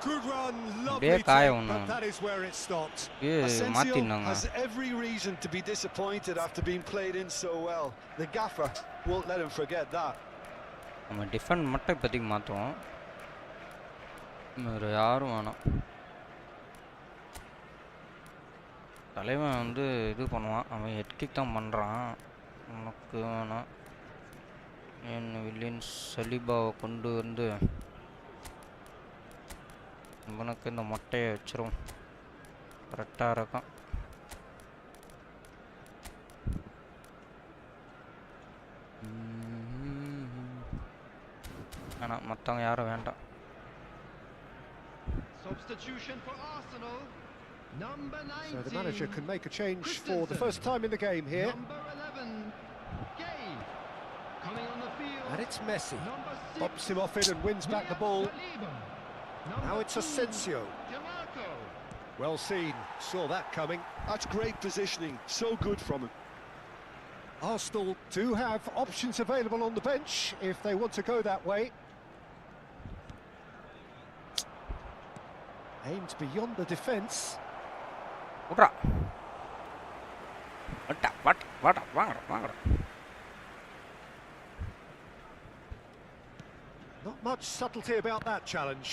Good run, lovely take, but that is where it stopped. Asensio has every reason to be disappointed after being played in so well. The gaffer won't let him forget that. நம்ம defend மட்டும் இப்போதைக்கு மாற்றுவோம் வேறு யாரும் வேணாம் தலைவன் வந்து இது பண்ணுவான் அவன் ஹெட் கிக் தான் பண்ணுறான் உனக்கு வேணாம் என் வில்லியன் சலீபாவை கொண்டு வந்து இவனுக்கு இந்த மொட்டையை வச்சிரும் கரெக்டாக இருக்கான் ஆனால் மற்றவங்க யாரும் வேண்டாம் Substitution for Arsenal. Number 19. So the manager can make a change for the first time in the game here. Number 11. Gay. Coming on the field. And it's Messi. Pops him off it and wins back the ball. Now it's Asensio. Well seen. Saw that coming. That's great positioning. So good from him. Arsenal do have options available on the bench if they want to go that way. Aimed beyond the defence. விட்றா வாடா வாங்கடா. Not much subtlety about that challenge.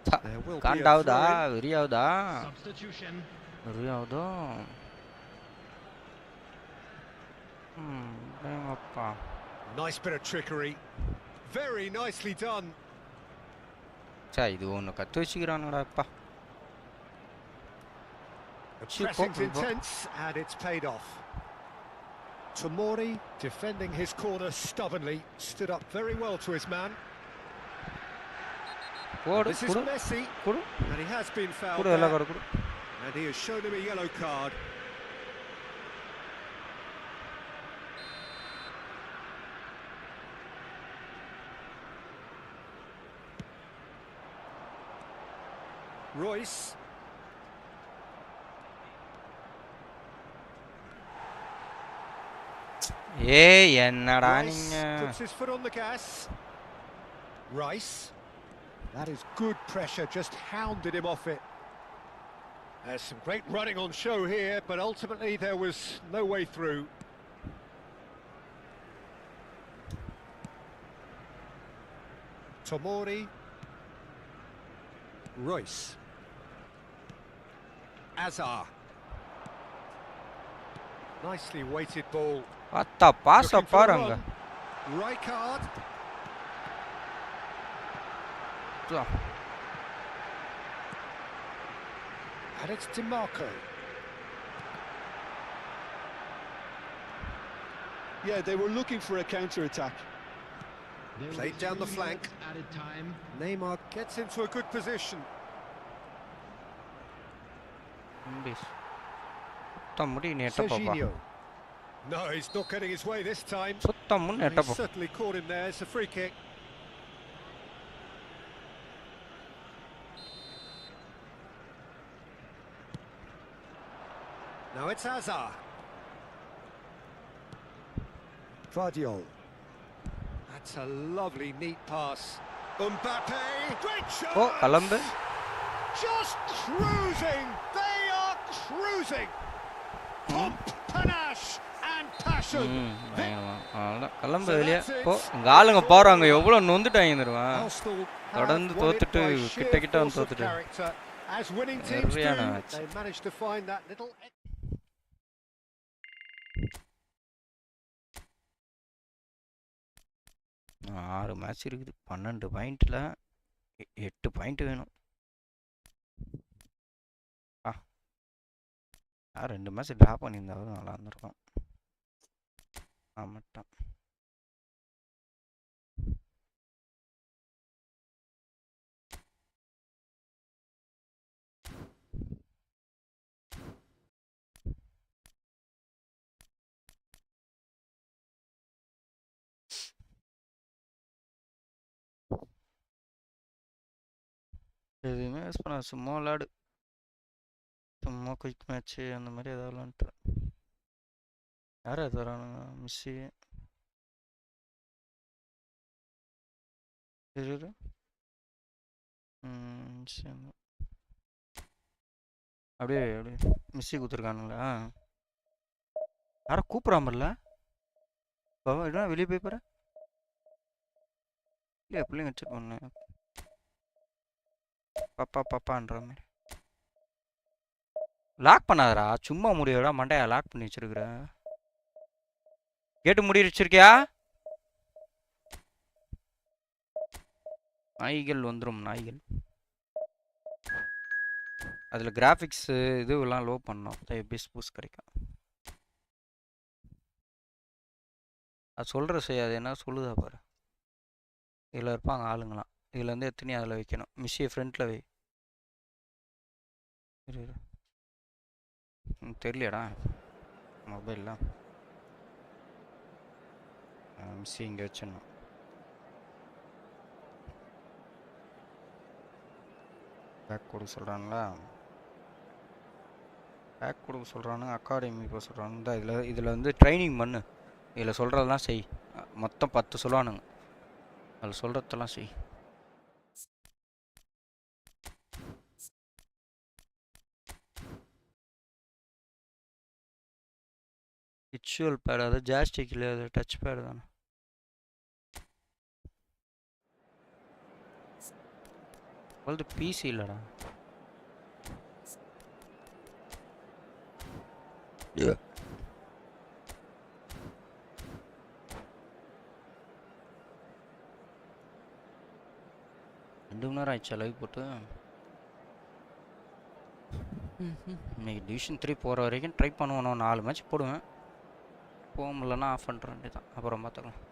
There will be a காண்டாவுதா throw in. வெறியாவுதா Substitution. வெறியாவுதோ. அப்பா Nice bit of trickery. Very nicely done. சா இது ஒன்று கற்று வச்சுக்கிறானுங்கடா அப்பா. The pressing's intense and it's paid off. Tomori defending his corner stubbornly, stood up very well to his man. This is Messi, and he has been fouled there, and he has shown him a yellow card. Royce. என்னடா Rice நீங்க puts his foot on the gas. Rice. That is good pressure, just hounded him off it. There's some great running on show here, but ultimately there was no way through. Tomori. Royce. Azar. Nicely weighted ball. அத்தா பாஸ Looking for a பாருங்க. run. Rijkaard. And it's DeMarco. Yeah, they were looking for a counter-attack. There will Played be down the 3 flank. minutes added time. Neymar gets into a good position. சுத்தம் முடி நெட்டப்பா. Serginho. No, he's not getting his way this time. சுத்தம் முடி And he நெட்டப்பா. certainly caught him there. It's a free kick. Now it's Azar. Vardiol. That's a lovely, neat pass. Mbappe. Great shot! O Colombo. Just cruising. They are cruising. Pomp, panache, and passion. அவ்வளோதான் கலம்பு வெளியே போ. இங்கே ஆளுங்க போகிறாங்க எவ்வளோ நொந்துட்டாங்க தருவான். தொடர்ந்து தோத்துட்டு கிட்ட வந்து தோத்துட்டு. As winning teams do, சரியான match. they managed to find that little. 6 match இருக்குது 12 பாயிண்டில் 8 பாயிண்ட் வேணும். 2 மேட்ச் ட்ரா பண்ணியிருந்தாவது நல்லா இருந்திருக்கும். ஆமாட்டான் எதுவுமே யூஸ் பண்ண சும்மா விளாடு. சும்மா குயிக் மேட்ச்சு அந்த மாதிரி ஏதாவது விளாண்டுட்டு. யார் அது வரானுங்க? மிஸ்ஸி இரு. அப்படியே மிஸ்ஸி கொடுத்துருக்கானுங்களா? யாரும் கூப்பிட்றாமல்ல? இல்லைனா வெளியே போய் பாரு. இல்லையா பிள்ளைங்க வச்சுட்டு போனேன் பாப்பான்ற மாதிரி. லாக் பண்ணாதடா, சும்மா முடியடா மண்டையா லாக் பண்ணி வச்சிருக்கிற. கேட்டு முடி வச்சிருக்கியா? நாய்கள் வந்துடும் நாய்கள். அதில் கிராஃபிக்ஸு இதுவெல்லாம் லோ பண்ணோம், பெஸ்ட் பூஸ்ட் கிடைக்கும். அது சொல்கிற செய்யாது என்ன சொல்லுதா பாரு. இதில் இருப்பாங்க ஆளுங்களாம். இதில் வந்து எத்தனையும் அதில் வைக்கணும். மிஸ்ஸியை ஃப்ரண்ட்டில் வை. தெரியலையாடா மொபைலில். மிஸ்ஸி இங்கே வச்சிடணும். பேக் கொடுக்க சொல்கிறாங்களா? பேக் கொடுக்க சொல்கிறானுங்க, அகாடமி போக சொல்கிறானுங்க. தான் இதில் வந்து ட்ரைனிங் பண்ணு, இதில் சொல்கிறதெல்லாம் செய். மொத்தம் 10 சொல்லுவானுங்க, அதில் சொல்கிறதெல்லாம் செய். விர்ச்சுவல் பேட், அது ஜாஸ்டிக் இல்லை, அது டச் பேடு தானே. அது பிசி இல்லைடா. ரெண்டு மணி நேரம் ஆயிடுச்சா லைவ் போட்டு? இன்னைக்கு டிவிஷன் 3 போகிற வரைக்கும் ட்ரை பண்ணுவேன். 4 மேட்ச் போடுவேன், போக முடியலன்னா ஆஃப் பண்ணுற வேண்டியதான், அப்புறம் பார்த்துக்கலாம்.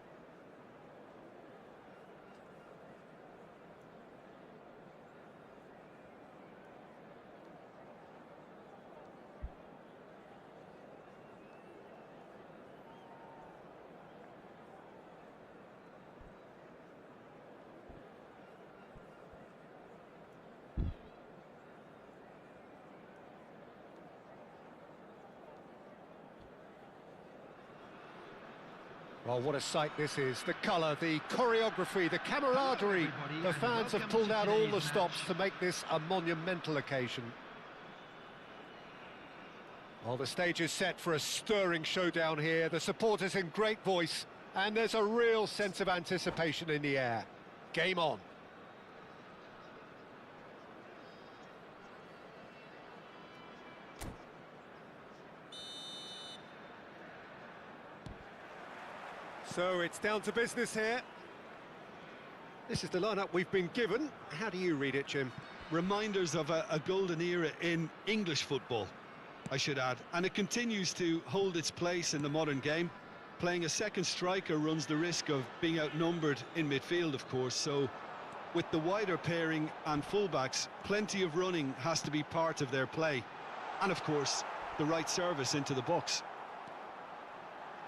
Well, what a sight this is. The colour, the choreography, the camaraderie. The fans have pulled out all the stops to make this a monumental occasion. Well, the stage is set for a stirring showdown here. The supporters in great voice, and there's a real sense of anticipation in the air. Game on. So it's down to business here. This is the lineup we've been given. How do you read it, Jim? Reminders of a golden era in English football, I should add. And it continues to hold its place in the modern game. Playing a second striker runs the risk of being outnumbered in midfield, of course. So with the wider pairing and fullbacks, plenty of running has to be part of their play. And of course, the right service into the box.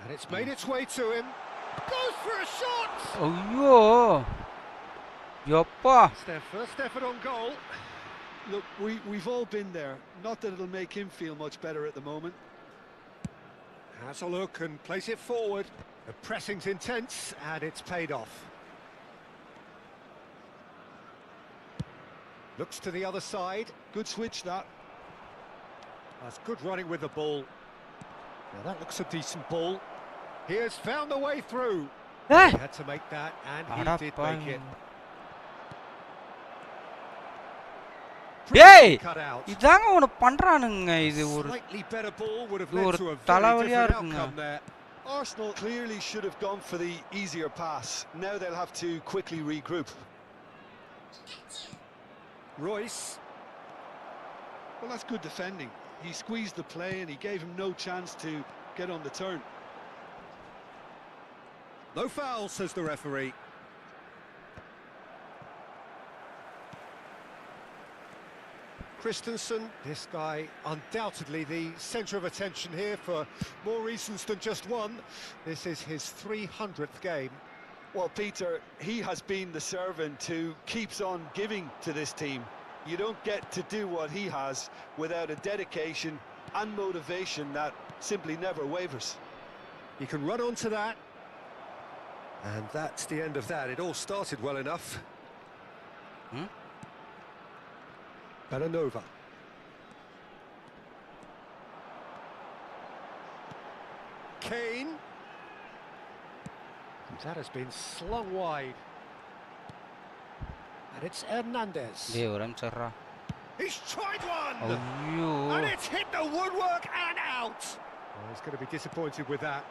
And it's made its way to him. Goes for a shot! ஐயோ யப்பா. It's their first effort on goal. Look, we've all been there. Not that it'll make him feel much better at the moment. Has a look and plays it forward. The pressing's intense and it's paid off. Looks to the other side. Good switch, that. That's good running with the ball. Now that looks a decent ball. He has found the way through. He had to make that, and he did make it. ஏய் இதாங்க ஒன்னு பண்றானுங்க. இது ஒரு slightly better ball would have led to a very தலைவலியா different இருக்குங்க. outcome there. Arsenal clearly should have gone for the easier pass. Now they'll have to quickly regroup. Royce. Well, that's good defending. He squeezed the play and he gave him no chance to get on the turn. No foul, says the referee. Christensen, this guy undoubtedly the centre of attention here for more reasons than just one. This is his 300th game. Well, Peter, he has been the servant who keeps on giving to this team. You don't get to do what he has without a dedication and motivation that simply never wavers. You can run onto that. And that's the end of that. It all started well enough. Belanova. Kane. And that has been slung wide. And it's Hernandez. He's tried one! And it's hit the woodwork and out! Oh, he's going to be disappointed with that.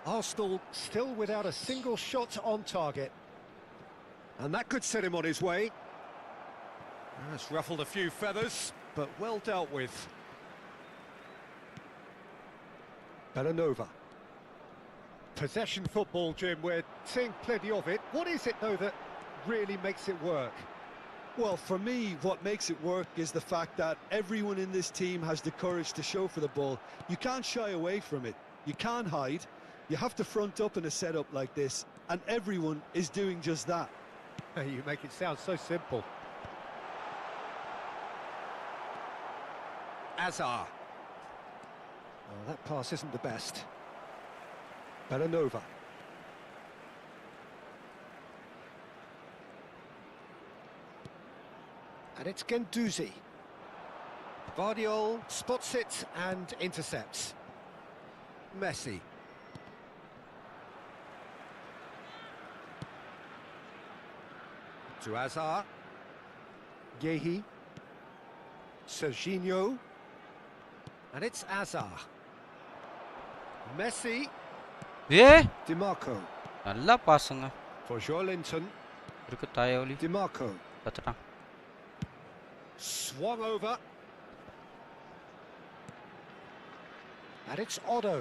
Arsenal still without a single shot on target. And that could set him on his way. That's ruffled a few feathers, but well dealt with. Belanova. Possession football, Jim, we're seeing plenty of it. What is it, though, that really makes it work? Well, for me, what makes it work is the fact that everyone in this team has the courage to show for the ball. You can't shy away from it. You can't hide. You have to front up in a setup like this, and everyone is doing just that. You make it sound so simple. Azar. Oh, that pass isn't the best. Belanova. And it's Guendouzi. Vardiol spots it and intercepts. Messi. To Azar. Yehi. Serginho. And it's Azar. Messi. Yeah. DiMarco. நல்லா பாசுங்க. For Joelinton. இருக்கு தாயவலி. DiMarco. பத்தட்டான். Swung over. And it's Otto.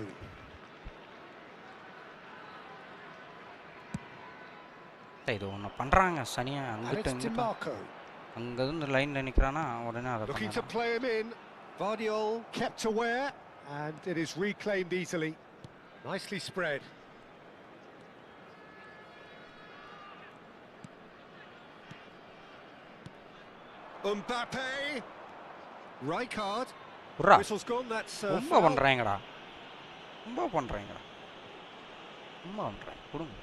இது ஒன்று பண்ணுறாங்க சனியா And அங்கிட்ட it's DiMarco. அங்கே இருந்து லைனில் நிற்கிறானா உடனே அதை Looking to play him in. Vardiol kept aware. And it is reclaimed easily. Nicely spread. Mbappe. Rijkaard. புறா Whistle's gone, that's ரொம்ப பண்ணுறாங்கடா ரொம்ப பண்ணுறாங்கடா ரொம்ப பண்ணுறாங்க கொடுங்க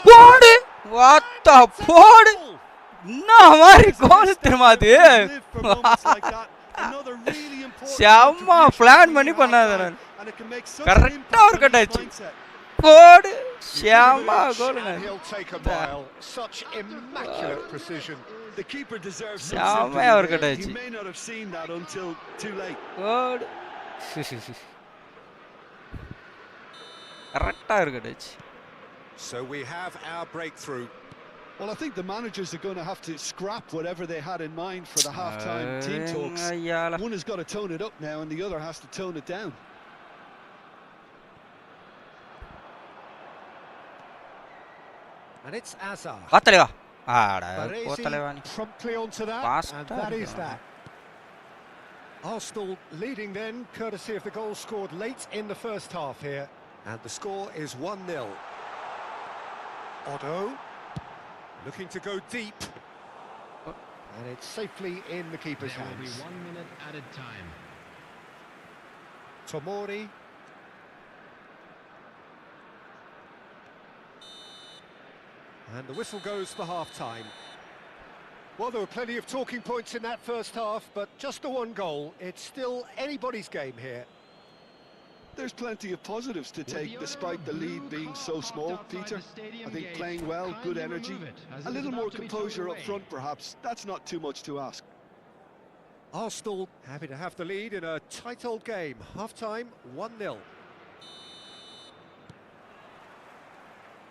போடு வாத்தா போடு என்ன மாதிரி கோல் தெரியுமா அது செம்ம பிளான் பண்ணி பண்ணாத நான் கரெக்டா ஒரு கட் ஆச்சு போடு செம்ம கோலுங்க Such immaculate precision. The keeper deserves some செம்ம ஒரு கட் sympathy. ஆச்சு He may not have seen that until too late. போடு கரெக்டா ஒரு கட் ஆச்சு So we have our breakthrough. Well, I think the managers are going to have to scrap whatever they had in mind for the half-time team talks. ஐயால One has got to tone it up now and the other has to tone it down. And it's Azar. வாத்தலைவா ஆட Baresi போத்தலைவா நீ promptly onto that, Fast and that is turn. that. Arsenal leading then, courtesy of the goal scored late in the first half here. And the score is 1-0. Otto, looking to go deep. And it's safely in the keeper's There will be hands. 1 minute added time. Tomori. And the whistle goes for half-time. Well, there were plenty of talking points in that first half, but just the one goal. It's still anybody's game here. There's plenty of positives to take despite the lead being so small, Peter. I think playing well, good energy, a little more composure up front perhaps. That's not too much to ask. Arsenal happy to have the lead in a tight old game. Half-time, 1-0.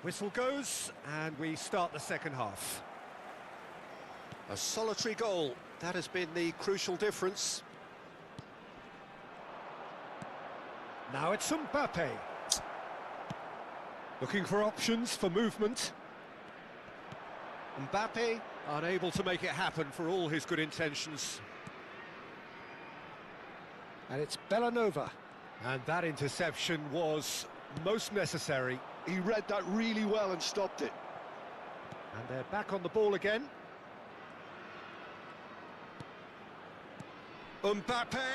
Whistle goes, and we start the second half. A solitary goal, that has been the crucial difference. Now it's Mbappe. Looking for options for movement. Mbappe unable to make it happen for all his good intentions. And it's Belanova. And that interception was most necessary. He read that really well and stopped it. And they're back on the ball again. Mbappe.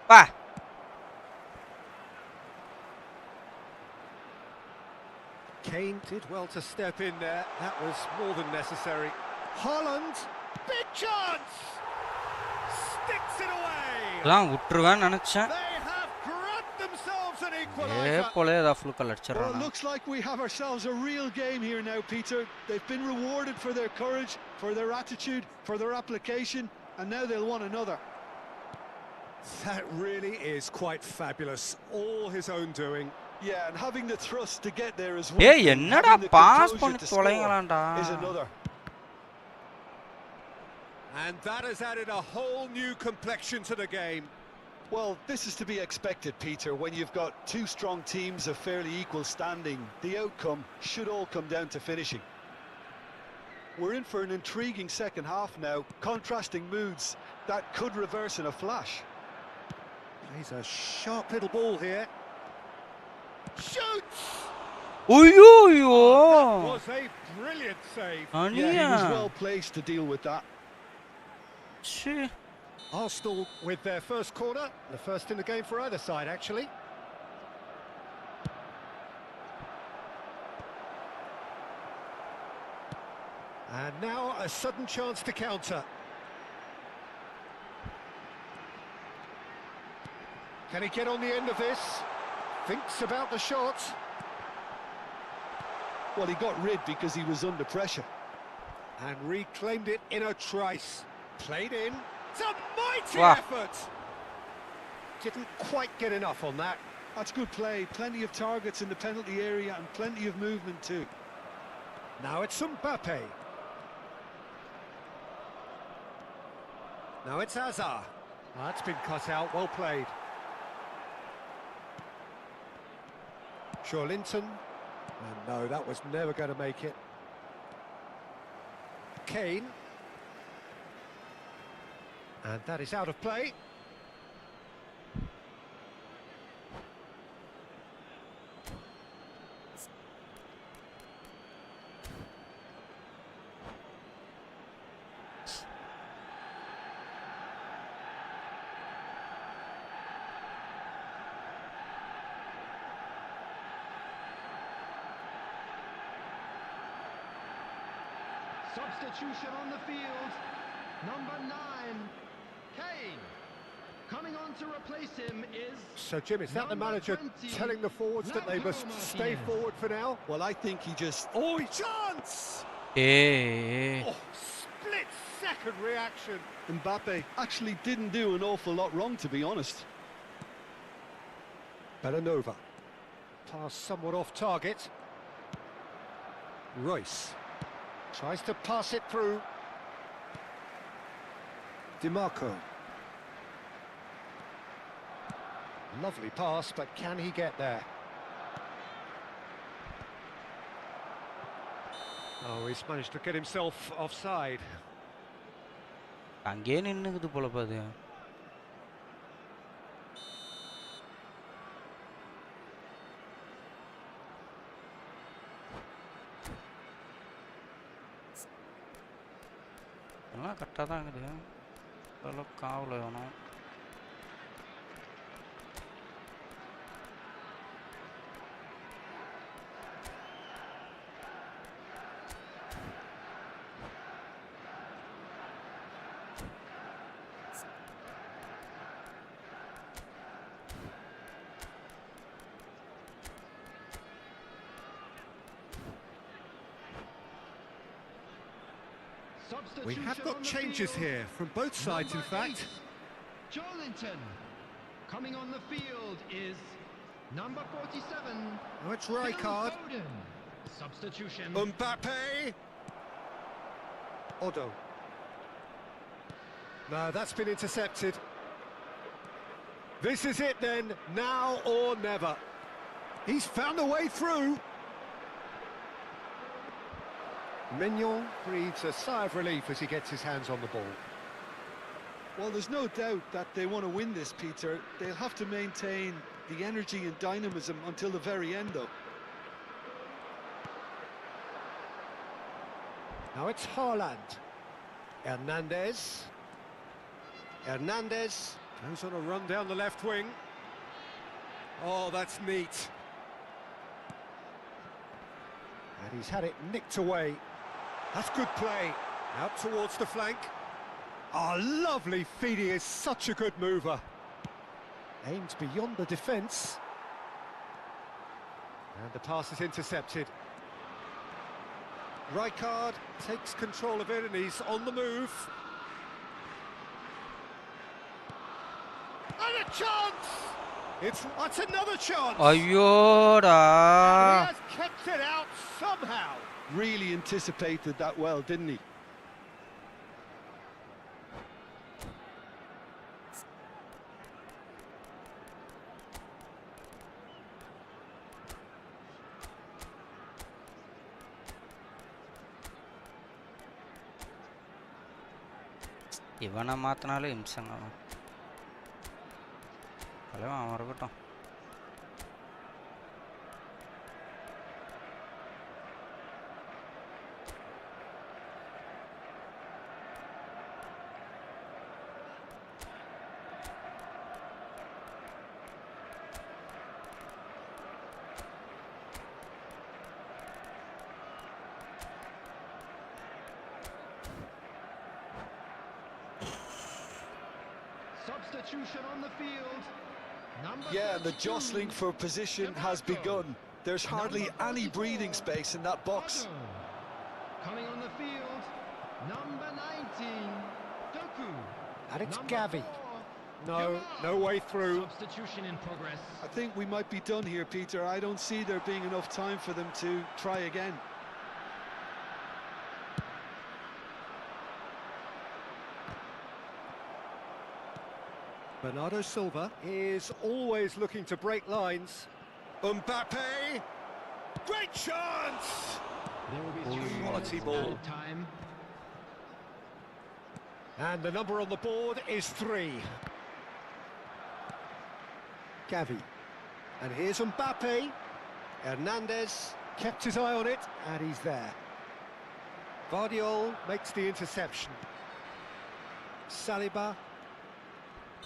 வா Kane did well to step in there. That was more than necessary. Haaland, big chance! Sticks it away! இதெல்லாம் விட்டுருவேன்னு நினைச்சேன் They have grabbed themselves an A equaliser. போல ஏதாவது full colour Well, it அடிச்சிடறானா looks like we have ourselves a real game here now, Peter. They've been rewarded for their courage, for their attitude, for their application, and now they'll want another. That really is quite fabulous. All his own doing. Yeah, and having the thrust to get there as well. ஏய் என்னடா pass பண்ணி தொலைங்களாம்டா Is another. And that has added a whole new complexion to the game. Well, this is to be expected, Peter. When you've got two strong teams of fairly equal standing, the outcome should all come down to finishing. We're in for an intriguing second half now. Contrasting moods that could reverse in a flash. Plays a sharp little ball here. Shoots! Oyoyo! Was a brilliant save. Yeah, he was Aniya. well placed to deal with that. Shit. Arsenal with their first corner. The first in the game for either side, actually. And now a sudden chance to counter. Can he get on the end of this? Thinks about the shot. Well, he got rid because he was under pressure. And reclaimed it in a trice. Played in. It's a mighty Wow. effort! Didn't quite get enough on that. That's good play. Plenty of targets in the penalty area and plenty of movement too. Now it's Mbappe. Now it's Hazard. That's been cut out, well played. Linton. And no, that was never going to make it. Kane. And that is out of play. Substitution on the field. Number 9, Kane. Coming on to replace him is... So, Jim, is that the number manager 20, telling the forwards that they must stay Marubadium. forward for now? Well, I think he just... Oh, chance! Eh. Oh, split-second reaction. Mbappe actually didn't do an awful lot wrong, to be honest. Bellanova. Pass somewhat off target. Royce. Tries to pass it through. DiMarco. Lovely pass, but can he get there? Oh, he's managed to get himself offside. அங்கேயே நின்னுக்குது போல பாது. எல்லாம் கரெக்டாக தான் இருக்குது. ஓரளவுக்கு காவல வேணும். We have got changes here from both sides, in fact. Linton. Coming on the field is number 47. Oh, it's Rijkaard. Substitution. Mbappe. Odo. No, that's been intercepted. This is it then, now or never. He's found a way through. Mignon breathes a sigh of relief as he gets his hands on the ball. Well, there's no doubt that they want to win this, Peter. They'll have to maintain the energy and dynamism until the very end, though. Now it's Haaland. Hernandez. Hernandez goes on a run down the left wing. Oh, that's neat. And he's had it nicked away. That's good play. Out towards the flank. Oh, lovely feed. He is such a good mover. Aims beyond the defence. And the pass is intercepted. Rijkaard takes control of it and he's on the move. And a chance! That's another chance! ஐயோடா. And he has kept it out somehow. Really anticipated that well, didn't he? இவனை மாற்றினாலும் இம்சங்க அவன். தலைவன் அவன் இருக்கட்டும். Substitution on the field. Yeah, and the jostling for position has begun. There's hardly any breathing space in that box. Coming on the field, number 19, Doku. And it's Number Gavi. 4, No way through. Substitution in progress. I think we might be done here, Peter. I don't see there being enough time for them to try again. Bernardo Silva is always looking to break lines. Mbappe! Great chance! There will be 3 quality minutes ball. added time. And the number on the board is 3. Gavi. And here's Mbappe. Hernandez kept his eye on it, and he's there. Vardiol makes the interception. Saliba.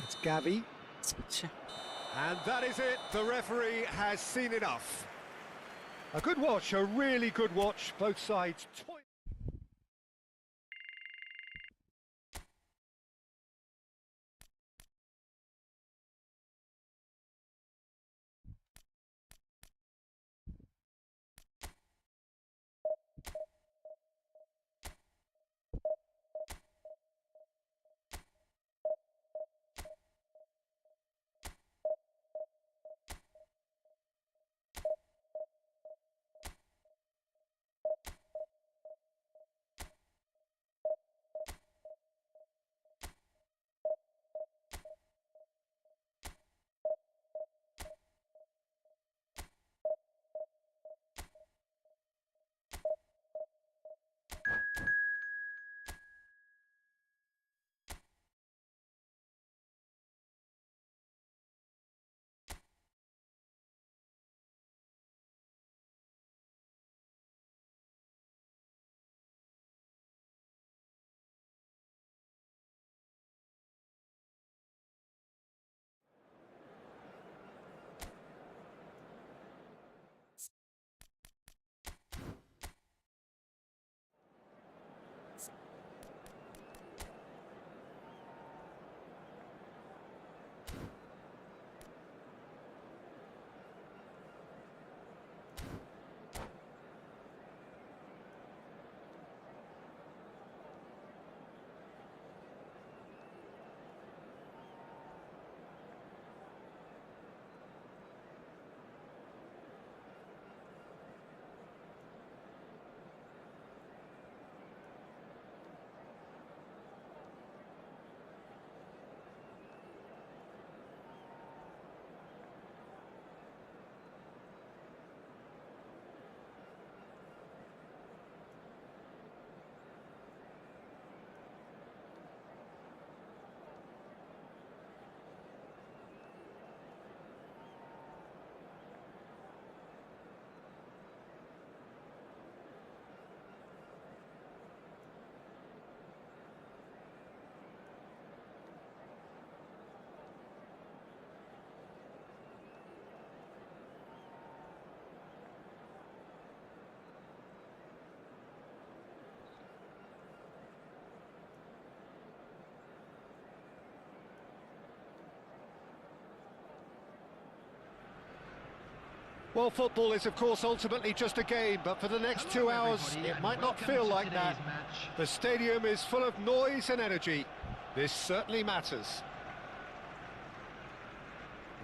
It's Gavi. And that is it. The referee has seen enough. A good watch, a really good watch. Both sides toy. Well, football is, of course, ultimately just a game, but for the next 2 hours, it might not feel like that. The stadium is full of noise and energy. This certainly matters.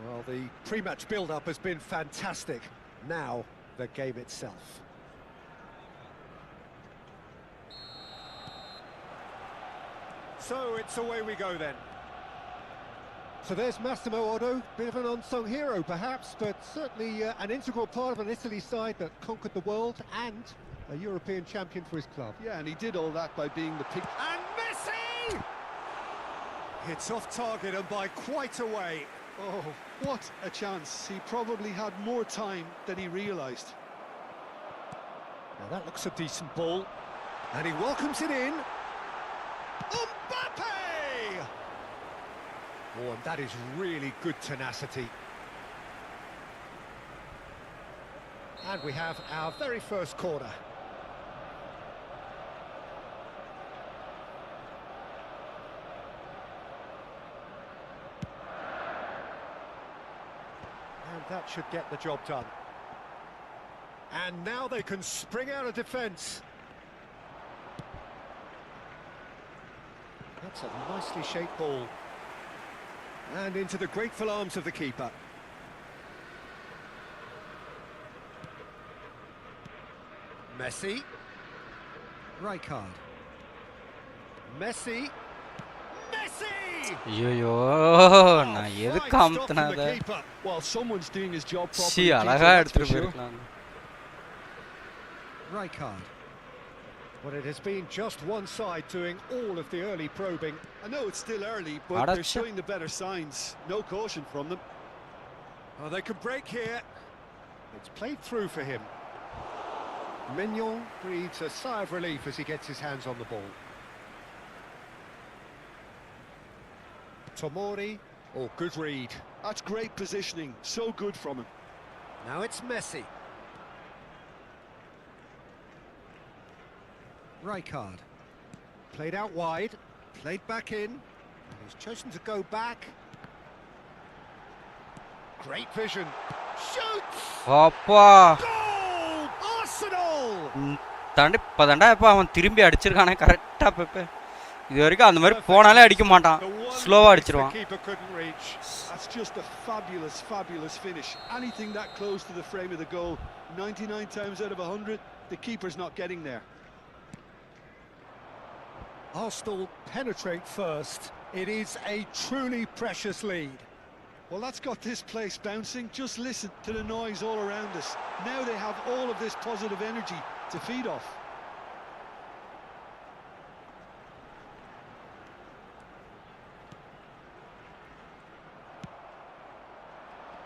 Well, the pre-match build-up has been fantastic. Now, the game itself. So, it's away we go then. So there's Massimo Otto, bit of an unsung hero perhaps, but certainly an integral part of an Italy side that conquered the world and a European champion for his club. Yeah, and he did all that by being the pick. And Messi! It's off target and by quite a way. Oh, what a chance. He probably had more time than he realised. Now that looks a decent ball. And he welcomes it in. Mbappe! Oh, and that is really good tenacity. And we have our very first corner. And that should get the job done. And now they can spring out of defence. That's a nicely shaped ball. And into the grateful arms of the keeper. Messi. Rijkaard. Messi. Messi! ஐயோ நான் எதுக்கு Fine stop from அமுத்துனேன் the அதை? keeper. Well, someone's doing his job C properly, Peter, அழகா that's for எடுத்துட்டு sure. போயிருக்கலாம். Rijkaard. Well, it has been just one side doing all of the early probing. I know it's still early, but Aratça. they're showing the better signs. No caution from them. Oh, they can break here. It's played through for him. Mignon breathes a sigh of relief as he gets his hands on the ball. Tomori. Oh, good read. That's great positioning. So good from him. Now it's Messi. Rijkaard. Played out wide. Played back in. And he's chosen to go back. Great vision. Shoots! அப்பா Goal! Arsenal! தாண்டி இப்பதான்டா இப்ப அவன் திரும்பி அடிச்சிருக்கானே கரெக்டா பெப்பே. இது வரைக்கும் அந்த மாதிரி போனாலே அடிக்க மாட்டான், The one ஸ்லோவா place அடிச்சிருவான். the keeper couldn't reach. That's just a fabulous, fabulous finish. Anything that close to the frame of the goal, 99 times out of 100, the keeper's not getting there. Arsenal penetrate first. It is a truly precious lead. Well, that's got this place bouncing. Just listen to the noise all around us. Now they have all of this positive energy to feed off.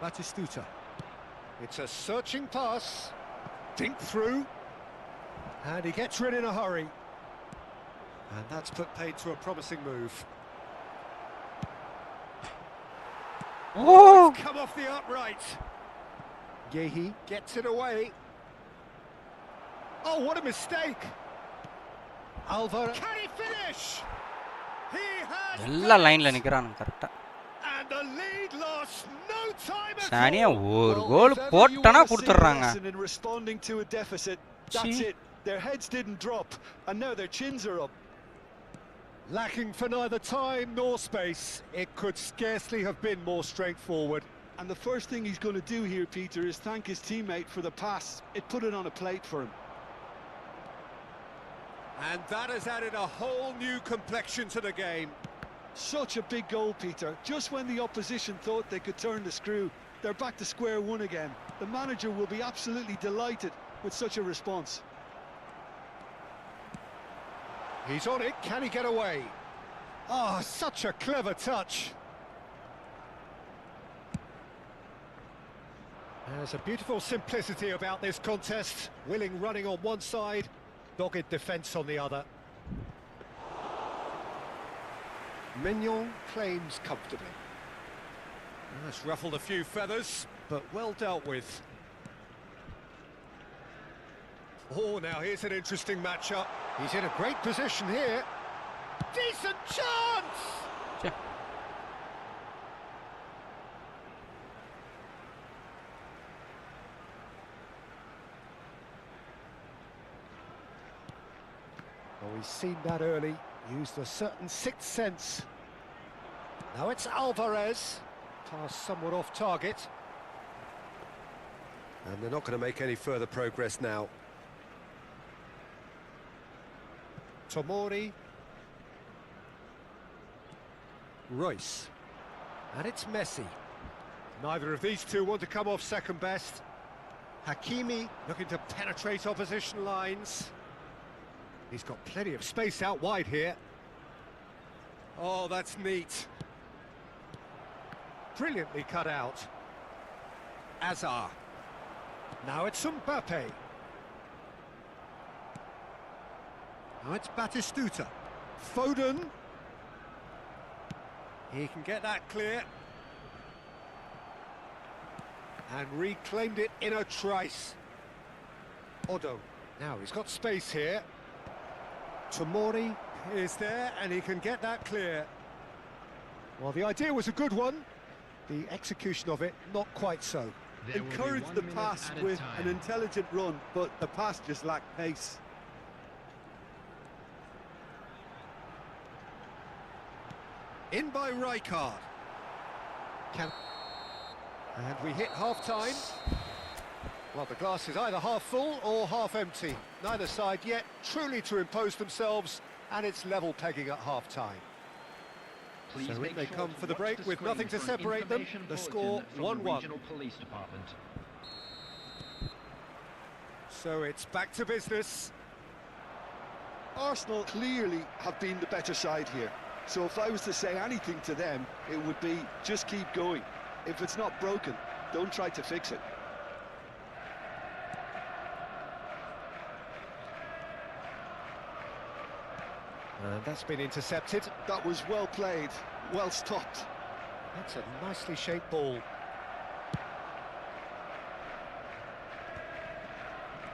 Batistuta. It's a searching pass. Dink through. And he gets rid in a hurry. And that's put paid to a promising move. Oh! It's come off the upright. Yehi gets it away. Oh, what a mistake! Alvaro. Can he finish? He has. எல்லா லைன்ல நிக்கறானுங்க கரெக்ட்டா. And the lead lost no time at Sania all. ஒரு Well, goal if ever you போட்டனா wanna see a கொடுத்துறாங்க. lesson in responding to a deficit, that's See? it. Their heads didn't drop, and now their chins are up. Lacking for neither time nor space, it could scarcely have been more straightforward. And the first thing he's going to do here, Peter, is thank his teammate for the pass. It put it on a plate for him. And that has added a whole new complexion to the game. Such a big goal, Peter. Just when the opposition thought they could turn the screw, they're back to square one again. The manager will be absolutely delighted with such a response. He's on it, can he get away? Ah, such a clever touch. There's a beautiful simplicity about this contest. Willing running on one side, dogged defence on the other. Mignon claims comfortably. That's ruffled a few feathers, but well dealt with. Oh, now here's an interesting matchup. He's in a great position here. Decent chance! Yeah. Oh, he's seen that early, used a certain sixth sense. Now it's Alvarez, pass somewhat off target. And they're not going to make any further progress now. Tomori. Royce. And it's Messi. Neither of these two want to come off second best. Hakimi looking to penetrate opposition lines. He's got plenty of space out wide here. Oh, that's neat. Brilliantly cut out. Azar. Now it's Mbappe. Now it's Batistuta. Foden. He can get that clear. And reclaimed it in a trice. Odo. Now he's got space here. Tomori is there and he can get that clear. Well, the idea was a good one. The execution of it, not quite so. Encourage the pass with an intelligent run, but the pass just lacked pace. In by Rijkaard. And we hit half-time. Well, the glass is either half full or half empty. Neither side yet truly to impose themselves, and it's level pegging at half-time. So in they come for the break with nothing to separate them. The score 1-1. So it's back to business. Arsenal clearly have been the better side here. So if I was to say anything to them, it would be just keep going. If it's not broken, don't try to fix it. And that's been intercepted. That was well played, well stopped. That's a nicely shaped ball.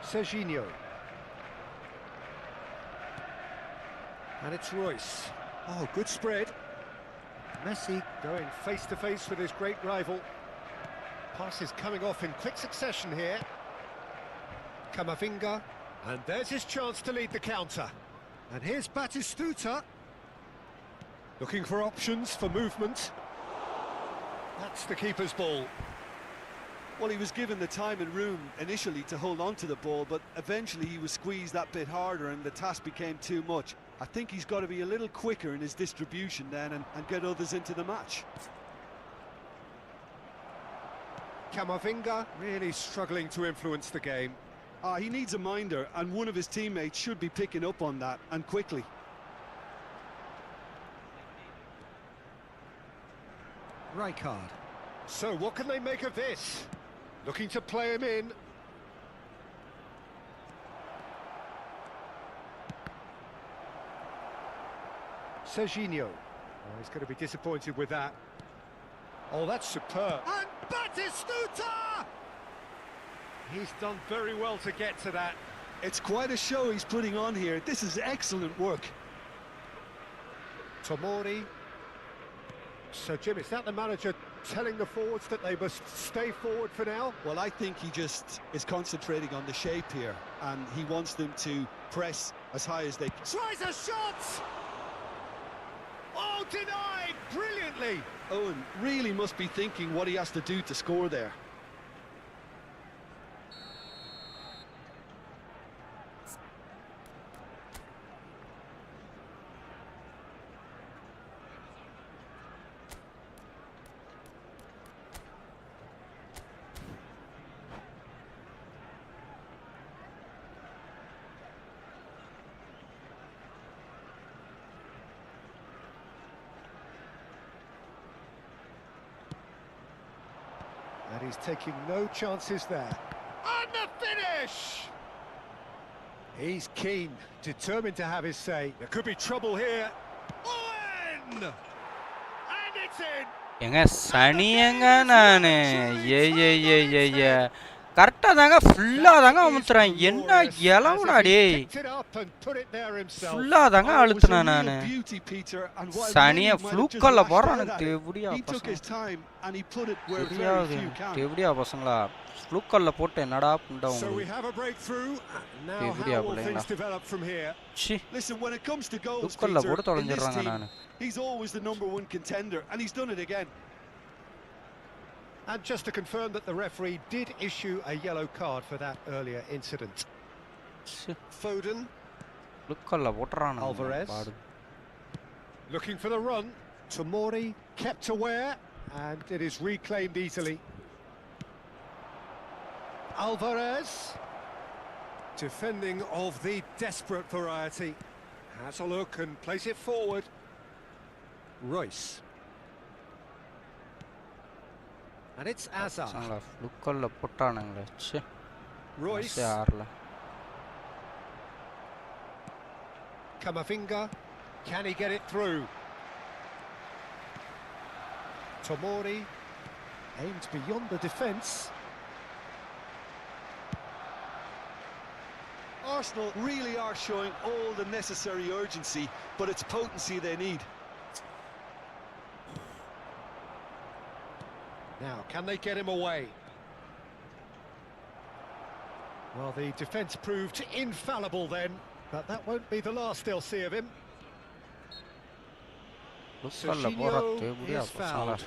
Serginho. And it's Royce. Oh, good spread. Messi going face-to-face with his great rival. Passes coming off in quick succession here. Camavinga. And there's his chance to lead the counter. And here's Batistuta. Looking for options for movement. That's the keeper's ball. Well, he was given the time and room initially to hold on to the ball, but eventually he was squeezed that bit harder and the task became too much. I think he's got to be a little quicker in his distribution then and get others into the match. Camavinga really struggling to influence the game. He needs a minder, and one of his teammates should be picking up on that, and quickly. Rijkaard. So what can they make of this? Looking to play him in. Serginho. Oh, he's going to be disappointed with that. Oh, that's superb. And Batistuta! He's done very well to get to that. It's quite a show he's putting on here. This is excellent work. Tomori. So, Jim, is that the manager telling the forwards that they must stay forward for now? Well, I think he just is concentrating on the shape here, and he wants them to press as high as they can. Tries a shot! Oh, denied brilliantly! Owen really must be thinking what he has to do to score there. And he's taking no chances there. And the finish! He's keen, determined to have his say. There could be trouble here. Owen! And it's in! எங்க சனியங்க நானு ஏ கரெக்டா தாங்க ஃபுல்லா தாங்க அமுத்துறேன் என்ன இலவடா டேய் ஃபுல்லா தாங்க அழுத்துனேன் நானு சனிய ஃப்ளூக்கல்ல போறானு தேவடியா தேவடியா பசங்களா ஃப்ளூக்கல்ல போட்டு என்னடா புண்டா உங்களுக்கு தேவடியா பிள்ளைங்களா சி ஃப்ளூக்கல்ல போட்டு தொலைஞ்சிடுறாங்க நானு. He's always the #1 contender, and he's done it again. And just to confirm that the referee did issue a yellow card for that earlier incident. Foden. Alvarez. Looking for the run. Tomori kept aware, and it is reclaimed easily. Alvarez. Defending of the desperate variety. Has a look and plays it forward. Royce. And it's Azar. Lukkalla pottaanangle. Che. Royce. Kamavinga. Can he get it through? Tomori aims beyond the defence. Arsenal really are showing all the necessary urgency, but it's potency they need. Now, can they get him away? Well, the defence proved infallible then, but that won't be the last they'll see of him. Serginho is fouled.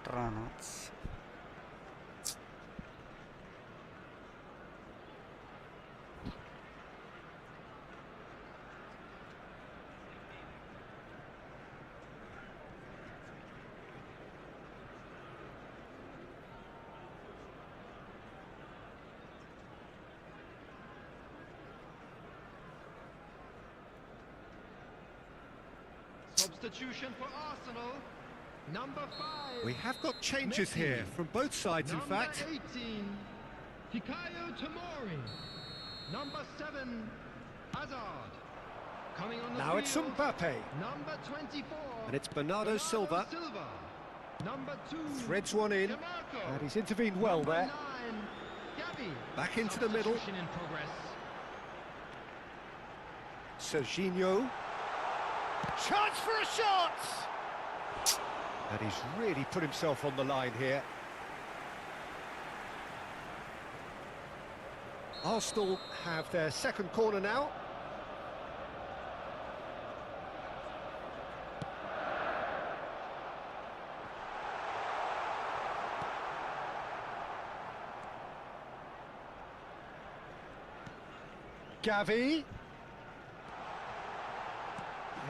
Tranots. Substitution for Arsenal. Number 5. We have got changes here from both sides, in fact. Number 18, Fikayo Tomori. Number 7, Hazard. Coming on the Now field, it's Mbappe. Number 24. And it's Bernardo Silva. Number 2. Threads one in. DeMarco. And he's intervened well Number there. 9, Gavi. Back into the middle. Substitution in progress. Serginho. Chance for a shot! And he's really put himself on the line here. Arsenal have their second corner now. Gavi.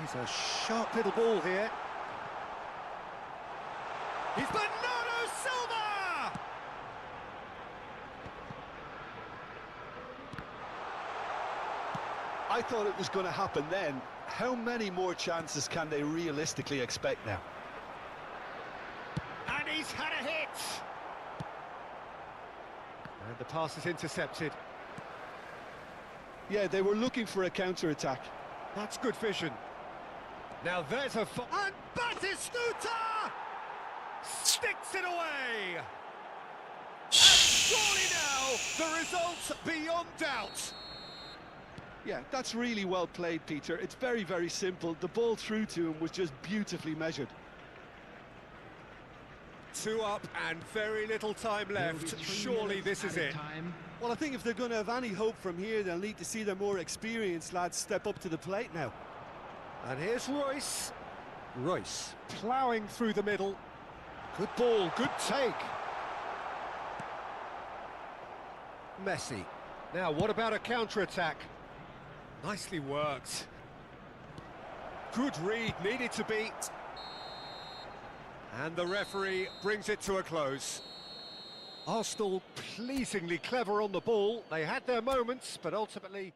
He's a sharp little ball here. He's Bernardo Silva! I thought it was going to happen then. How many more chances can they realistically expect now? And he's had a hit! And the pass is intercepted. Yeah, they were looking for a counter-attack. That's good vision. Now there's a... And Batistuta! Sticks it away! And surely now, the result's beyond doubt. Yeah, that's really well played, Peter. It's very, very simple. The ball through to him was just beautifully measured. 2 up and very little time left. Surely this is it. Well, I think if they're going to have any hope from here, they'll need to see their more experienced lads step up to the plate now. And here's Royce. Royce ploughing through the middle. Good ball, good take. Messi. Now, what about a counter-attack? Nicely worked. Good read, needed to be. And the referee brings it to a close. Arsenal pleasingly clever on the ball. They had their moments, but ultimately